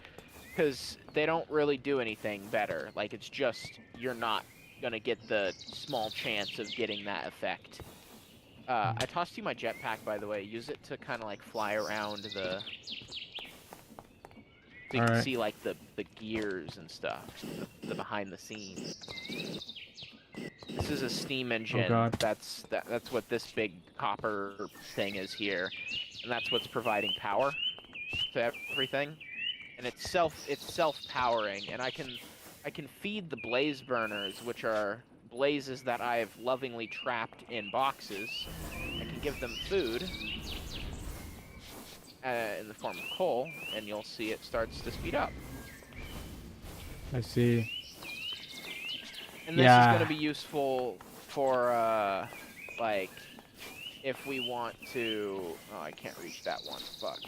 Because they don't really do anything better. Like, it's just, you're not going to get the small chance of getting that effect. I tossed you my jetpack, by the way. Use it to kind of, like, fly around the... So you can see, like, the gears and stuff. The behind the scenes. This is a steam engine. Oh, God. That's what this big copper thing is here. And that's what's providing power to everything. And it's self-powering, and I can feed the blaze burners, which are blazes that I have lovingly trapped in boxes. I can give them food in the form of coal, and you'll see it starts to speed up. I see. And this is going to be useful for like if we want to. Oh, I can't reach that one. Fuck.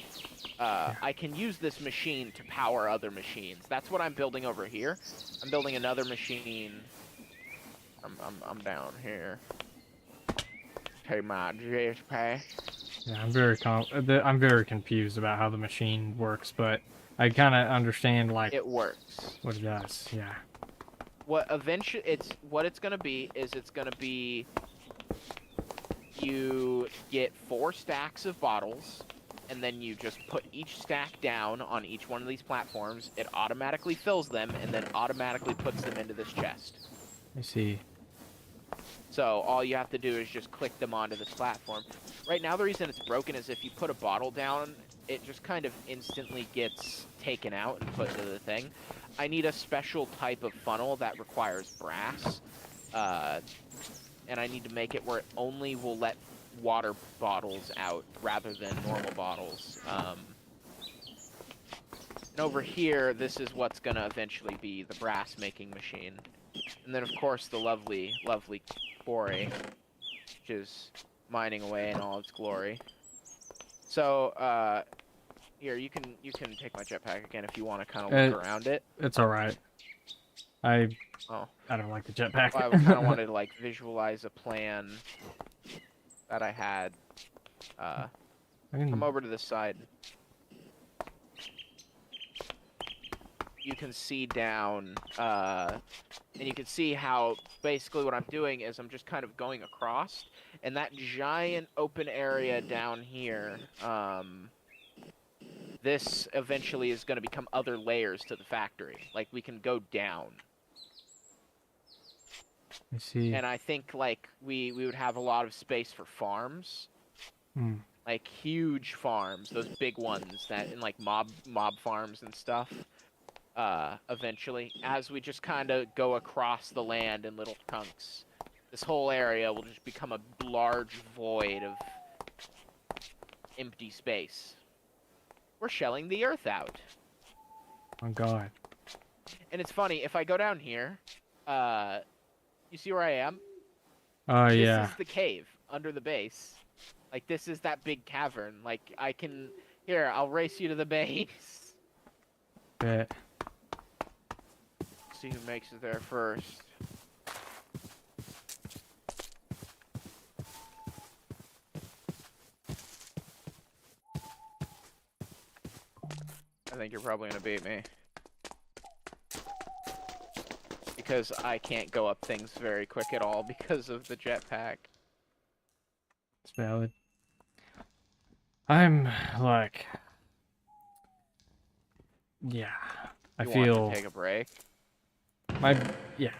I can use this machine to power other machines. That's what I'm building over here. I'm building another machine. I'm down here. Take my jetpack. Yeah, I'm very confused about how the machine works, but I kind of understand like It works. what it does. Yeah. What it's gonna be is it's gonna be you get 4 stacks of bottles, and then you just put each stack down on each one of these platforms. It automatically fills them, and then automatically puts them into this chest. I see. So all you have to do is just click them onto this platform. Right now, the reason it's broken is if you put a bottle down, it just kind of instantly gets taken out and put into the thing. I need a special type of funnel that requires brass, and I need to make it where it only will let water bottles out rather than normal bottles. And over here, this is what's going to eventually be the brass making machine. And then, of course, the lovely, lovely quarry, which is mining away in all its glory. So, here, you can take my jetpack again if you want to kind of look around it. It's all right. I don't like the jetpack. Well, I kind of wanted to like visualize a plan that I had. Come over to this side. You can see down, and you can see how basically what I'm doing is I'm just kind of going across, and that giant open area down here, this eventually is going to become other layers to the factory. Like, we can go down. I see. And I think, like, we would have a lot of space for farms. Like, huge farms, those big ones that in, like, mob farms and stuff. Eventually, as we just kind of go across the land in little chunks, this whole area will just become a large void of empty space. We're shelling the earth out. Oh god. And it's funny, if I go down here, you see where I am? Oh yeah. This is the cave under the base. Like, this is that big cavern. Like, I can... Here, I'll race you to the base. Bet. See who makes it there first. I think you're probably gonna beat me. Because I can't go up things very quick at all because of the jetpack. It's valid. I'm like... Yeah. I feel... Want to take a break?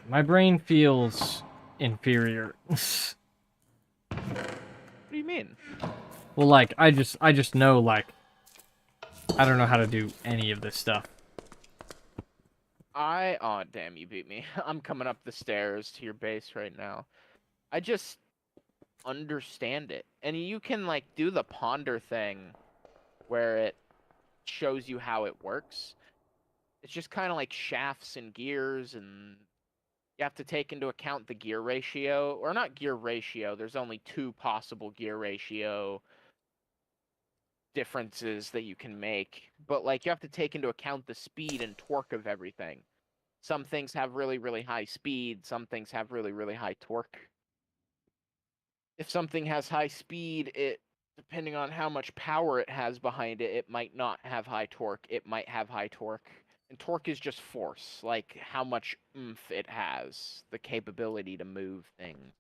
My brain feels inferior. What do you mean? Well, like, I just know, like, I don't know how to do any of this stuff. Oh, damn, you beat me. I'm coming up the stairs to your base right now. I just understand it. And you can, like, do the ponder thing where it shows you how it works. It's just kind of like shafts and gears, and you have to take into account the gear ratio. Or not gear ratio, there's only 2 possible gear ratio differences that you can make. But, like, you have to take into account the speed and torque of everything. Some things have really, really high speed. Some things have really, really high torque. If something has high speed, depending on how much power it has behind it, it might not have high torque. It might have high torque. And torque is just force, like how much oomph it has, the capability to move things.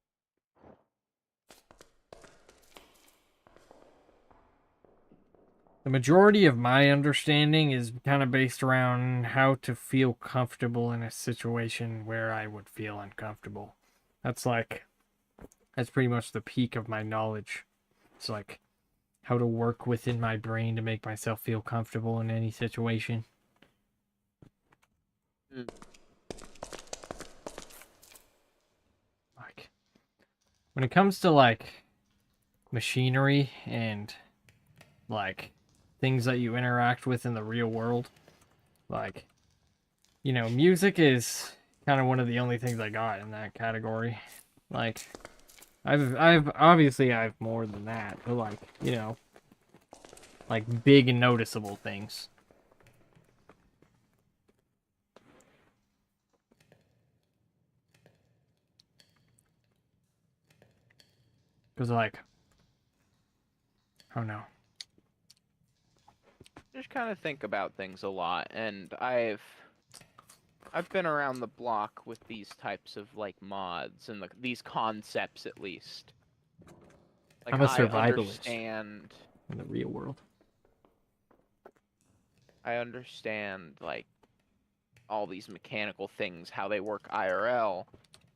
The majority of my understanding is kind of based around how to feel comfortable in a situation where I would feel uncomfortable. That's pretty much the peak of my knowledge. It's like how to work within my brain to make myself feel comfortable in any situation. Like, when it comes to, like, machinery and, like, things that you interact with in the real world, like, you know, music is kind of one of the only things I got in that category. Like, I've obviously I have more than that, but like, you know, like big and noticeable things. Cause like, I don't know. Just kind of think about things a lot, and I've been around the block with these types of like mods and these concepts at least. Like I'm a I survivalist understand, in the real world. like all these mechanical things, how they work IRL,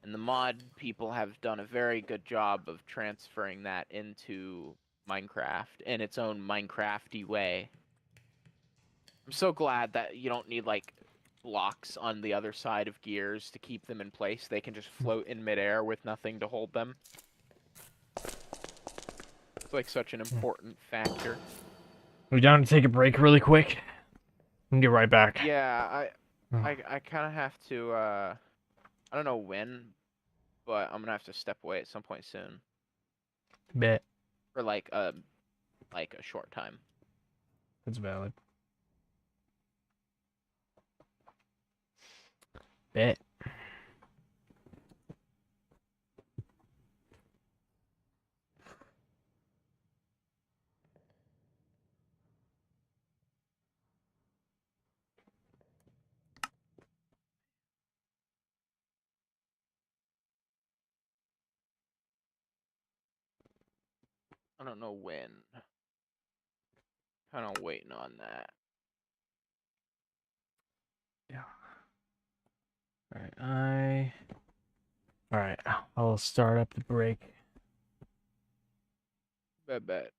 and the mod people have done a very good job of transferring that into Minecraft in its own Minecrafty way. I'm so glad that you don't need like blocks on the other side of gears to keep them in place. They can just float in midair with nothing to hold them. It's like such an important factor. We down to take a break really quick? And get right back. Yeah, Oh, I kind of have to I don't know when, but I'm gonna have to step away at some point soon bet. for like a short time. That's valid. Bet. I don't know when. Kind of waiting on that. Yeah. Alright, I'll start up the break. Bet.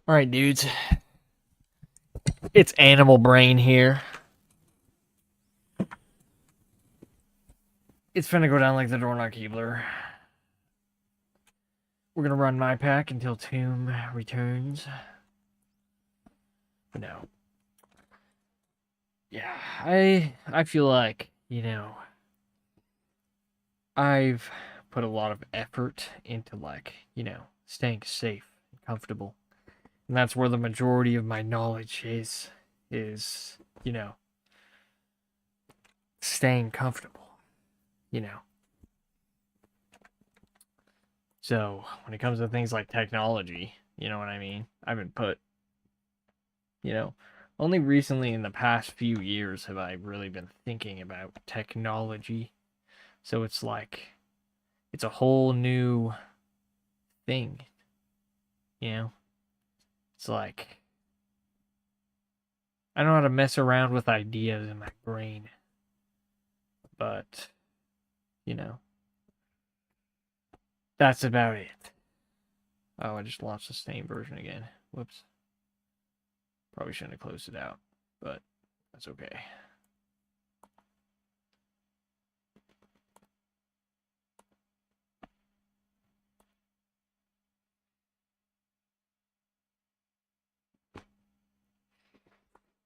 Alright, dudes. It's Animal Brain here. It's finna go down like the Dornoch Keebler. We're gonna run my pack until Tomb returns. But no. Yeah, I feel like, you know, I've put a lot of effort into, like, you know, staying safe and comfortable. And that's where the majority of my knowledge is, you know, staying comfortable, you know. So, when it comes to things like technology, you know what I mean? I've been put, you know, only recently in the past few years have I really been thinking about technology. So it's like, it's a whole new thing, you know? It's like, I know how to mess around with ideas in my brain, but, you know, that's about it. Oh, I just launched the same version again. Whoops. Probably shouldn't have closed it out, but that's okay.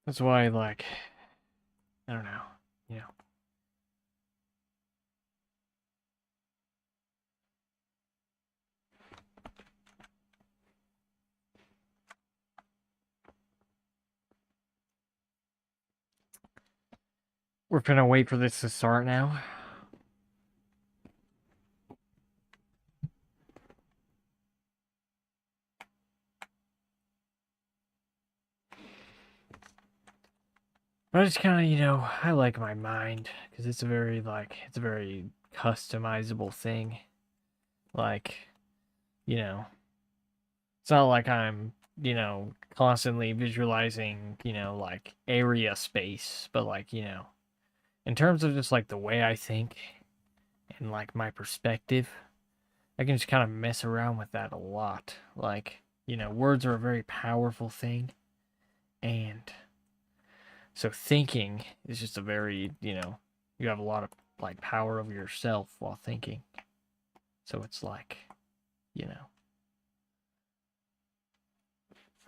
That's why, like, I don't know, you know. We're gonna wait for this to start now. But I just kind of, you know, I like my mind because it's a very, like, it's a very customizable thing. Like, you know, it's not like I'm, you know, constantly visualizing, you know, like area space, but like, you know, in terms of just like the way I think and like my perspective, I can just kind of mess around with that a lot. Like, you know, words are a very powerful thing. And so thinking is just a very, you know, you have a lot of like power over yourself while thinking. So it's like, you know,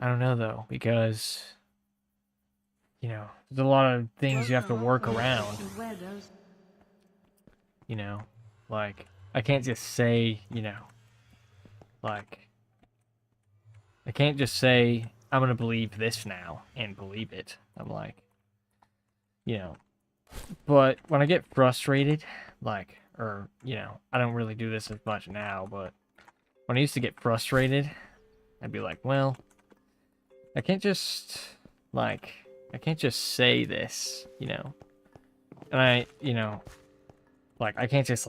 I don't know though, because, you know, there's a lot of things you have to work around. You know, like, I can't just say, you know, like, I can't just say, I'm gonna believe this now and believe it. I'm like, you know, but when I get frustrated, like, or, you know, I don't really do this as much now, but when I used to get frustrated, I'd be like, well, I can't just, like, I can't just say this, you know, and you know, like, I can't just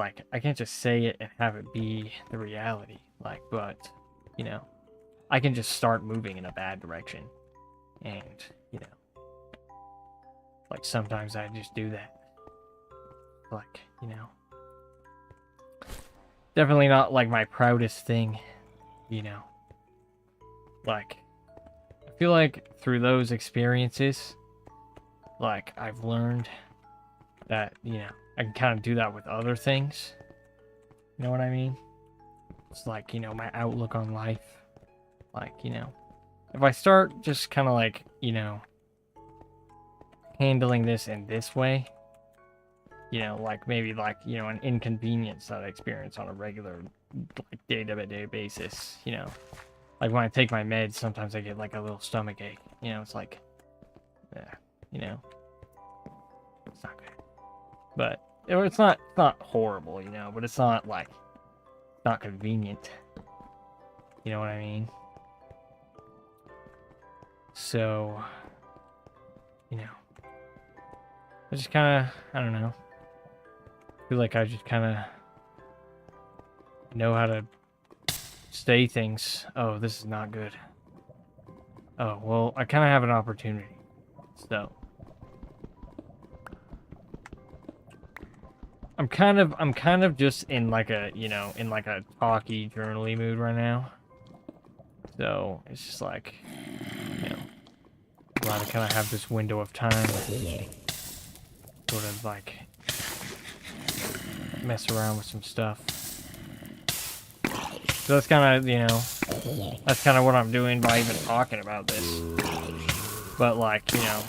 say it and have it be the reality, like, but, you know, I can just start moving in a bad direction, and, you know, like, sometimes I just do that, like, you know, definitely not, like, my proudest thing, you know, like, I feel like through those experiences, like, I've learned that, you know, I can kind of do that with other things, you know what I mean? It's like, you know, my outlook on life, like, you know, if I start just kind of like, you know, handling this in this way, you know, like maybe like, you know, an inconvenience that I experience on a regular, like, day-to-day basis, you know, like when I take my meds, sometimes I get like a little stomach ache, you know, it's like, yeah, you know, it's not good, but it's not horrible, you know, but it's not like, not convenient, you know what I mean? So, you know, I just kind of, I don't know, feel like I just kind of know how to say things. Oh, this is not good. Oh, well, I kind of have an opportunity. So, I'm kind of just in like a, you know, in like a talky, journaly mood right now. So it's just like, you know, glad to kind of have this window of time to sort of like mess around with some stuff. So that's kind of, you know, that's kind of what I'm doing by even talking about this. But like, you know,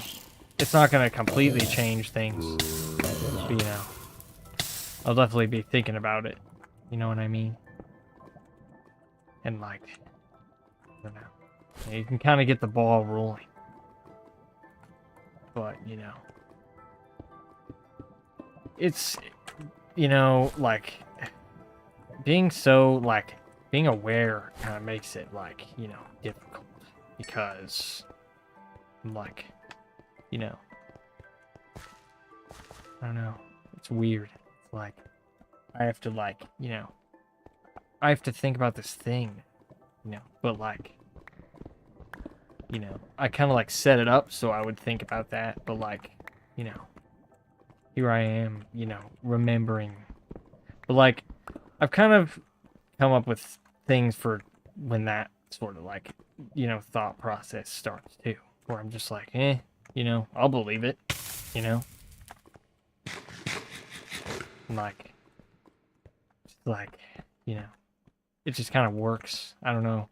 it's not going to completely change things. But, you know, I'll definitely be thinking about it. You know what I mean? And like, I don't know. You can kind of get the ball rolling. But, you know, it's, you know, like, being so, like, being aware kind of makes it, like, you know, difficult. Because, like, you know, I don't know. It's weird. It's like, I have to, like, you know, I have to think about this thing, you know, but, like, you know, I kind of, like, set it up so I would think about that, but, like, you know, here I am, you know, remembering. But, like, I've kind of come up with things for when that sort of, like, you know, thought process starts, too, where I'm just like, you know, I'll believe it, you know? Like, you know, it just kind of works. I don't know.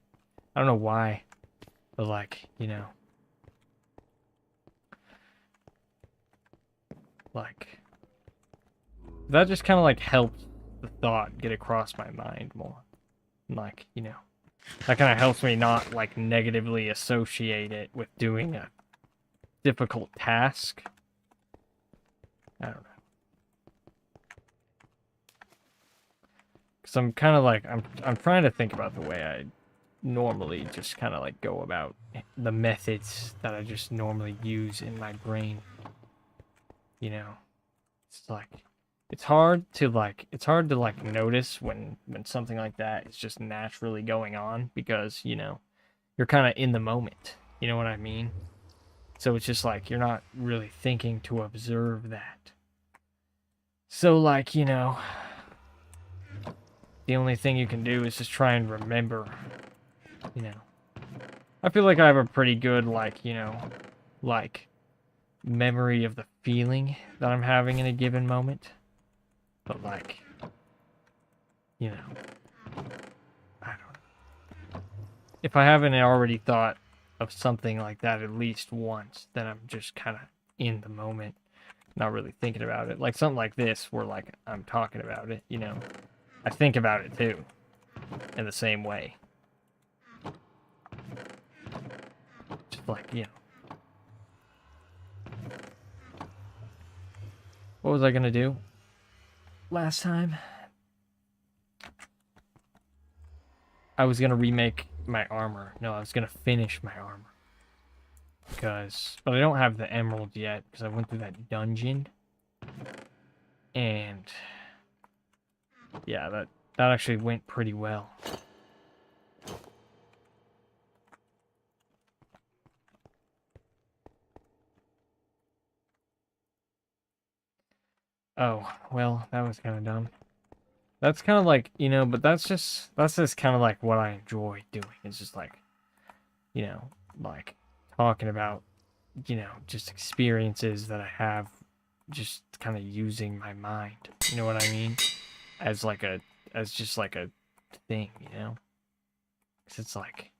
I don't know why, but like, you know, like that just kind of like helps the thought get across my mind more. Like, you know, that kind of helps me not like negatively associate it with doing a difficult task. I don't know. Cause I'm kind of like I'm trying to think about the way I normally just kind of like go about the methods that I just normally use in my brain. You know, it's like it's hard to like notice when something like that is just naturally going on because, you know, you're kind of in the moment. You know what I mean? So it's just like you're not really thinking to observe that. So like, you know, the only thing you can do is just try and remember, you know. I feel like I have a pretty good, like, you know, like, memory of the feeling that I'm having in a given moment. But, like, you know, I don't know. If I haven't already thought of something like that at least once, then I'm just kind of in the moment, not really thinking about it. Like, something like this, where, like, I'm talking about it, you know. I think about it, too, in the same way. Just like, you know. What was I gonna do last time? I was gonna remake my armor. No, I was gonna finish my armor. But I don't have the emerald yet, because I went through that dungeon. And yeah, that actually went pretty well. Oh, well, that was kind of dumb. That's kind of like, you know, but that's just kind of like what I enjoy doing. It's just like, you know, like talking about, you know, just experiences that I have, just kind of using my mind. You know what I mean? As just like a thing, you know? 'Cause it's like,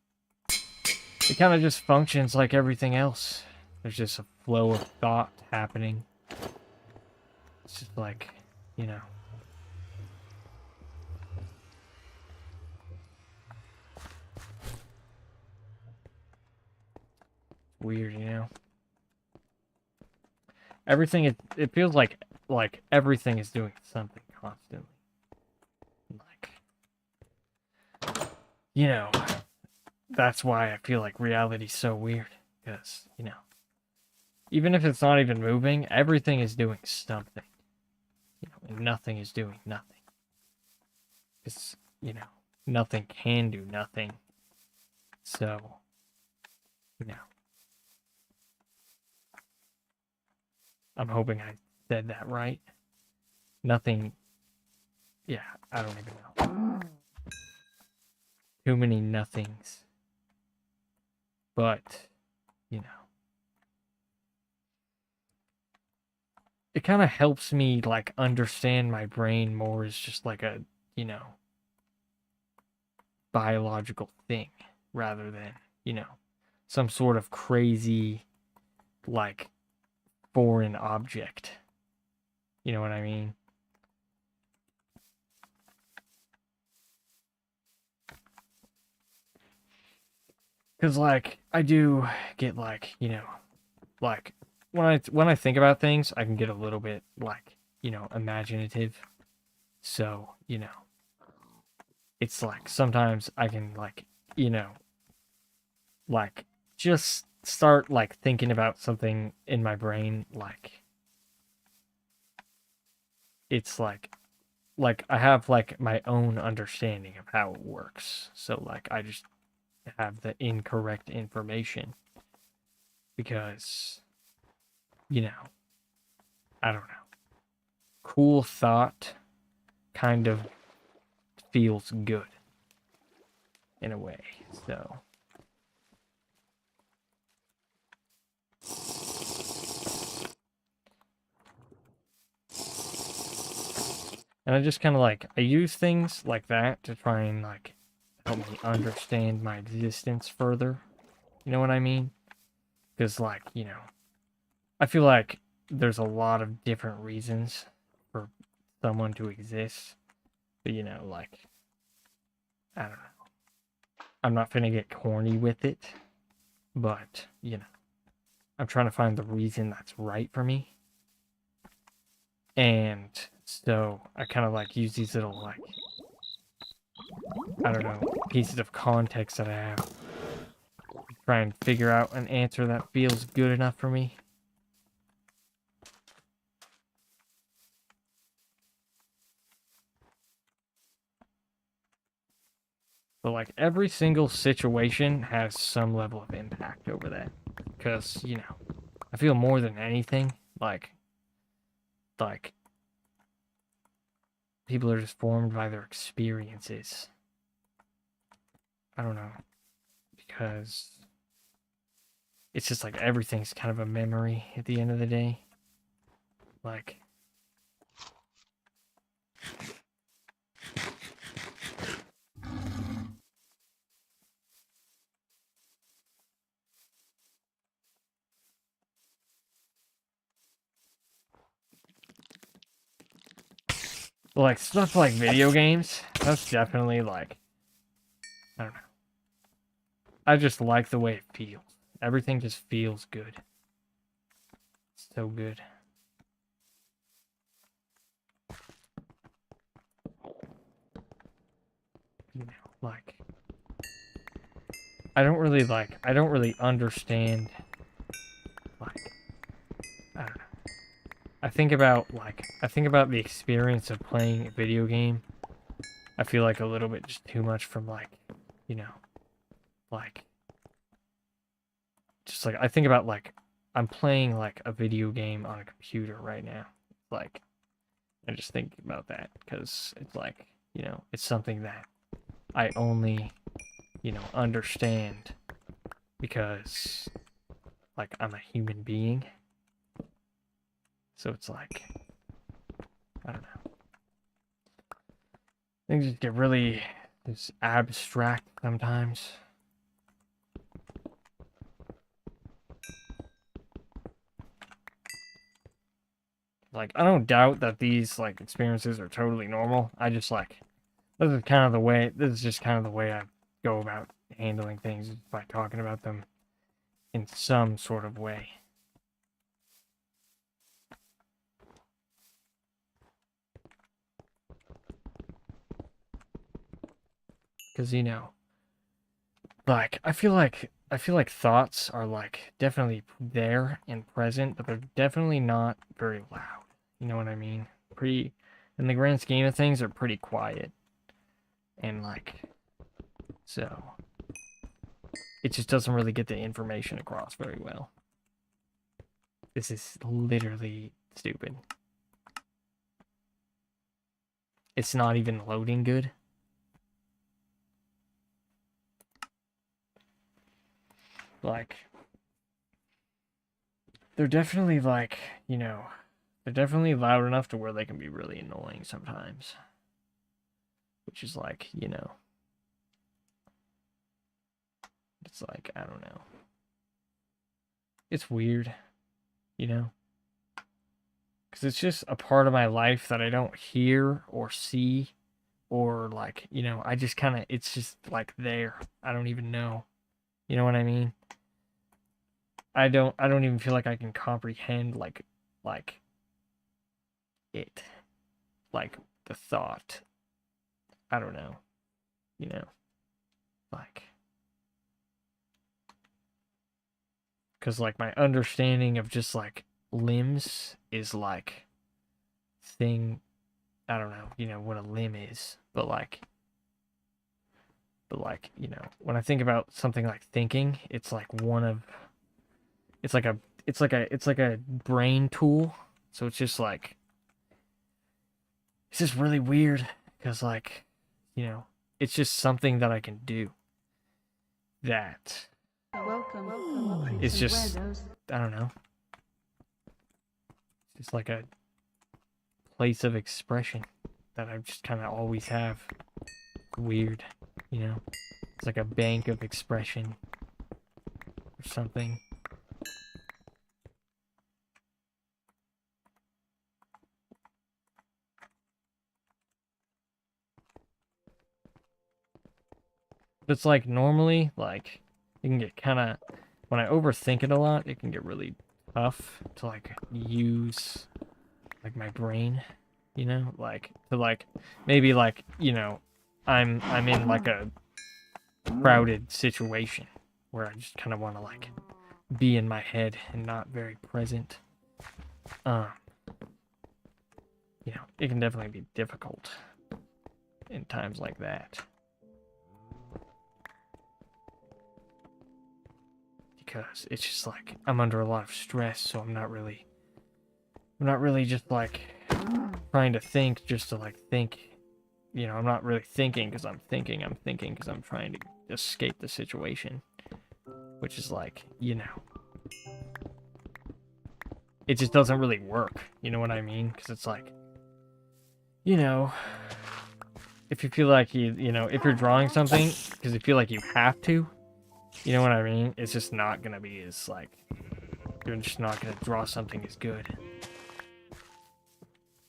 it kind of just functions like everything else. There's just a flow of thought happening. It's just like, you know. Weird, you know. Everything it feels like everything is doing something constantly. Like, you know, that's why I feel like reality's so weird. Because, you know, even if it's not even moving, everything is doing something. You know, and nothing is doing nothing. Because, you know, nothing can do nothing. So, you know. I'm hoping I said that right. Nothing. Yeah, I don't even know. Too many nothings. but, you know, it kind of helps me, like, understand my brain more as just like a, you know, biological thing rather than, you know, some sort of crazy, like, foreign object. You know what I mean? Because, like, I do get, like, you know, like, when I think about things, I can get a little bit, like, you know, imaginative. So, you know, it's like sometimes I can, like, you know, like, just start, like, thinking about something in my brain, like, it's like I have, like, my own understanding of how it works. So, like, I just have the incorrect information because, you know, I don't know. Cool thought kind of feels good in a way. So, and I just kind of like, I use things like that to try and, like, help me understand my existence further. You know what I mean? Because, like, you know, I feel like there's a lot of different reasons for someone to exist. But, you know, like, I don't know. I'm not gonna get corny with it, but, you know, I'm trying to find the reason that's right for me. And so I kind of, like, use these little, like, I don't know, pieces of context that I have to try and figure out an answer that feels good enough for me. But, like, every single situation has some level of impact over that. Because, you know, I feel more than anything, like, people are just formed by their experiences. I don't know. Because it's just like everything's kind of a memory at the end of the day. Like, like stuff like video games, that's definitely, like, I don't know. I just like the way it feels. Everything just feels good. So good. You know, like, I don't really understand, like, I don't know. I think about the experience of playing a video game. I feel like a little bit just too much from, like, you know, like, just like I think about, like, I'm playing, like, a video game on a computer right now. Like, I just think about that because it's like, you know, it's something that I only, you know, understand because, like, I'm a human being. So it's like, I don't know. Things just get really just abstract sometimes. Like, I don't doubt that these, like, experiences are totally normal. I just, like, this is just kind of the way I go about handling things, is by talking about them in some sort of way. Because, you know, like, I feel like thoughts are, like, definitely there and present, but they're definitely not very loud. You know what I mean? Pretty, in the grand scheme of things, they're pretty quiet. And, like, so it just doesn't really get the information across very well. This is literally stupid. It's not even loading good. Like, they're definitely like, you know, they're definitely loud enough to where they can be really annoying sometimes. Which is like, you know, it's like, I don't know. It's weird, you know? Because it's just a part of my life that I don't hear or see or like, you know, I just kind of, it's just like there. I don't even know. You know what I mean? I don't even feel like I can comprehend like it. Like the thought. I don't know. You know? Like, because like my understanding of just like limbs is like thing, I don't know, you know what a limb is, but like you know, when I think about something like thinking, it's like one of, it's like a brain tool. So it's just like, it's just really weird because like, you know, it's just something that I can do that it's just, I don't know, it's like a place of expression that I just kind of always have. Weird, you know? It's like a bank of expression or something. But it's like normally, like, it can get kind of, when I overthink it a lot, it can get really tough to like use like my brain, you know? Like, to like, maybe like, you know, I'm in like a crowded situation where I just kind of want to like be in my head and not very present. Um, you know, it can definitely be difficult in times like that. Because it's just like I'm under a lot of stress, so I'm not really just like trying to think just to like think. You know, I'm not really thinking because I'm thinking. I'm thinking because I'm trying to escape the situation. Which is like, you know, it just doesn't really work. You know what I mean? Because it's like, you know, if you feel like you know, if you're drawing something because you feel like you have to, you know what I mean? It's just not gonna be as like, you're just not gonna draw something as good.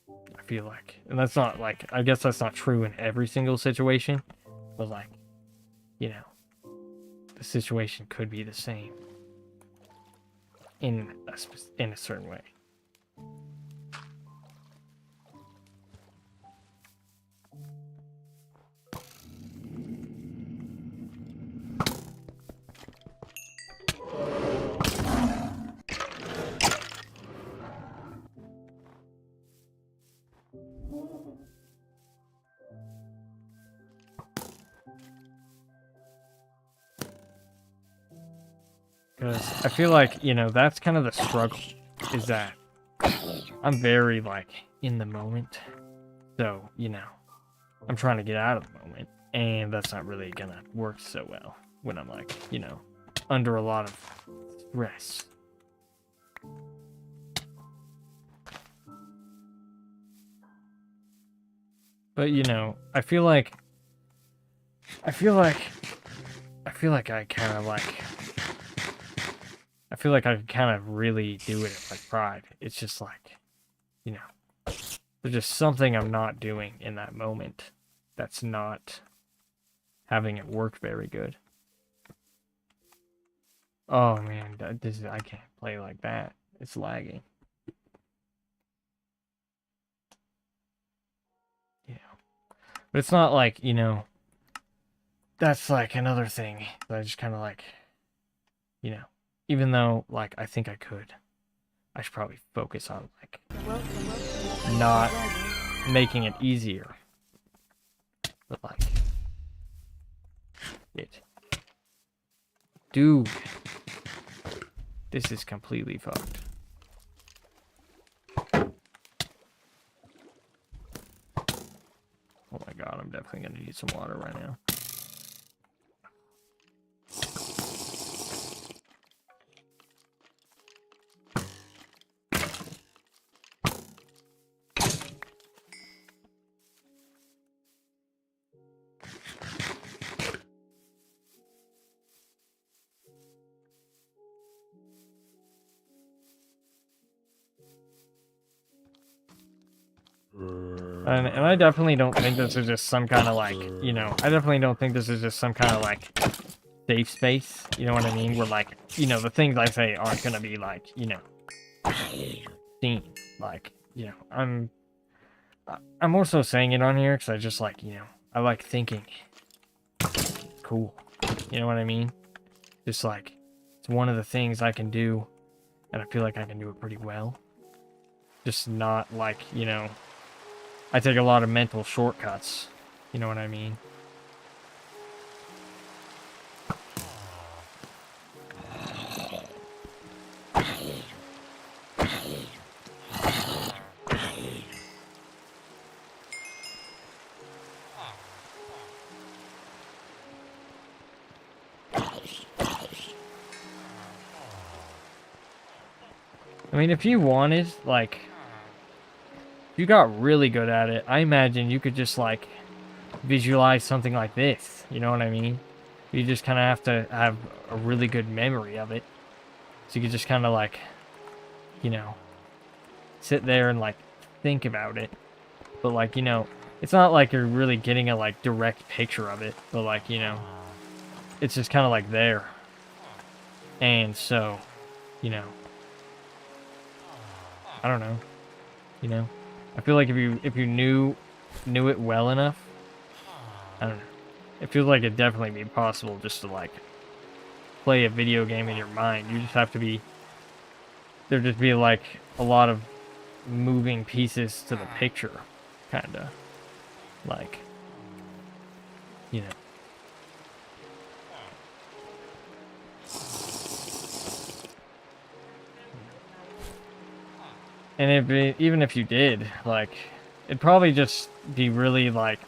I feel like, and that's not like, I guess that's not true in every single situation, but like, you know, the situation could be the same in a certain way. Because I feel like, you know, that's kind of the struggle, is that I'm very, like, in the moment. So, you know, I'm trying to get out of the moment, and that's not really gonna work so well when I'm, like, you know, under a lot of stress. But, you know, I feel like I kind of like, I feel like I could kind of really do it if I tried. It's just like, you know, there's just something I'm not doing in that moment that's not having it work very good. Oh man, I can't play like that. It's lagging. Yeah. But it's not like, you know, that's like another thing that I just kind of like, you know, even though like I think I could, I should probably focus on like not making it easier. But like, it. Dude, this is completely fucked. Oh my god, I'm definitely gonna need some water right now. And I definitely don't think this is just some kind of like, you know, I definitely don't think this is just some kind of like safe space. You know what I mean? Where like, you know, the things I say aren't gonna be like, you know, seen. Like, you know, I'm more so saying it on here because I just like, you know, I like thinking. Cool. You know what I mean? Just like, it's one of the things I can do, and I feel like I can do it pretty well. Just not like, you know, I take a lot of mental shortcuts. You know what I mean? I mean, if you wanted, like, if you got really good at it, I imagine you could just, like, visualize something like this. You know what I mean? You just kind of have to have a really good memory of it. So you could just kind of, like, you know, sit there and, like, think about it. But, like, you know, it's not like you're really getting a, like, direct picture of it. But, like, you know, it's just kind of, like, there. And so, you know, I don't know. You know, I feel like if you knew it well enough, I don't know. It feels like it'd definitely be possible just to like play a video game in your mind. You just have to be there'd just be like a lot of moving pieces to the picture, kinda like, you know. And even if you did, like, it'd probably just be really like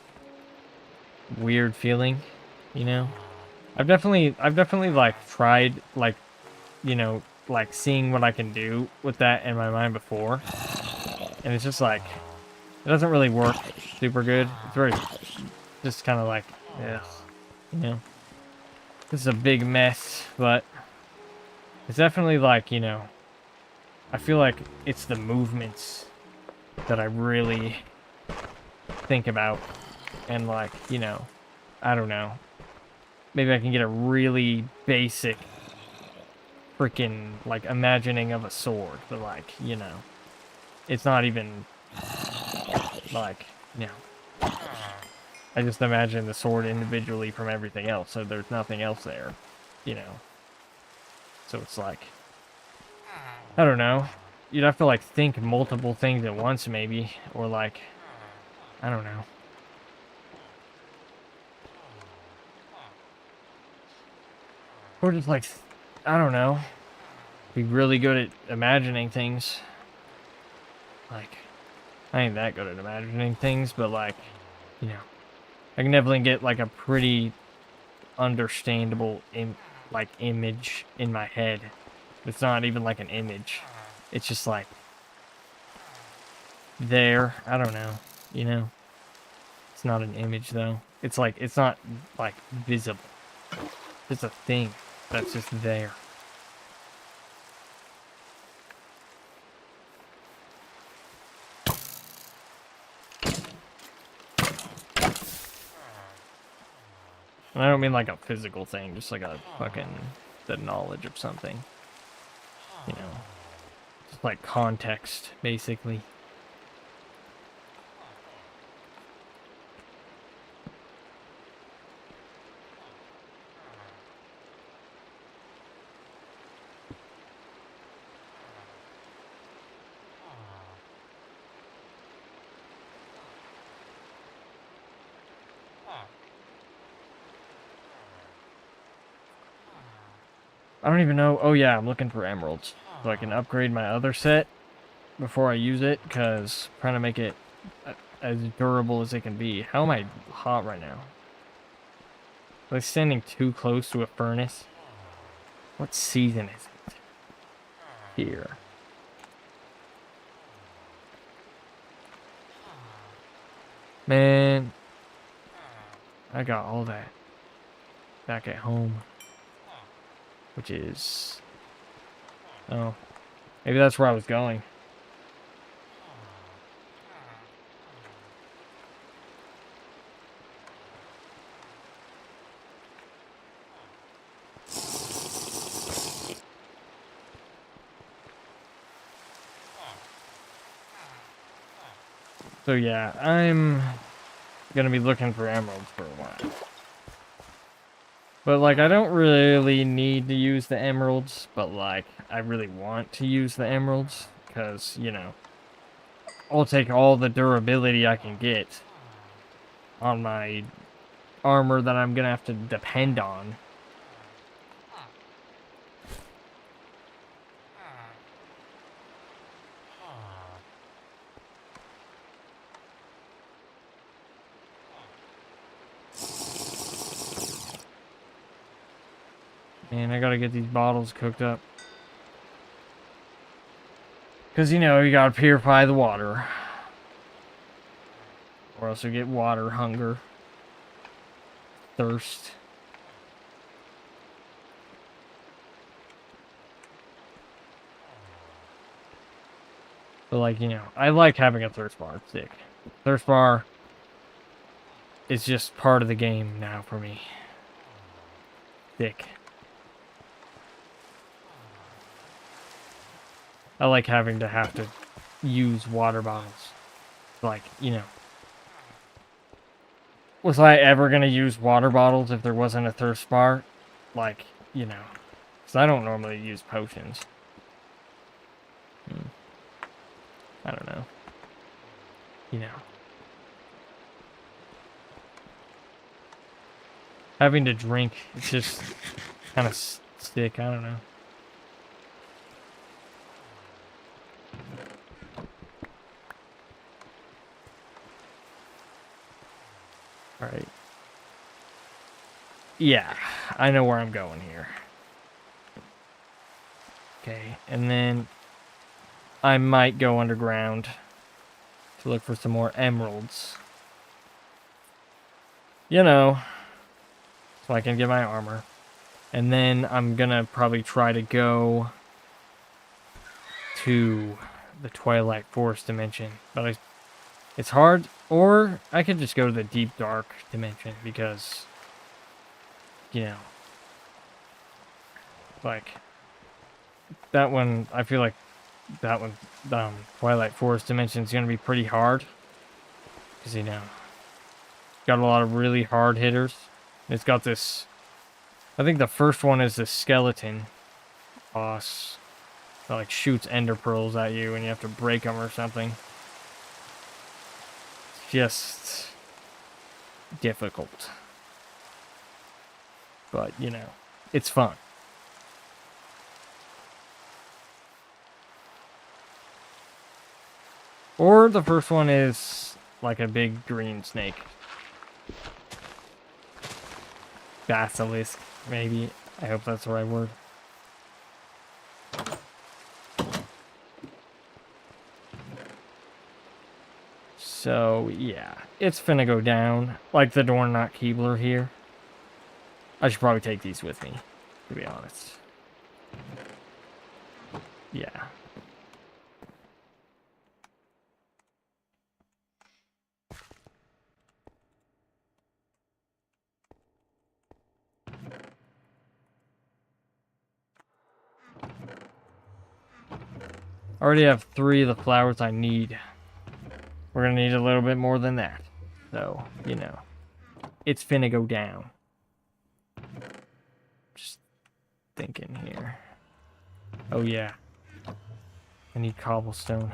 weird feeling, you know. I've definitely like tried like, you know, like seeing what I can do with that in my mind before, and it's just like it doesn't really work super good. It's very just kind of like, yeah, you know, this is a big mess, but it's definitely like, you know, I feel like it's the movements that I really think about, and like, you know, I don't know, maybe I can get a really basic freaking like imagining of a sword, but like, you know, it's not even like, you know, I just imagine the sword individually from everything else, so there's nothing else there, you know. So it's like, I don't know. You'd have to like think multiple things at once maybe, or like, I don't know. Or just like, I don't know. Be really good at imagining things. Like, I ain't that good at imagining things, but like, you know, I can definitely get like a pretty understandable like image in my head. It's not even like an image. It's just like there. I don't know. You know, it's not an image though. It's like it's not like visible. It's a thing that's just there. And I don't mean like a physical thing, just like a fucking the knowledge of something. You know, just like context, basically. I don't even know. Oh yeah, I'm looking for emeralds so I can upgrade my other set before I use it, because I'm trying to make it as durable as it can be. How am I hot right now? Am I standing too close to a furnace? What season is it? Here. Man, I got all that back at home, which is, oh, maybe that's where I was going. So yeah, I'm gonna be looking for emeralds for a while. But like, I don't really need to use the emeralds, but like, I really want to use the emeralds, because, you know, I'll take all the durability I can get on my armor that I'm gonna have to depend on. And I gotta get these bottles cooked up. Because, you know, you gotta purify the water. Or else you get water hunger. Thirst. But, like, you know, I like having a thirst bar. It's sick. Thirst bar is just part of the game now for me. Thick. I like having to have to use water bottles. Like, you know. Was I ever going to use water bottles if there wasn't a thirst bar? Like, you know. Because I don't normally use potions. I don't know. You know. Having to drink, it's just kind of sick. I don't know. Alright. Yeah, I know where I'm going here. Okay, and then I might go underground to look for some more emeralds. You know, so I can get my armor. And then I'm gonna probably try to go to the Twilight Forest dimension. But it's hard, or I could just go to the Deep Dark dimension because, you know, like, that one, I feel like that one, Twilight Forest dimension is going to be pretty hard. Because, you know, got a lot of really hard hitters. It's got this, I think the first one is the skeleton boss that, like, shoots ender pearls at you and you have to break them or something. It's just difficult. But, you know, it's fun. Or the first one is like a big green snake. Basilisk, maybe. I hope that's the right word. So, yeah. It's finna go down. Like the Dornoch Keebler here. I should probably take these with me, to be honest. Yeah. I already have 3 of the flowers I need. We're gonna need a little bit more than that. So, you know. It's finna go down. Just thinking here. Oh, yeah. I need cobblestone.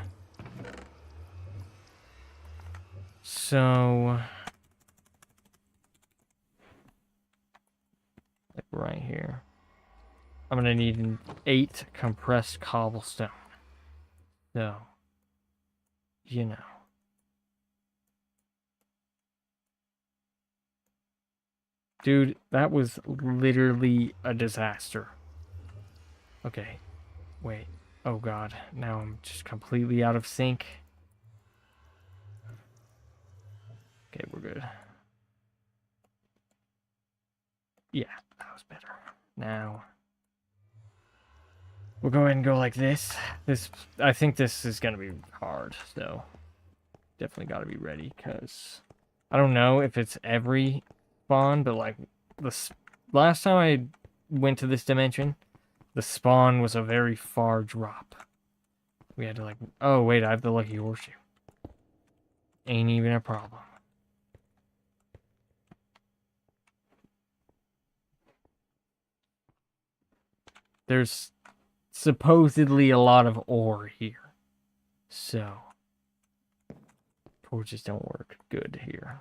So, like right here. I'm gonna need 8 compressed cobblestone. So, you know. Dude, that was literally a disaster. Okay, wait. Oh god, now I'm just completely out of sync. Okay, we're good. Yeah, that was better. Now, we'll go ahead and go like this. I think this is gonna be hard, so definitely gotta be ready, because I don't know if it's every spawn, but like, last time I went to this dimension, the spawn was a very far drop. We had to like, oh wait, I have the lucky horseshoe. ain't even a problem. There's supposedly a lot of ore here. So, torches don't work good here.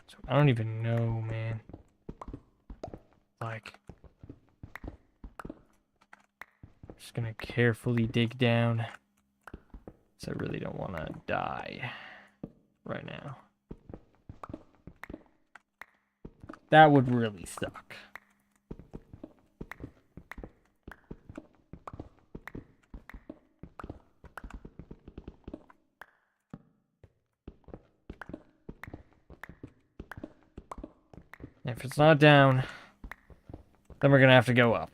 So, I don't even know, man. Like, just gonna carefully dig down. So I really don't want to die right now. That would really suck. If it's not down, then we're gonna have to go up.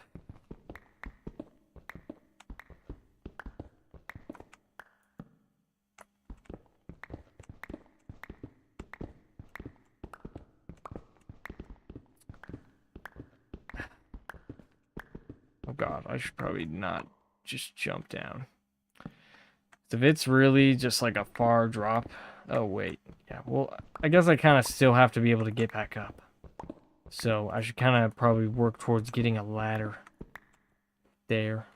Oh god, I should probably not just jump down. If it's really just like a far drop... Oh, wait. Yeah, well, I guess I kind of still have to be able to get back up. So I should kind of probably work towards getting a ladder there.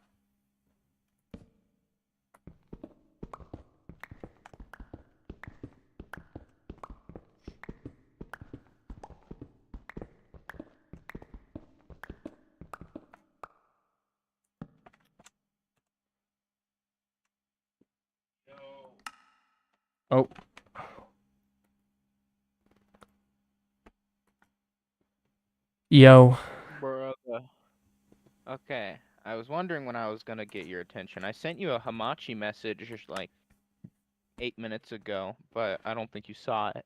Oh. Yo. Brother. Okay, I was wondering when I was gonna get your attention. I sent you a Hamachi message just like 8 minutes ago, but I don't think you saw it.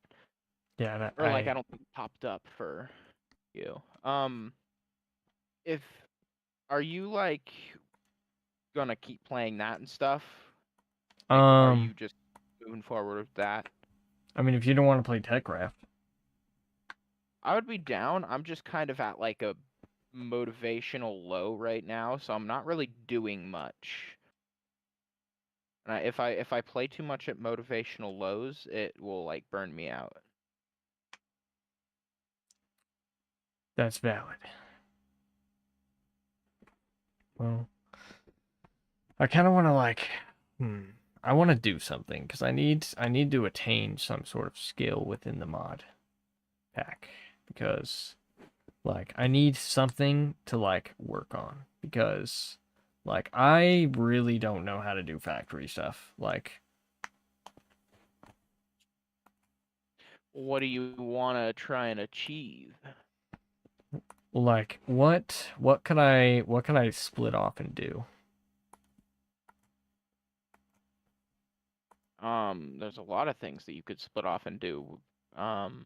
Yeah, that, Or like I don't think it popped up for you. If are you like gonna keep playing that and stuff? Like, are you just moving forward with that? I mean, if you don't want to play TechCraft. I would be down. I'm just kind of at like a motivational low right now, so I'm not really doing much. And if I play too much at motivational lows, it will like burn me out. That's valid. Well, I kind of want to like, I want to do something because I need to attain some sort of skill within the mod pack because like I need something to like work on because like I really don't know how to do factory stuff. Like, What do you want to try and achieve? like what can I split off and do? There's a lot of things that you could split off and do. Hmm.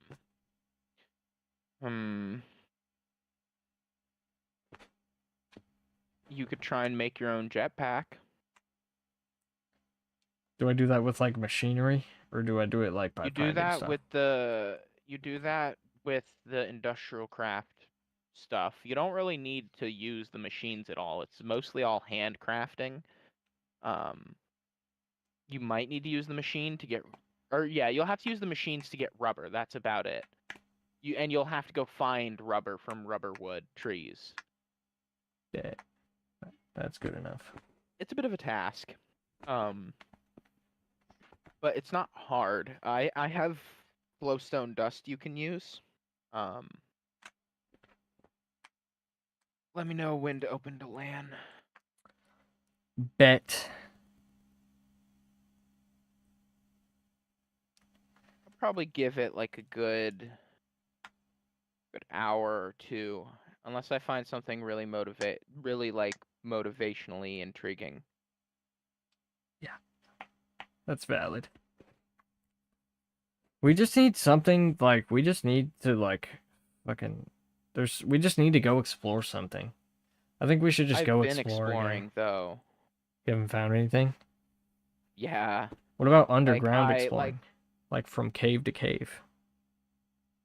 You could try and make your own jetpack. Do I do that with like machinery or do I do it like by You do finding that stuff? with the industrial craft stuff. You don't really need to use the machines at all. It's mostly all handcrafting. You might need to use the machine to get, or yeah, you'll have to use the machines to get rubber. That's about it. You'll have to go find rubber from rubber wood trees. Yeah, that's good enough. It's a bit of a task. But it's not hard. I have glowstone dust you can use. Let me know when to open to LAN. Bet. I'll probably give it like a good hour or two, unless I find something really motivationally intriguing. Yeah, that's valid. We just need something like we just need to like fucking we just need to go explore something. I think we should just go I've been explore exploring again. though. You haven't found anything? Yeah. What about underground I exploring? Like from cave to cave.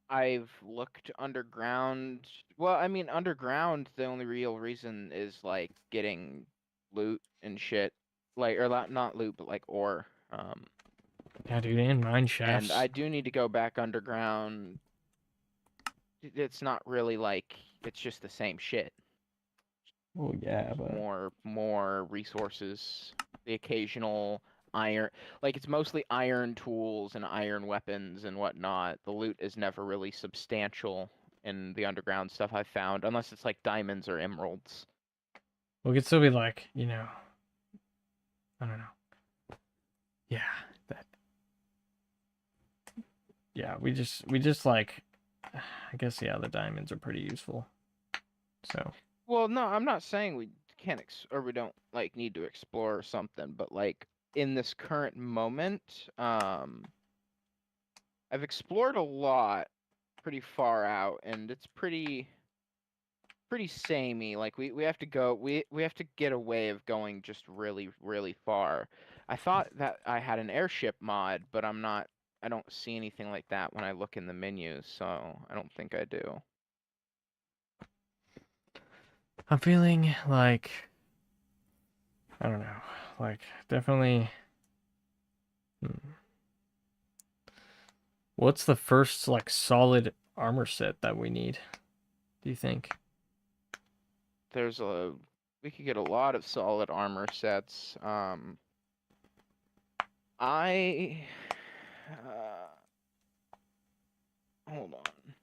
I've looked underground. Well, I mean, underground, the only real reason is like getting loot and shit. Like, or not loot, but like ore. Yeah, dude, and mine And shafts. I do need to go back underground. It's not really like it's just the same shit. Oh yeah, Just but more resources. The occasional iron, like it's mostly iron tools and iron weapons and whatnot. The loot is never really substantial in the underground stuff I've found, unless it's like diamonds or emeralds. we could still be like, you know, I don't know. Yeah, that. Yeah, we just like, I guess yeah, the diamonds are pretty useful. So Well, no, I'm not saying we can't or we don't like need to explore or something, but like in this current moment, I've explored a lot, pretty far out, and it's pretty samey. Like we have to go we have to get a way of going just really really far. I thought that I had an airship mod, but I don't see anything like that when I look in the menus, so I don't think I do. I'm feeling like, I don't know, like definitely. What's the first like solid armor set that we need? Do you think? We could get a lot of solid armor sets. I hold on.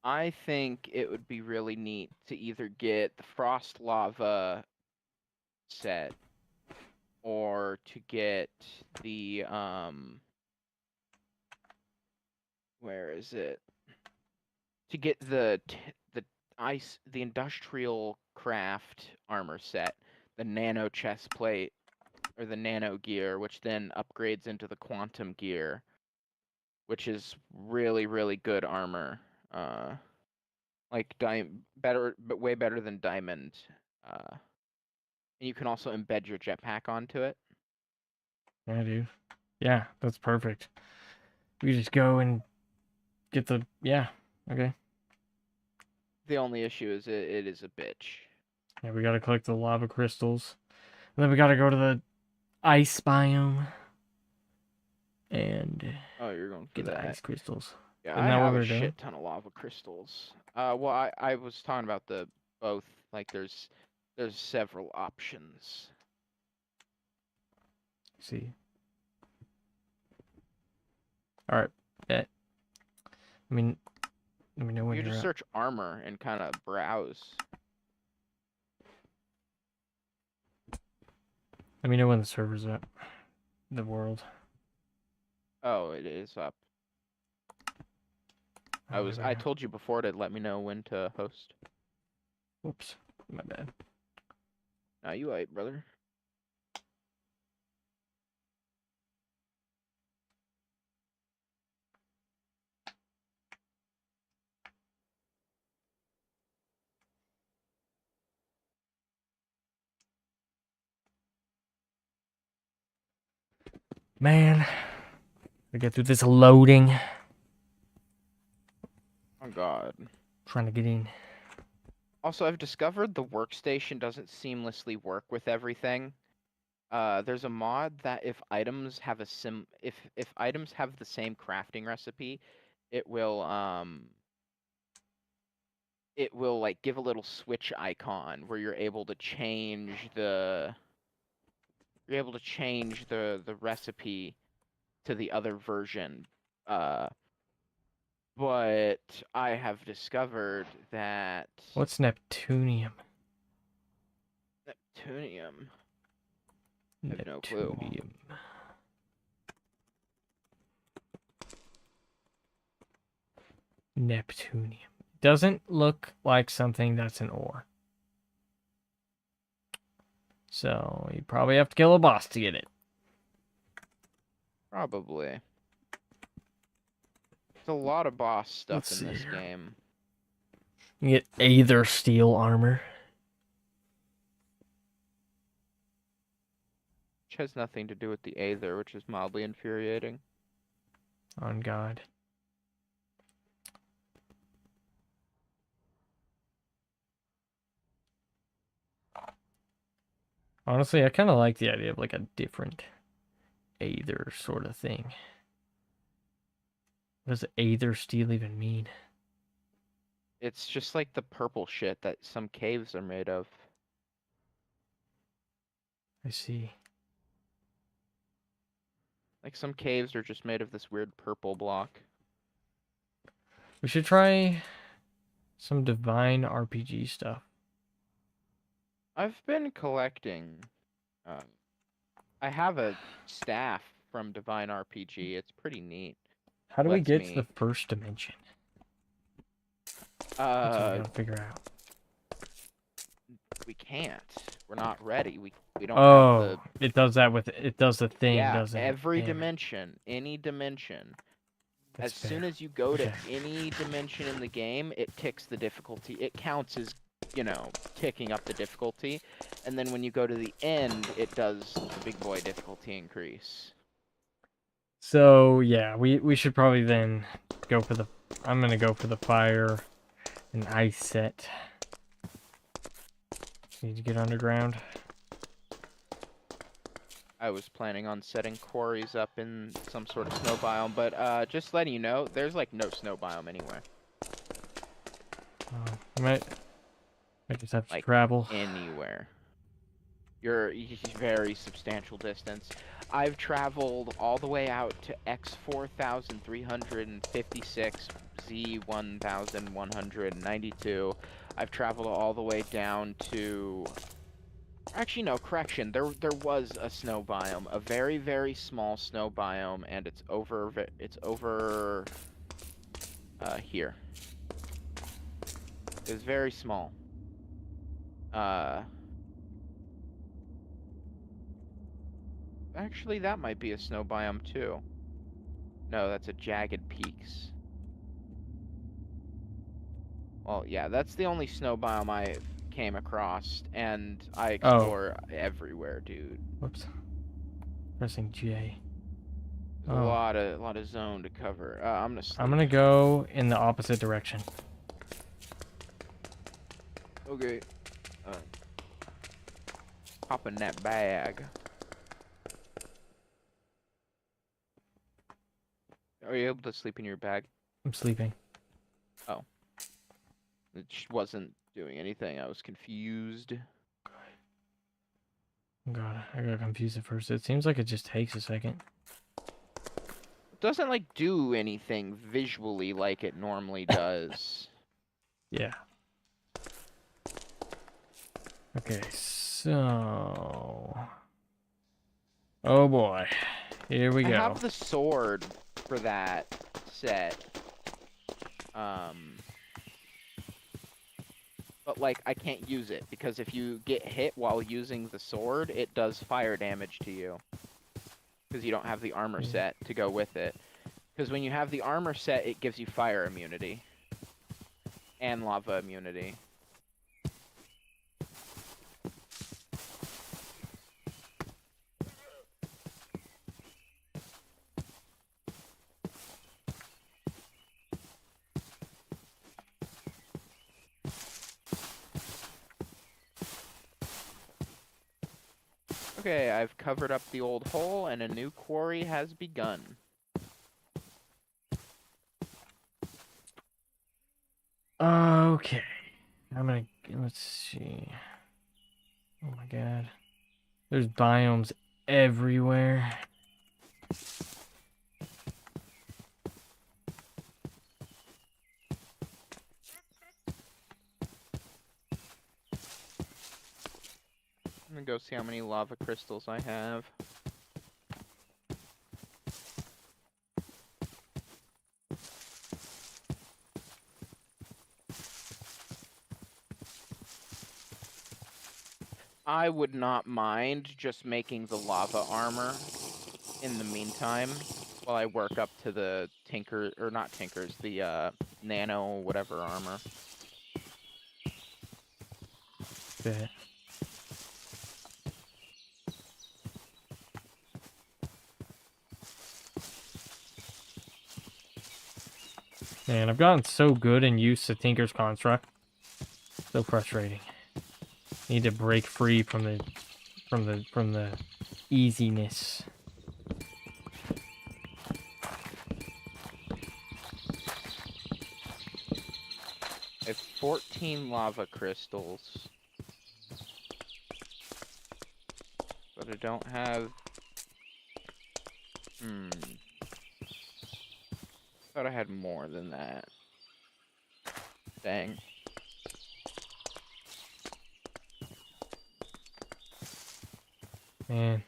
I think it would be really neat to either get the Frost Lava set or to get the where is it? To get the the industrial craft armor set, the nano chest plate or the nano gear, which then upgrades into the quantum gear, which is really really good armor. Like better, but way better than diamond. And you can also embed your jetpack onto it. Yeah, dude. Yeah, that's perfect. We just go and get the, yeah. Okay. The only issue is it is a bitch. Yeah, we gotta collect the lava crystals, and then we gotta go to the ice biome and Oh, you're going for get the that. ice crystals. Yeah, Isn't I that what have a we're doing? shit ton of lava crystals. Well, I was talking about the both. Like, there's several options. See. All right. Bet. I mean, let me know when You you're just up. search armor and kind of browse. Let me know when the server's up. The world. Oh, it is up. Oh, my I bad. told you before to let me know when to host. Whoops. My bad. Now you right, brother. Man. I get through this loading. Oh God. Trying to get in. Also, I've discovered the workstation doesn't seamlessly work with everything. There's a mod that if items have if items have the same crafting recipe, it will like give a little switch icon where you're able to change the recipe to the other version. Uh, but I have discovered that What's Neptunium? Neptunium. I have no clue. Neptunium. Neptunium. Doesn't look like something that's an ore. So you probably have to kill a boss to get it. Probably. There's a lot of boss stuff Let's in see this here. game. You get Aether steel armor. Which has nothing to do with the Aether, which is mildly infuriating. On God. Honestly, I kind of like the idea of like a different Aether sort of thing. What does Aether steel even mean? It's just like the purple shit that some caves are made of. I see. Like some caves are just made of this weird purple block. We should try some Divine RPG stuff. I've been collecting. Uh, I have a staff from Divine RPG. It's pretty neat. How do we Lets get to the me. first dimension? That's what we Uh, gotta figure out. we can't. We're not ready. We don't have Oh, the. it does that with it does the thing, Yeah, doesn't it? every Damn it. dimension, any dimension. That's As soon fair. as you go to Okay. any dimension in the game, it ticks the difficulty. It counts as, ticking up the difficulty. And then when you go to the end, it does the big boy difficulty increase. So yeah, we should probably then go for the. I'm gonna go for the fire and ice set. Need to get underground. I was planning on setting quarries up in some sort of snow biome, but just letting you know, there's like no snow biome anywhere. I just have to Like travel. anywhere. You're very substantial distance. I've traveled all the way out to X4356, Z1192. I've traveled all the way down to. Actually, no, correction. There was a snow biome, a very, very small snow biome, and it's over here. It was very small. Actually, that might be a snow biome too. No, that's a Jagged Peaks. Well, yeah, that's the only snow biome I came across, and I explore everywhere, dude. Whoops. Pressing J. There's a lot of zone to cover. I'm gonna sleep. I'm gonna go in the opposite direction. Okay. Hop in that bag. Are you able to sleep in your bag? I'm sleeping. Oh. It just wasn't doing anything. I was confused. God, I got confused at first. It seems like it just takes a second. It doesn't, like, do anything visually like it normally does. Yeah. Okay, so... Oh boy. Here we go. I have the sword for that set. But, like, I can't use it, because if you get hit while using the sword, it does fire damage to you. Because you don't have the armor set to go with it. Because when you have the armor set, it gives you fire immunity. And lava immunity. Okay, I've covered up the old hole, and a new quarry has begun. Okay. Let's see. Oh my god. There's biomes everywhere. I'm gonna go see how many lava crystals I have. I would not mind just making the lava armor in the meantime while I work up to the tinker, or not tinkers, the nano whatever armor. Bet. Man, I've gotten so good and used to Tinker's Construct. So frustrating. Need to break free from the easiness. I have 14 lava crystals. But I don't have... Thought I had more than that. Dang. Man.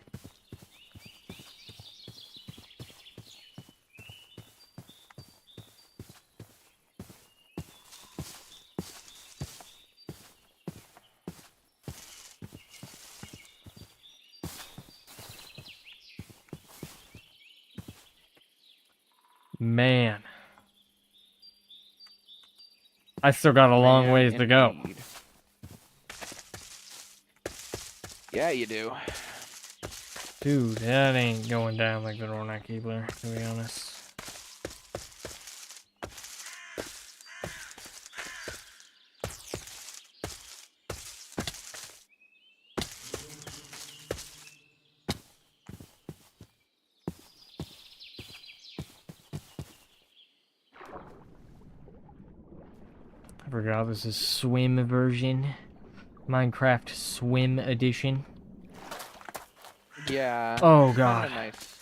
Man. I still got a long Man, ways to go. indeed. Yeah, you do. Dude, that ain't going down like the Rornak Keebler, to be honest. I forgot this is Swim version. Minecraft Swim Edition. Yeah. Oh it's god. kinda nice.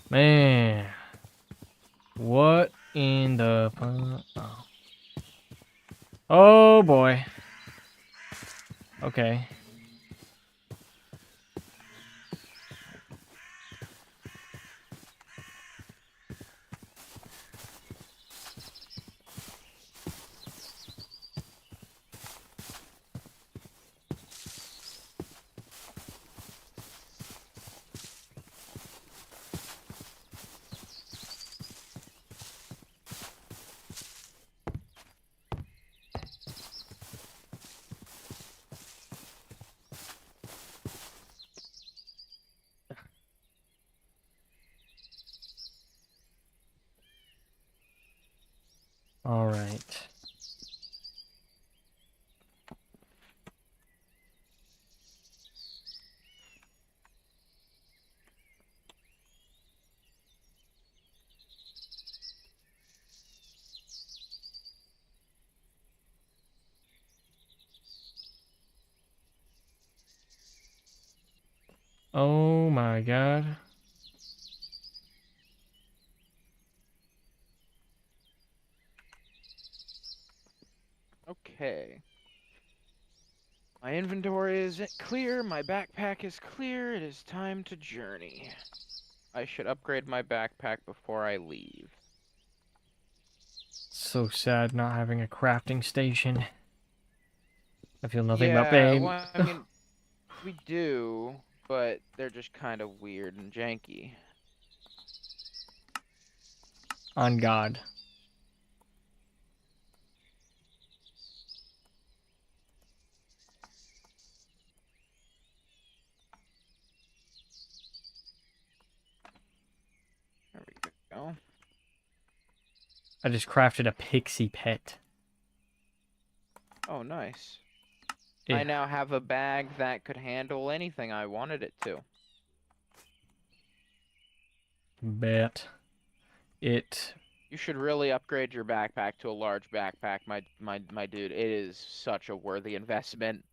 Man. What in the oh. Oh boy. Okay. All right. Oh my god. Okay. My inventory is clear, my backpack is clear, it is time to journey. I should upgrade my backpack before I leave. So sad not having a crafting station. I feel nothing but Yeah, pain. well, I mean, we do, but they're just kind of weird and janky. On God. There we go. I just crafted a pixie pet. Oh, nice. Yeah. I now have a bag that could handle anything I wanted it to. Bet. It. You should really upgrade your backpack to a large backpack, my dude. It is such a worthy investment.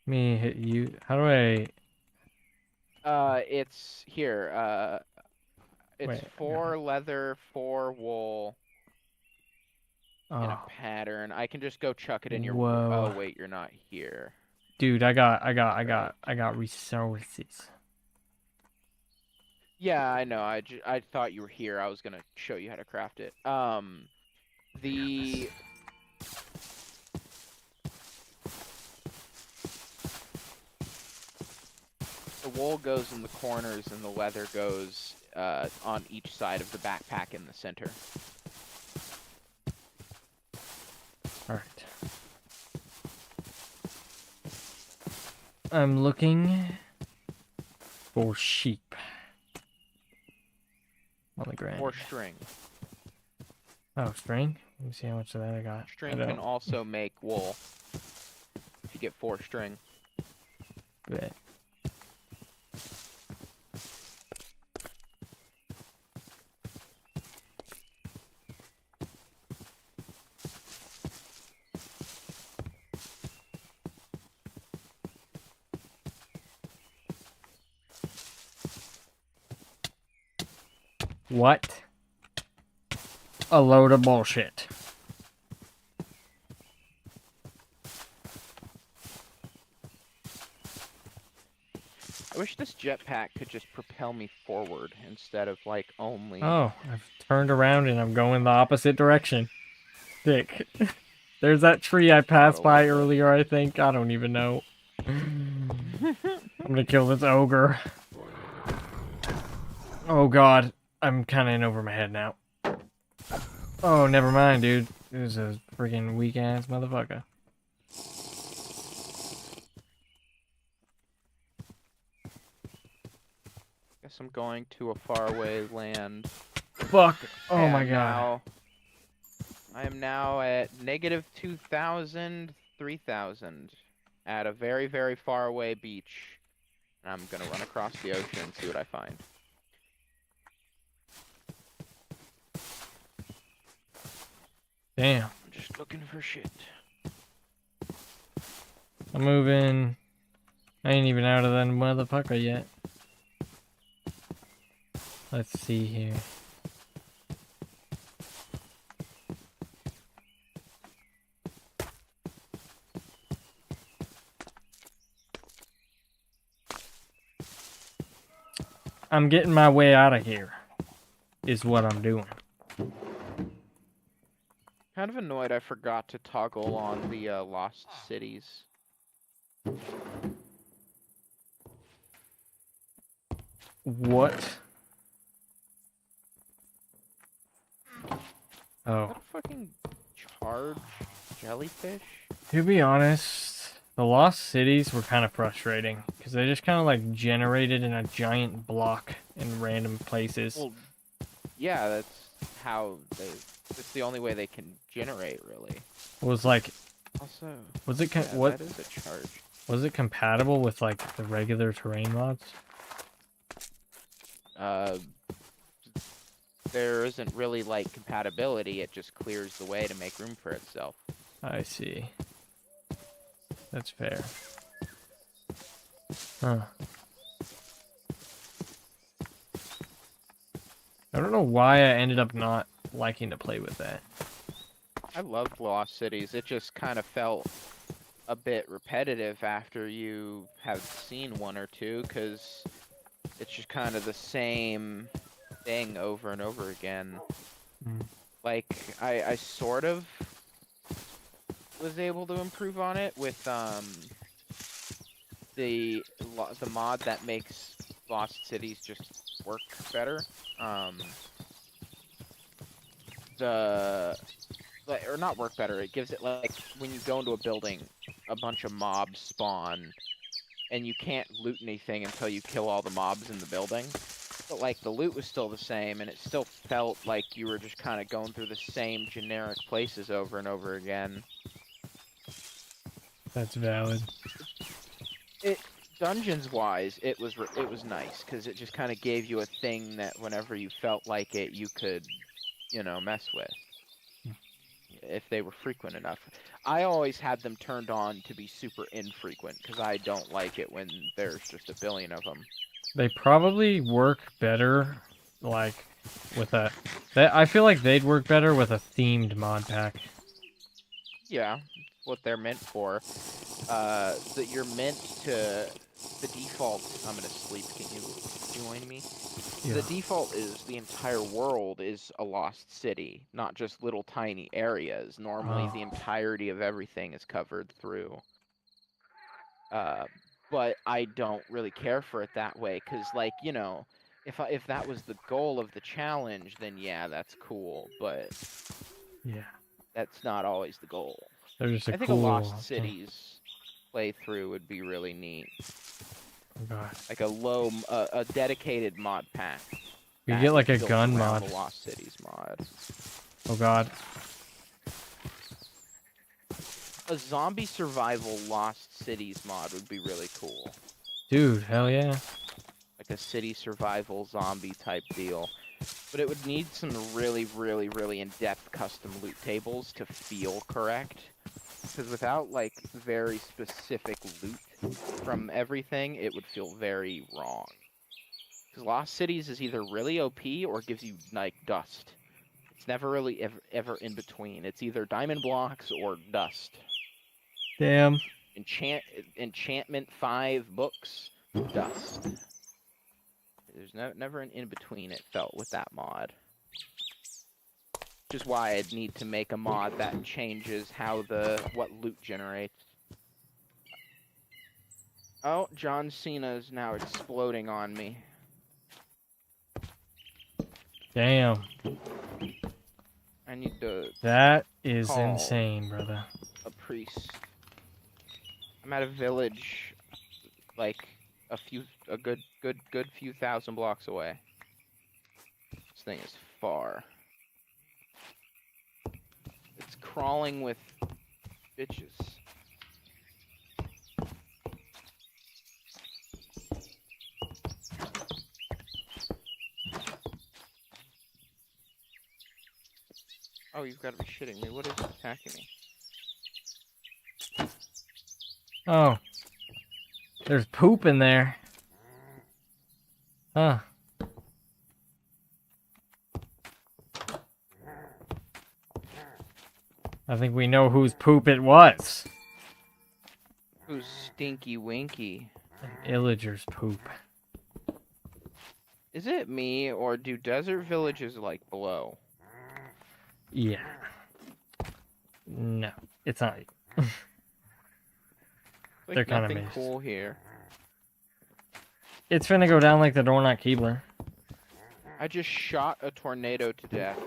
Me hit you. How do I. It's here. It's Wait. 4 leather, 4 wool, in a Oh. pattern. I can just go chuck it in your. Whoa. Oh wait, you're not here. Dude, I got resources. Yeah, I know. I thought you were here. I was gonna show you how to craft it. The wool goes in the corners and the leather goes on each side of the backpack in the center. All right. I'm looking. 4 sheep. On the ground. Or string. Oh, string? Let me see how much of that I got. String can also make wool. If you get 4 string. Bet. What? A load of bullshit. I wish this jetpack could just propel me forward instead of like only. Oh, I've turned around and I'm going the opposite direction. Dick. There's that tree I passed by earlier, I think. I don't even know. I'm gonna kill this ogre. Oh god. I'm kinda in over my head now. Oh, never mind, dude. This is a freaking weak ass motherfucker. Guess I'm going to a faraway land. Fuck. Oh my god. I am now at negative 2,000, 3,000 at a very, very far away beach. And I'm gonna run across the ocean and see what I find. Damn. I'm just looking for shit. I'm moving. I ain't even out of that motherfucker yet. Let's see here. I'm getting my way out of here, is what I'm doing. Kind of annoyed I forgot to toggle on the lost cities. What? Oh. Is that a fucking charged jellyfish? To be honest, the lost cities were kind of frustrating because they just kind of like generated in a giant block in random places. Well, yeah, that's how they. It's the only way they can generate, really. It was like, Also, was it yeah, what? that is a charge. Was it compatible with like the regular terrain mods? There isn't really like compatibility. It just clears the way to make room for itself. I see. That's fair. Huh. I don't know why I ended up not liking to play with that. I loved Lost Cities. It just kind of felt a bit repetitive after you have seen one or two, because it's just kind of the same thing over and over again. Mm. Like, I sort of was able to improve on it with the mod that makes Lost Cities just work better. Or not work better. It gives it, like, when you go into a building, a bunch of mobs spawn, and you can't loot anything until you kill all the mobs in the building. But, like, the loot was still the same, and it still felt like you were just kind of going through the same generic places over and over again. That's valid. Dungeons-wise, it was nice, because it just kind of gave you a thing that whenever you felt like it, you could, you know, mess with. If they were frequent enough. I always had them turned on to be super infrequent, because I don't like it when there's just a billion of them. They probably work better, like, with a... I feel like they'd work better with a themed mod pack. Yeah, what they're meant for. That you're meant to... The default... I'm gonna sleep. Can you join me? Yeah. The default is the entire world is a lost city, not just little tiny areas. Normally, the entirety of everything is covered through. But I don't really care for it that way, because, like, you know, if that was the goal of the challenge, then yeah, that's cool. But Yeah. that's not always the goal. They're just a I think cool... a Lost Cities playthrough would be really neat. Oh god. Like a dedicated mod pack. You that get like a is built gun around mod. The Lost Cities mod. Oh god. A zombie survival Lost Cities mod would be really cool. Dude, hell yeah. Like a city survival zombie type deal. But it would need some really, really, really in-depth custom loot tables to feel correct. Because without, like, very specific loot from everything, it would feel very wrong. Because Lost Cities is either really OP or gives you, like, dust. It's never really ever in between. It's either diamond blocks or dust. Damn. Enchantment 5 books, dust. There's never an in-between, it felt, with that mod. Which is why I'd need to make a mod that changes what loot generates. Oh, John Cena is now exploding on me. Damn. I need to That is call insane, brother. a priest. I'm at a village, like a good few thousand blocks away. This thing is far. It's crawling with bitches. Oh, you've got to be shitting me. What is attacking me? Oh. There's poop in there. Huh. I think we know whose poop it was. Who's Stinky Winky? Illager's poop. Is it me, or do desert villages like blow? Yeah. No, it's not you. Like They're kinda nothing missed. cool here. It's finna go down like the Dornoch Keebler. I just shot a tornado to death.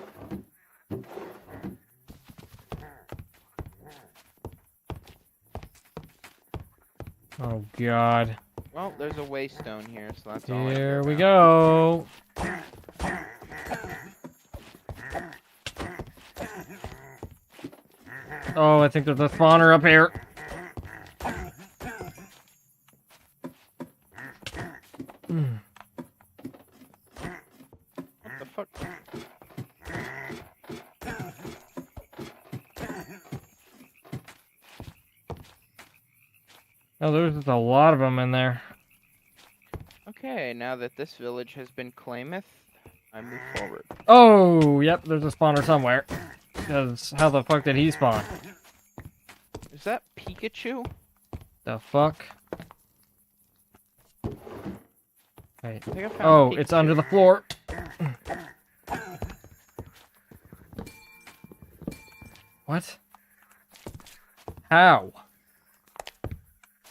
Oh god. Well, there's a waystone here, so that's all I care Here we about. go. Oh, I think there's a spawner up here. Mm. What the fuck? Oh, there's just a lot of them in there. Okay, now that this village has been claimeth, I move forward. Oh, yep, there's a spawner somewhere. Because how the fuck did he spawn? Is that Pikachu? The fuck? Wait. I think I found Oh, Pikachu. it's under the floor. What? How?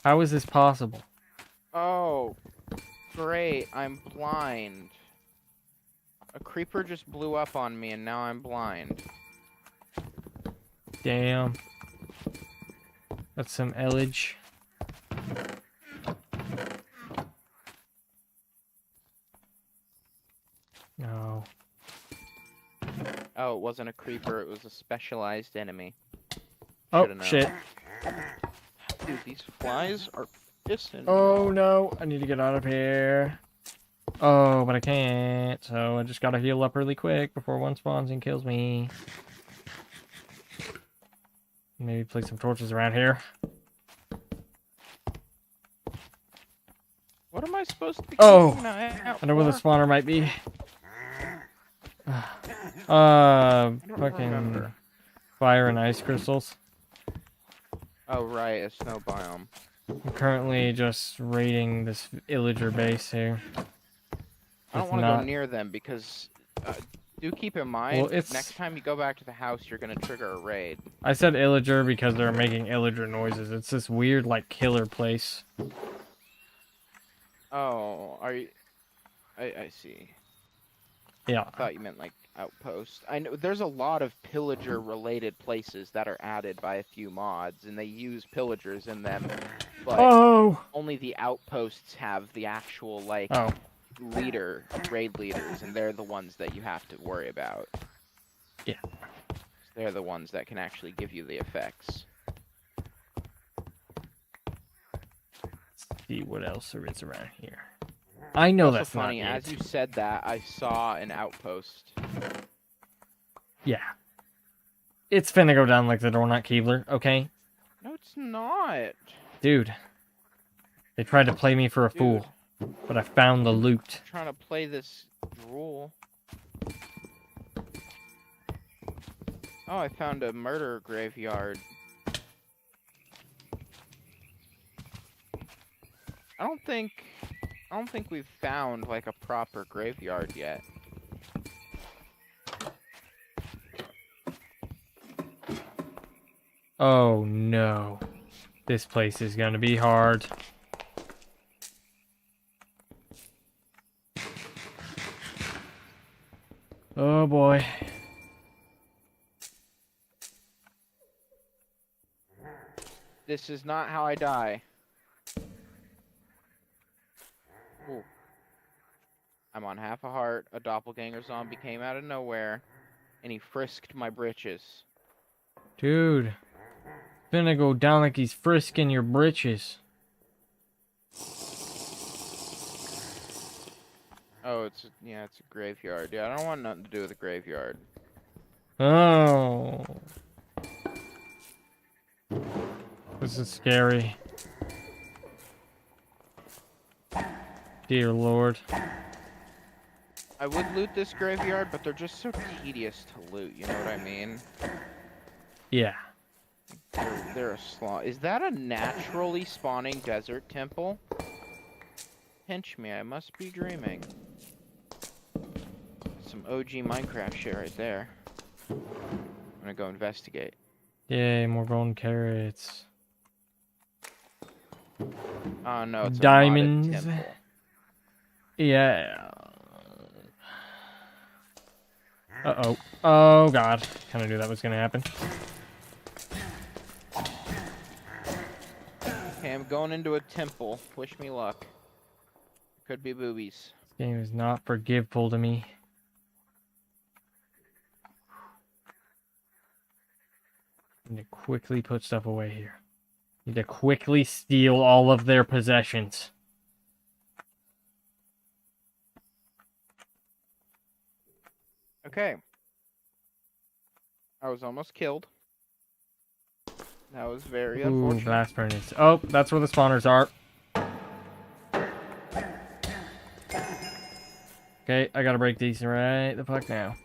How is this possible? Oh, great, I'm blind. A creeper just blew up on me and now I'm blind. Damn. That's some Illage. No. Oh, it wasn't a creeper, it was a specialized enemy. Oh, Shoulda known. shit. Dude, these flies are pissing me Oh, off. no. I need to get out of here. Oh, but I can't. So I just gotta heal up really quick before one spawns and kills me. Maybe place some torches around here. What am I supposed to be Oh, keeping an eye out I know where the for? spawner might be. don't Fucking remember. fire and ice crystals. Oh, right, a snow biome. I'm currently just raiding this illager base here. I don't It's want to go not- near them because do keep in mind, Well, it's- next time you go back to the house, you're going to trigger a raid. I said illager because they're making illager noises. It's this weird, like, killer place. Oh, are you... I see. Yeah. I thought you meant, like, outpost. I know there's a lot of pillager-related places that are added by a few mods, and they use pillagers in them, but Oh! only the outposts have the actual, like, Oh. raid leaders, and they're the ones that you have to worry about. Yeah. They're the ones that can actually give you the effects. Let's see what else there is around here. I know Also that's funny, not as it. you said that, I saw an outpost. Yeah. It's finna go down like the door, not Keebler, okay? No, it's not. Dude. They tried to play me for a fool, but I found the loot. I'm trying to play this rule. Oh, I found a murder graveyard. I don't think we've found like a proper graveyard yet. Oh no. This place is gonna be hard. Oh boy. This is not how I die. Ooh. I'm on half a heart. A doppelganger zombie came out of nowhere, and he frisked my britches. Dude. Finna go down like he's frisking your britches. Oh, it's a graveyard. Yeah, I don't want nothing to do with a graveyard. Oh. This is scary. Dear Lord. I would loot this graveyard, but they're just so tedious to loot, you know what I mean? Yeah. They're a slot. Is that a naturally spawning desert temple? Pinch me, I must be dreaming. Some OG Minecraft shit right there. I'm gonna go investigate. Yay, more golden carrots. Oh no, it's a modded Diamonds. temple. Yeah. Uh-oh. Oh, God. Kinda knew that was gonna happen. Okay, I'm going into a temple. Wish me luck. Could be boobies. This game is not forgiveful to me. Need to quickly put stuff away here. Need to quickly steal all of their possessions. Okay. I was almost killed. That was very Ooh, unfortunate. blast furnace. Oh, that's where the spawners are. Okay, I gotta break these right the fuck now.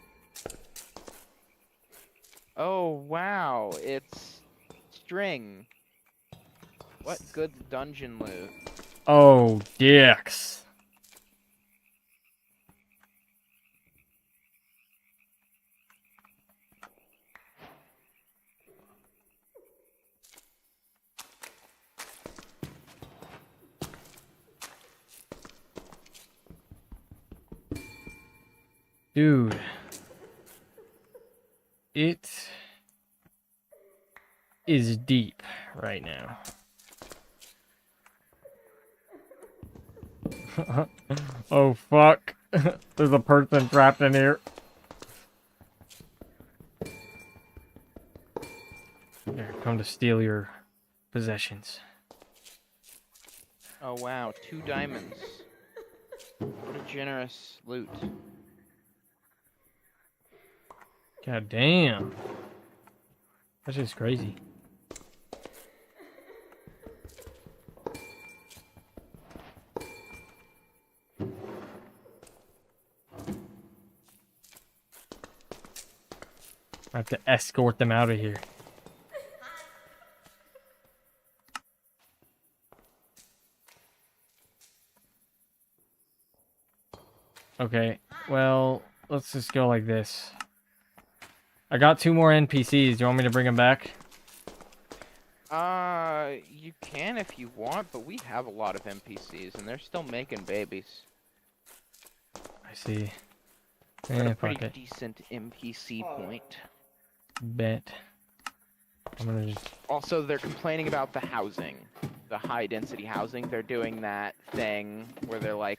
Oh, wow. It's string. What good dungeon loot. Oh, dicks. Dude. It is deep right now. Oh, fuck. There's a person trapped in here. Here, come to steal your possessions. Oh, wow. 2 diamonds. What a generous loot. God damn. That's just crazy. I have to escort them out of here. Okay, well, let's just go like this. I got 2 more NPCs. Do you want me to bring them back? You can if you want, but we have a lot of NPCs, and they're still making babies. I see. But a fuck pretty it. decent NPC point. Bet. I'm gonna just... Also, they're complaining about the housing, the high density housing. They're doing that thing where they're like,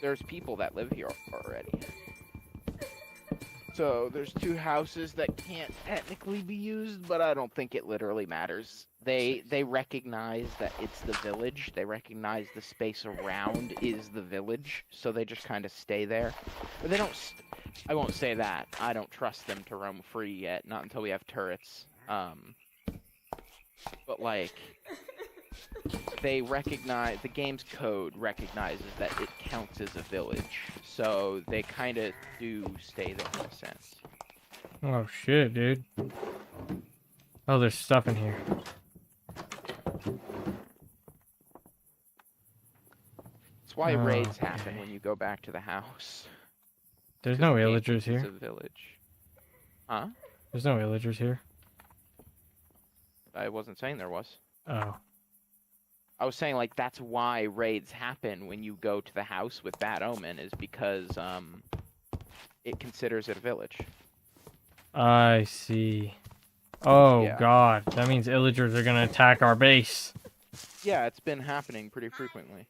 there's people that live here already. So there's 2 houses that can't technically be used, but I don't think it literally matters. They recognize that it's the village. They recognize the space around is the village, so they just kind of stay there. But they don't. I won't say that. I don't trust them to roam free yet. Not until we have turrets. But like, they recognize the game's code recognizes that it counts as a village, so they kind of do stay there in a sense. Oh shit, dude. Oh, there's stuff in here. That's why raids Okay. happen when you go back to the house. There's 'Cause no the game villagers thinks here. it's a village. Huh? There's no villagers here. I wasn't saying there was. Oh. I was saying, like, that's why raids happen when you go to the house with Bad Omen, is because it considers it a village. I see. Oh Yeah. god. That means villagers are gonna attack our base. Yeah, it's been happening pretty frequently.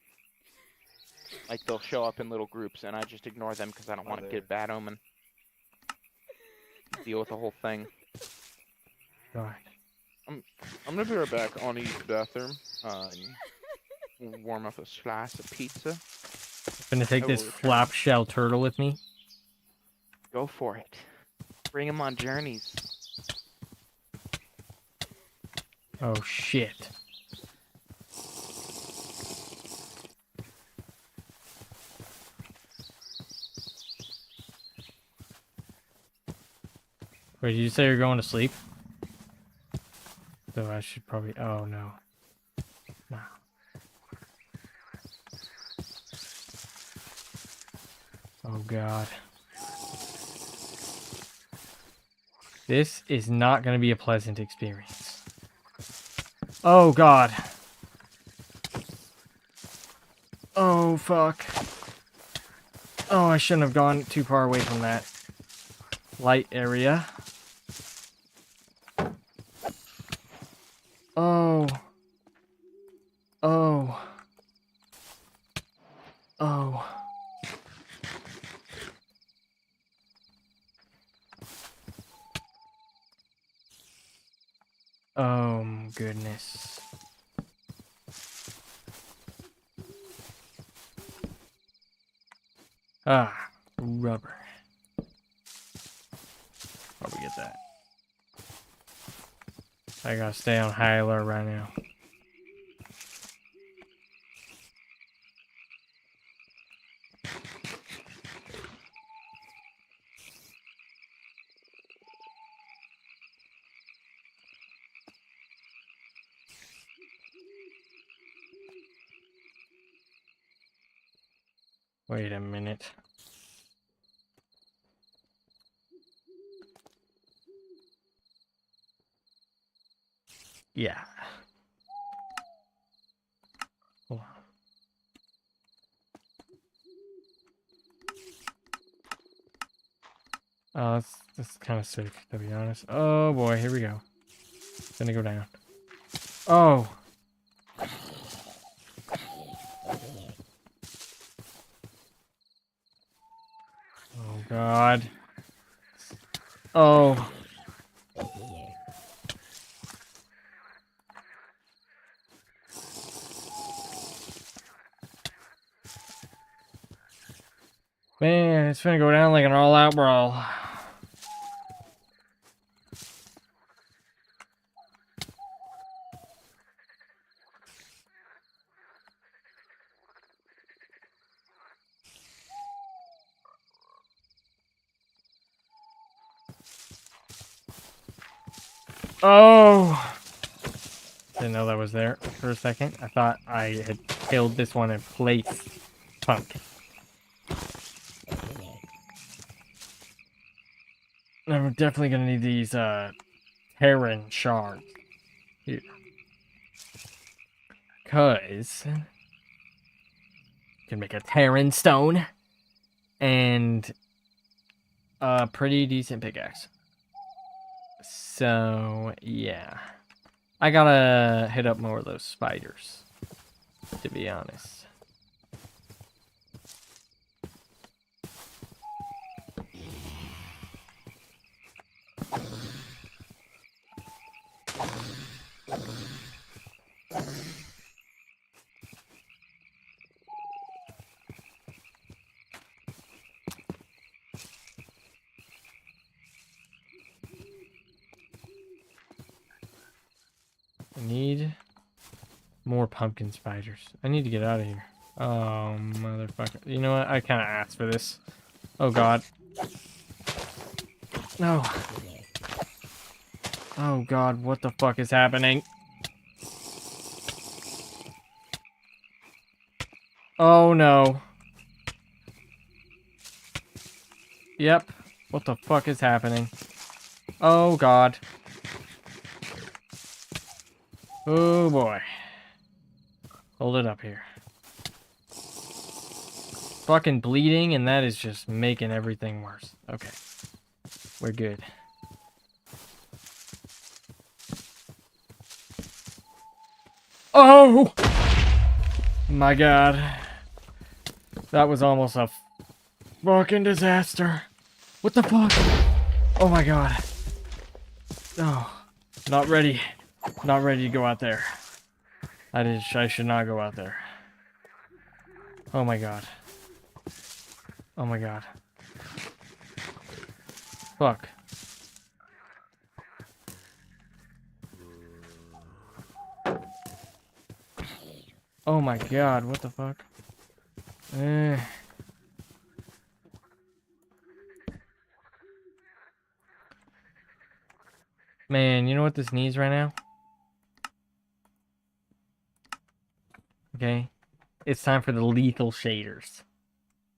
Like, they'll show up in little groups, and I just ignore them because I don't want to get Bad Omen. Deal with the whole thing. God. I'm gonna be right back. I'll need the bathroom. Warm up a slice of pizza. I'm gonna take I this will return. flap shell turtle with me. Go for it. Bring him on journeys. Oh shit. Wait, did you say you're going to sleep? So I should probably... Oh, no. No. Oh, God. This is not going to be a pleasant experience. Oh, God. Oh, fuck. Oh, I shouldn't have gone too far away from that light area. Oh. Oh. Oh. Oh, goodness. Ah, rubber. Probably get that. I gotta stay on high alert right now. Wait a minute. Yeah. Hold on. Oh, that's kind of sick, to be honest. Oh boy, here we go. It's gonna go down. Oh. Oh God. Oh. Man, it's gonna go down like an all-out brawl. Oh! Didn't know that was there for a second. I thought I had killed this one in place. Punk. I'm definitely gonna need these, Terran shards. Here. Cause... you can make a Terran stone. And a pretty decent pickaxe. So, yeah. I gotta hit up more of those spiders, to be honest. I need more pumpkin spiders. I need to get out of here. Oh, motherfucker. You know what? I kind of asked for this. Oh, God. No. Oh, God. What the fuck is happening? Oh, no. Yep. What the fuck is happening? Oh, God. Oh, boy. Hold it up here. Fucking bleeding, and that is just making everything worse. Okay. We're good. Oh! My God. That was almost a fucking disaster. What the fuck? Oh my God. Oh. Not ready. Not ready to go out there. I should not go out there. Oh my God. Oh my God. Fuck. Oh my God, what the fuck? Man, you know what this needs right now? Okay. It's time for the lethal shaders.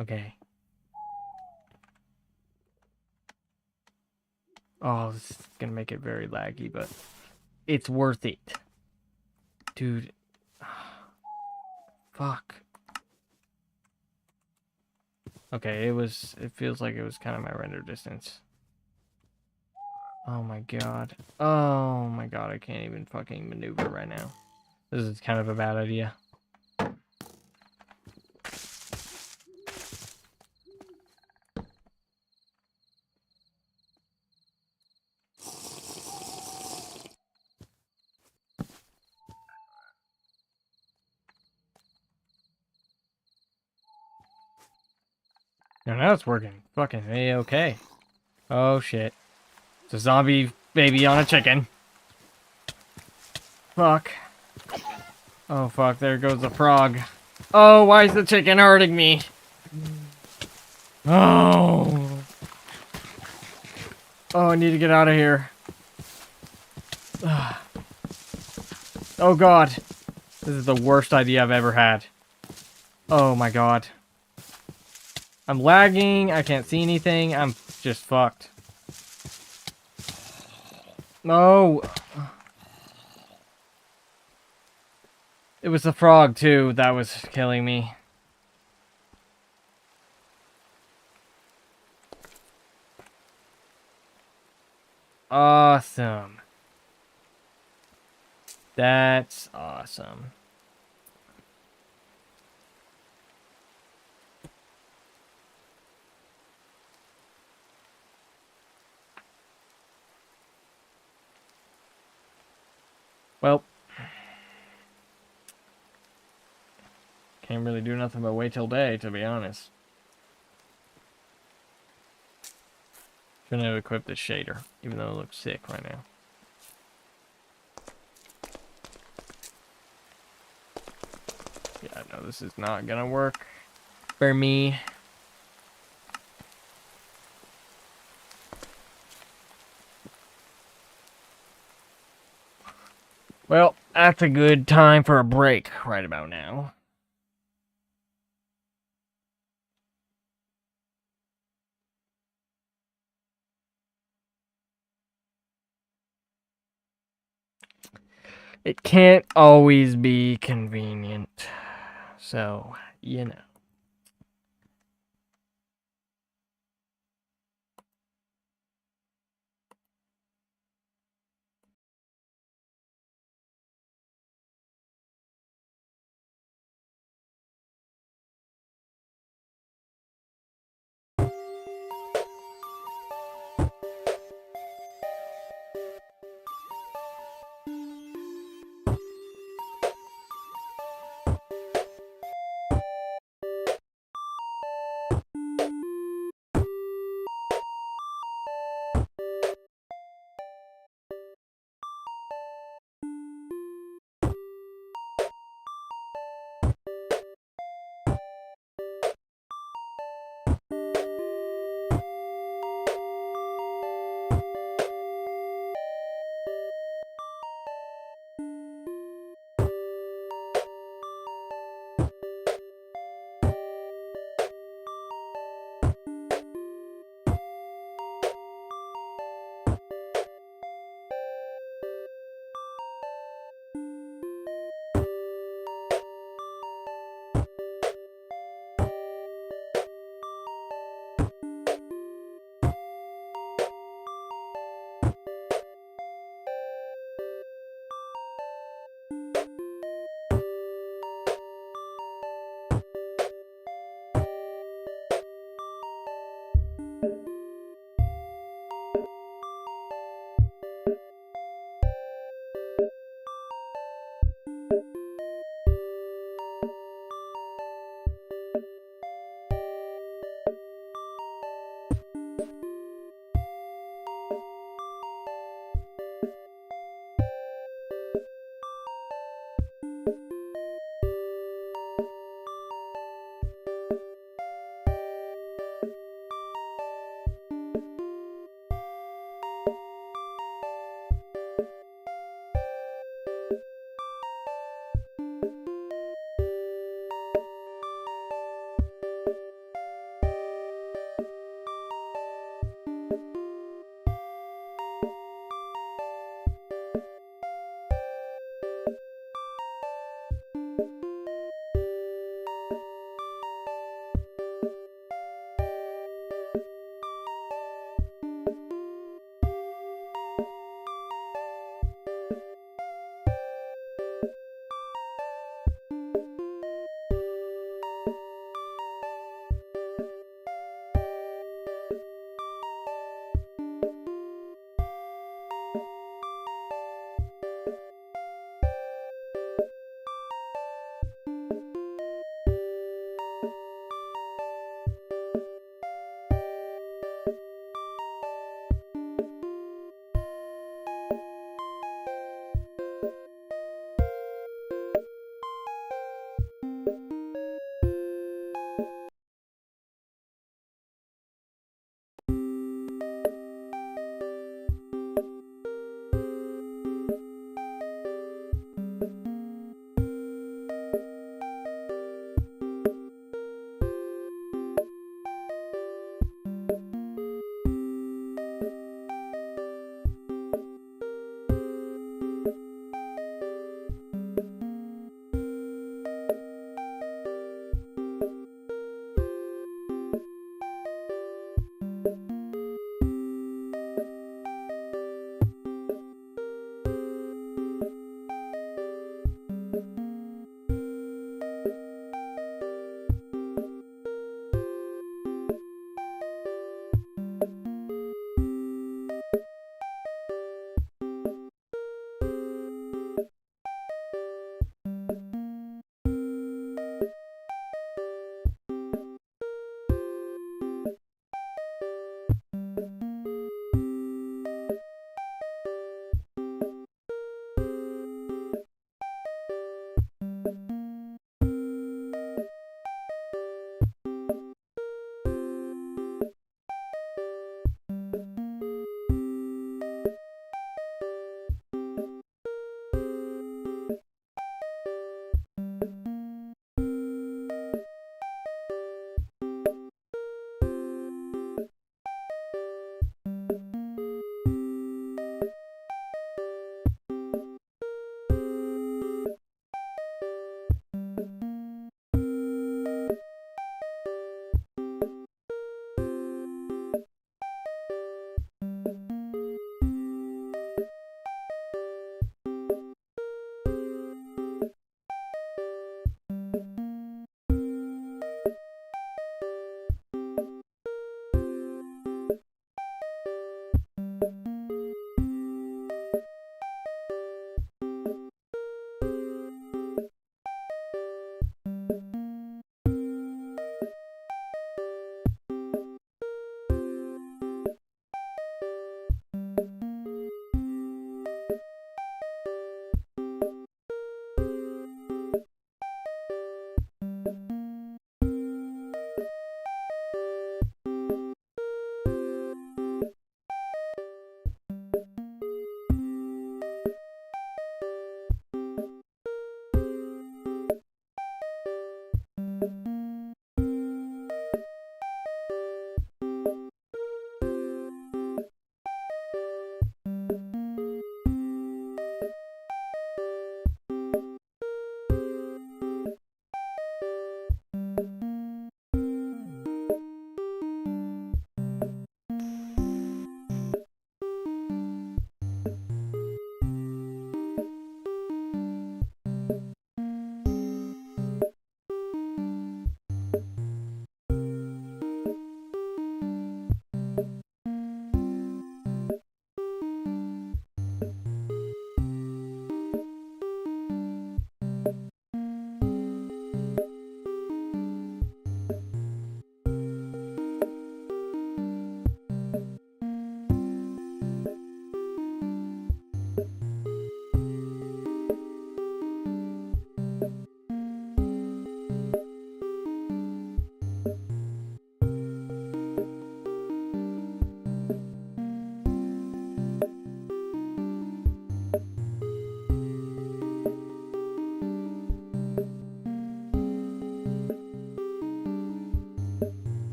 Okay. Oh, this is gonna make it very laggy, but it's worth it. Dude. Fuck. Okay, it feels like it was kind of my render distance. Oh my God. Oh my God, I can't even fucking maneuver right now. This is kind of a bad idea. No, now it's working. Fucking A-okay. Oh shit. It's a zombie baby on a chicken. Fuck. Oh fuck, there goes the frog. Oh, why is the chicken hurting me? Oh. Oh, I need to get out of here. Oh God. This is the worst idea I've ever had. Oh my God. I'm lagging. I can't see anything. I'm just fucked. No. It was the frog too that was killing me. Awesome. That's awesome. Well, can't really do nothing but wait till day, to be honest. Gonna equip this shader, even though it looks sick right now. Yeah, no, this is not gonna work for me. Well, that's a good time for a break right about now. It can't always be convenient. So, you know.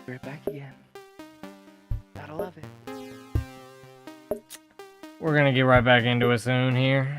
Be right back again. Gotta love it. We're gonna get right back into it soon here.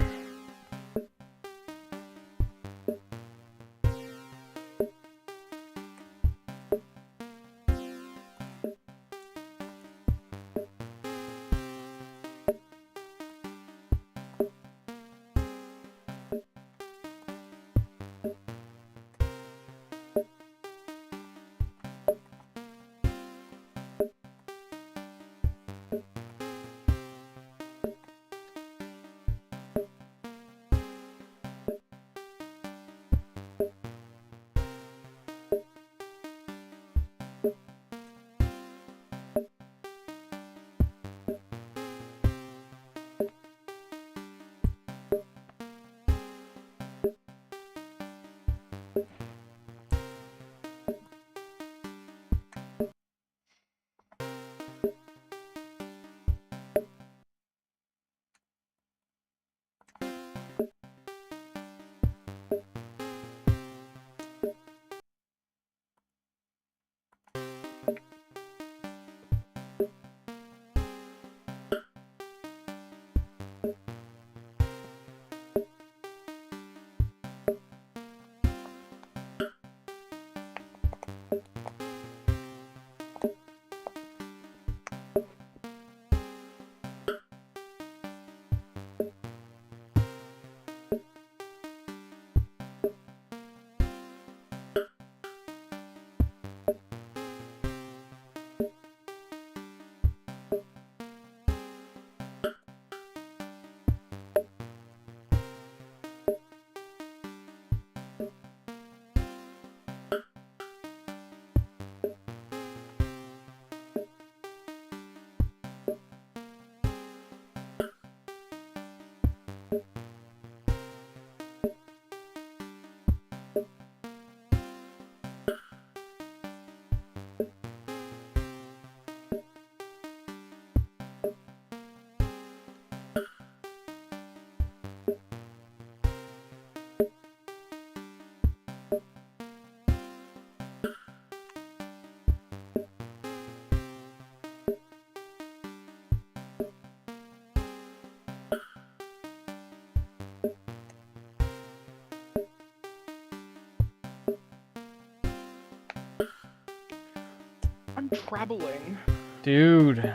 I'm troubling. Dude.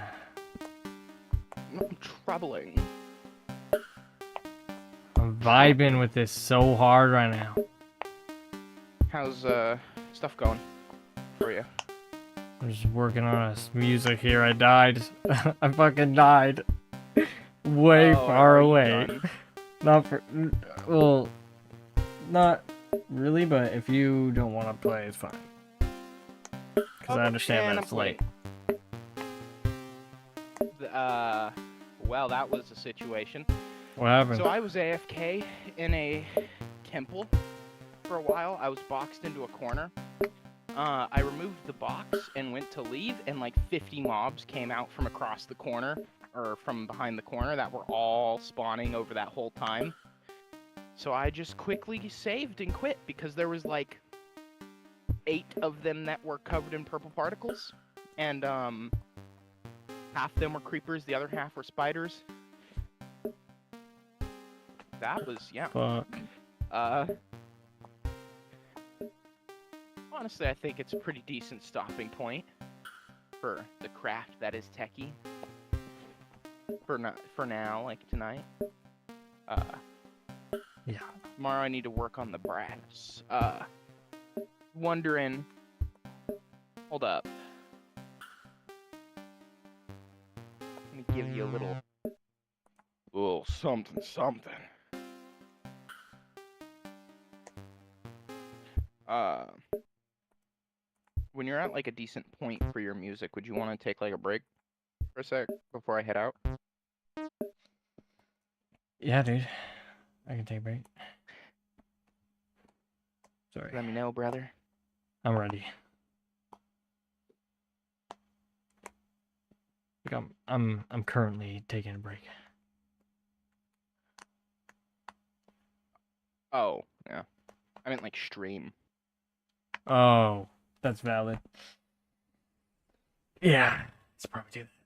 I'm troubling. I'm vibing with this so hard right now. How's stuff going for you? I'm just working on this music here. I died. I fucking died. Way far are you away. done? Not for. Well, not really, but if you don't want to play, it's fine. Because I understand man, that it's I'm late. Well, that was a situation. What happened? So I was AFK in a temple for a while. I was boxed into a corner. I removed the box and went to leave, and like 50 mobs came out from across the corner, or from behind the corner, that were all spawning over that whole time. So I just quickly saved and quit, because there was like 8 of them that were covered in purple particles, and half of them were creepers, the other half were spiders. That was, yeah. Fuck. Honestly, I think it's a pretty decent stopping point for the craft that is techie. For now, like tonight. Yeah. Tomorrow I need to work on the brass. Wondering. Hold up. Let me give you a little something. When you're at like a decent point for your music, would you want to take like a break for a sec before I head out? Yeah, dude. I can take a break. Sorry. Let me know, brother. I'm ready. Like I'm currently taking a break. Oh, yeah. I meant like stream. Oh, that's valid. Yeah, let's probably do that.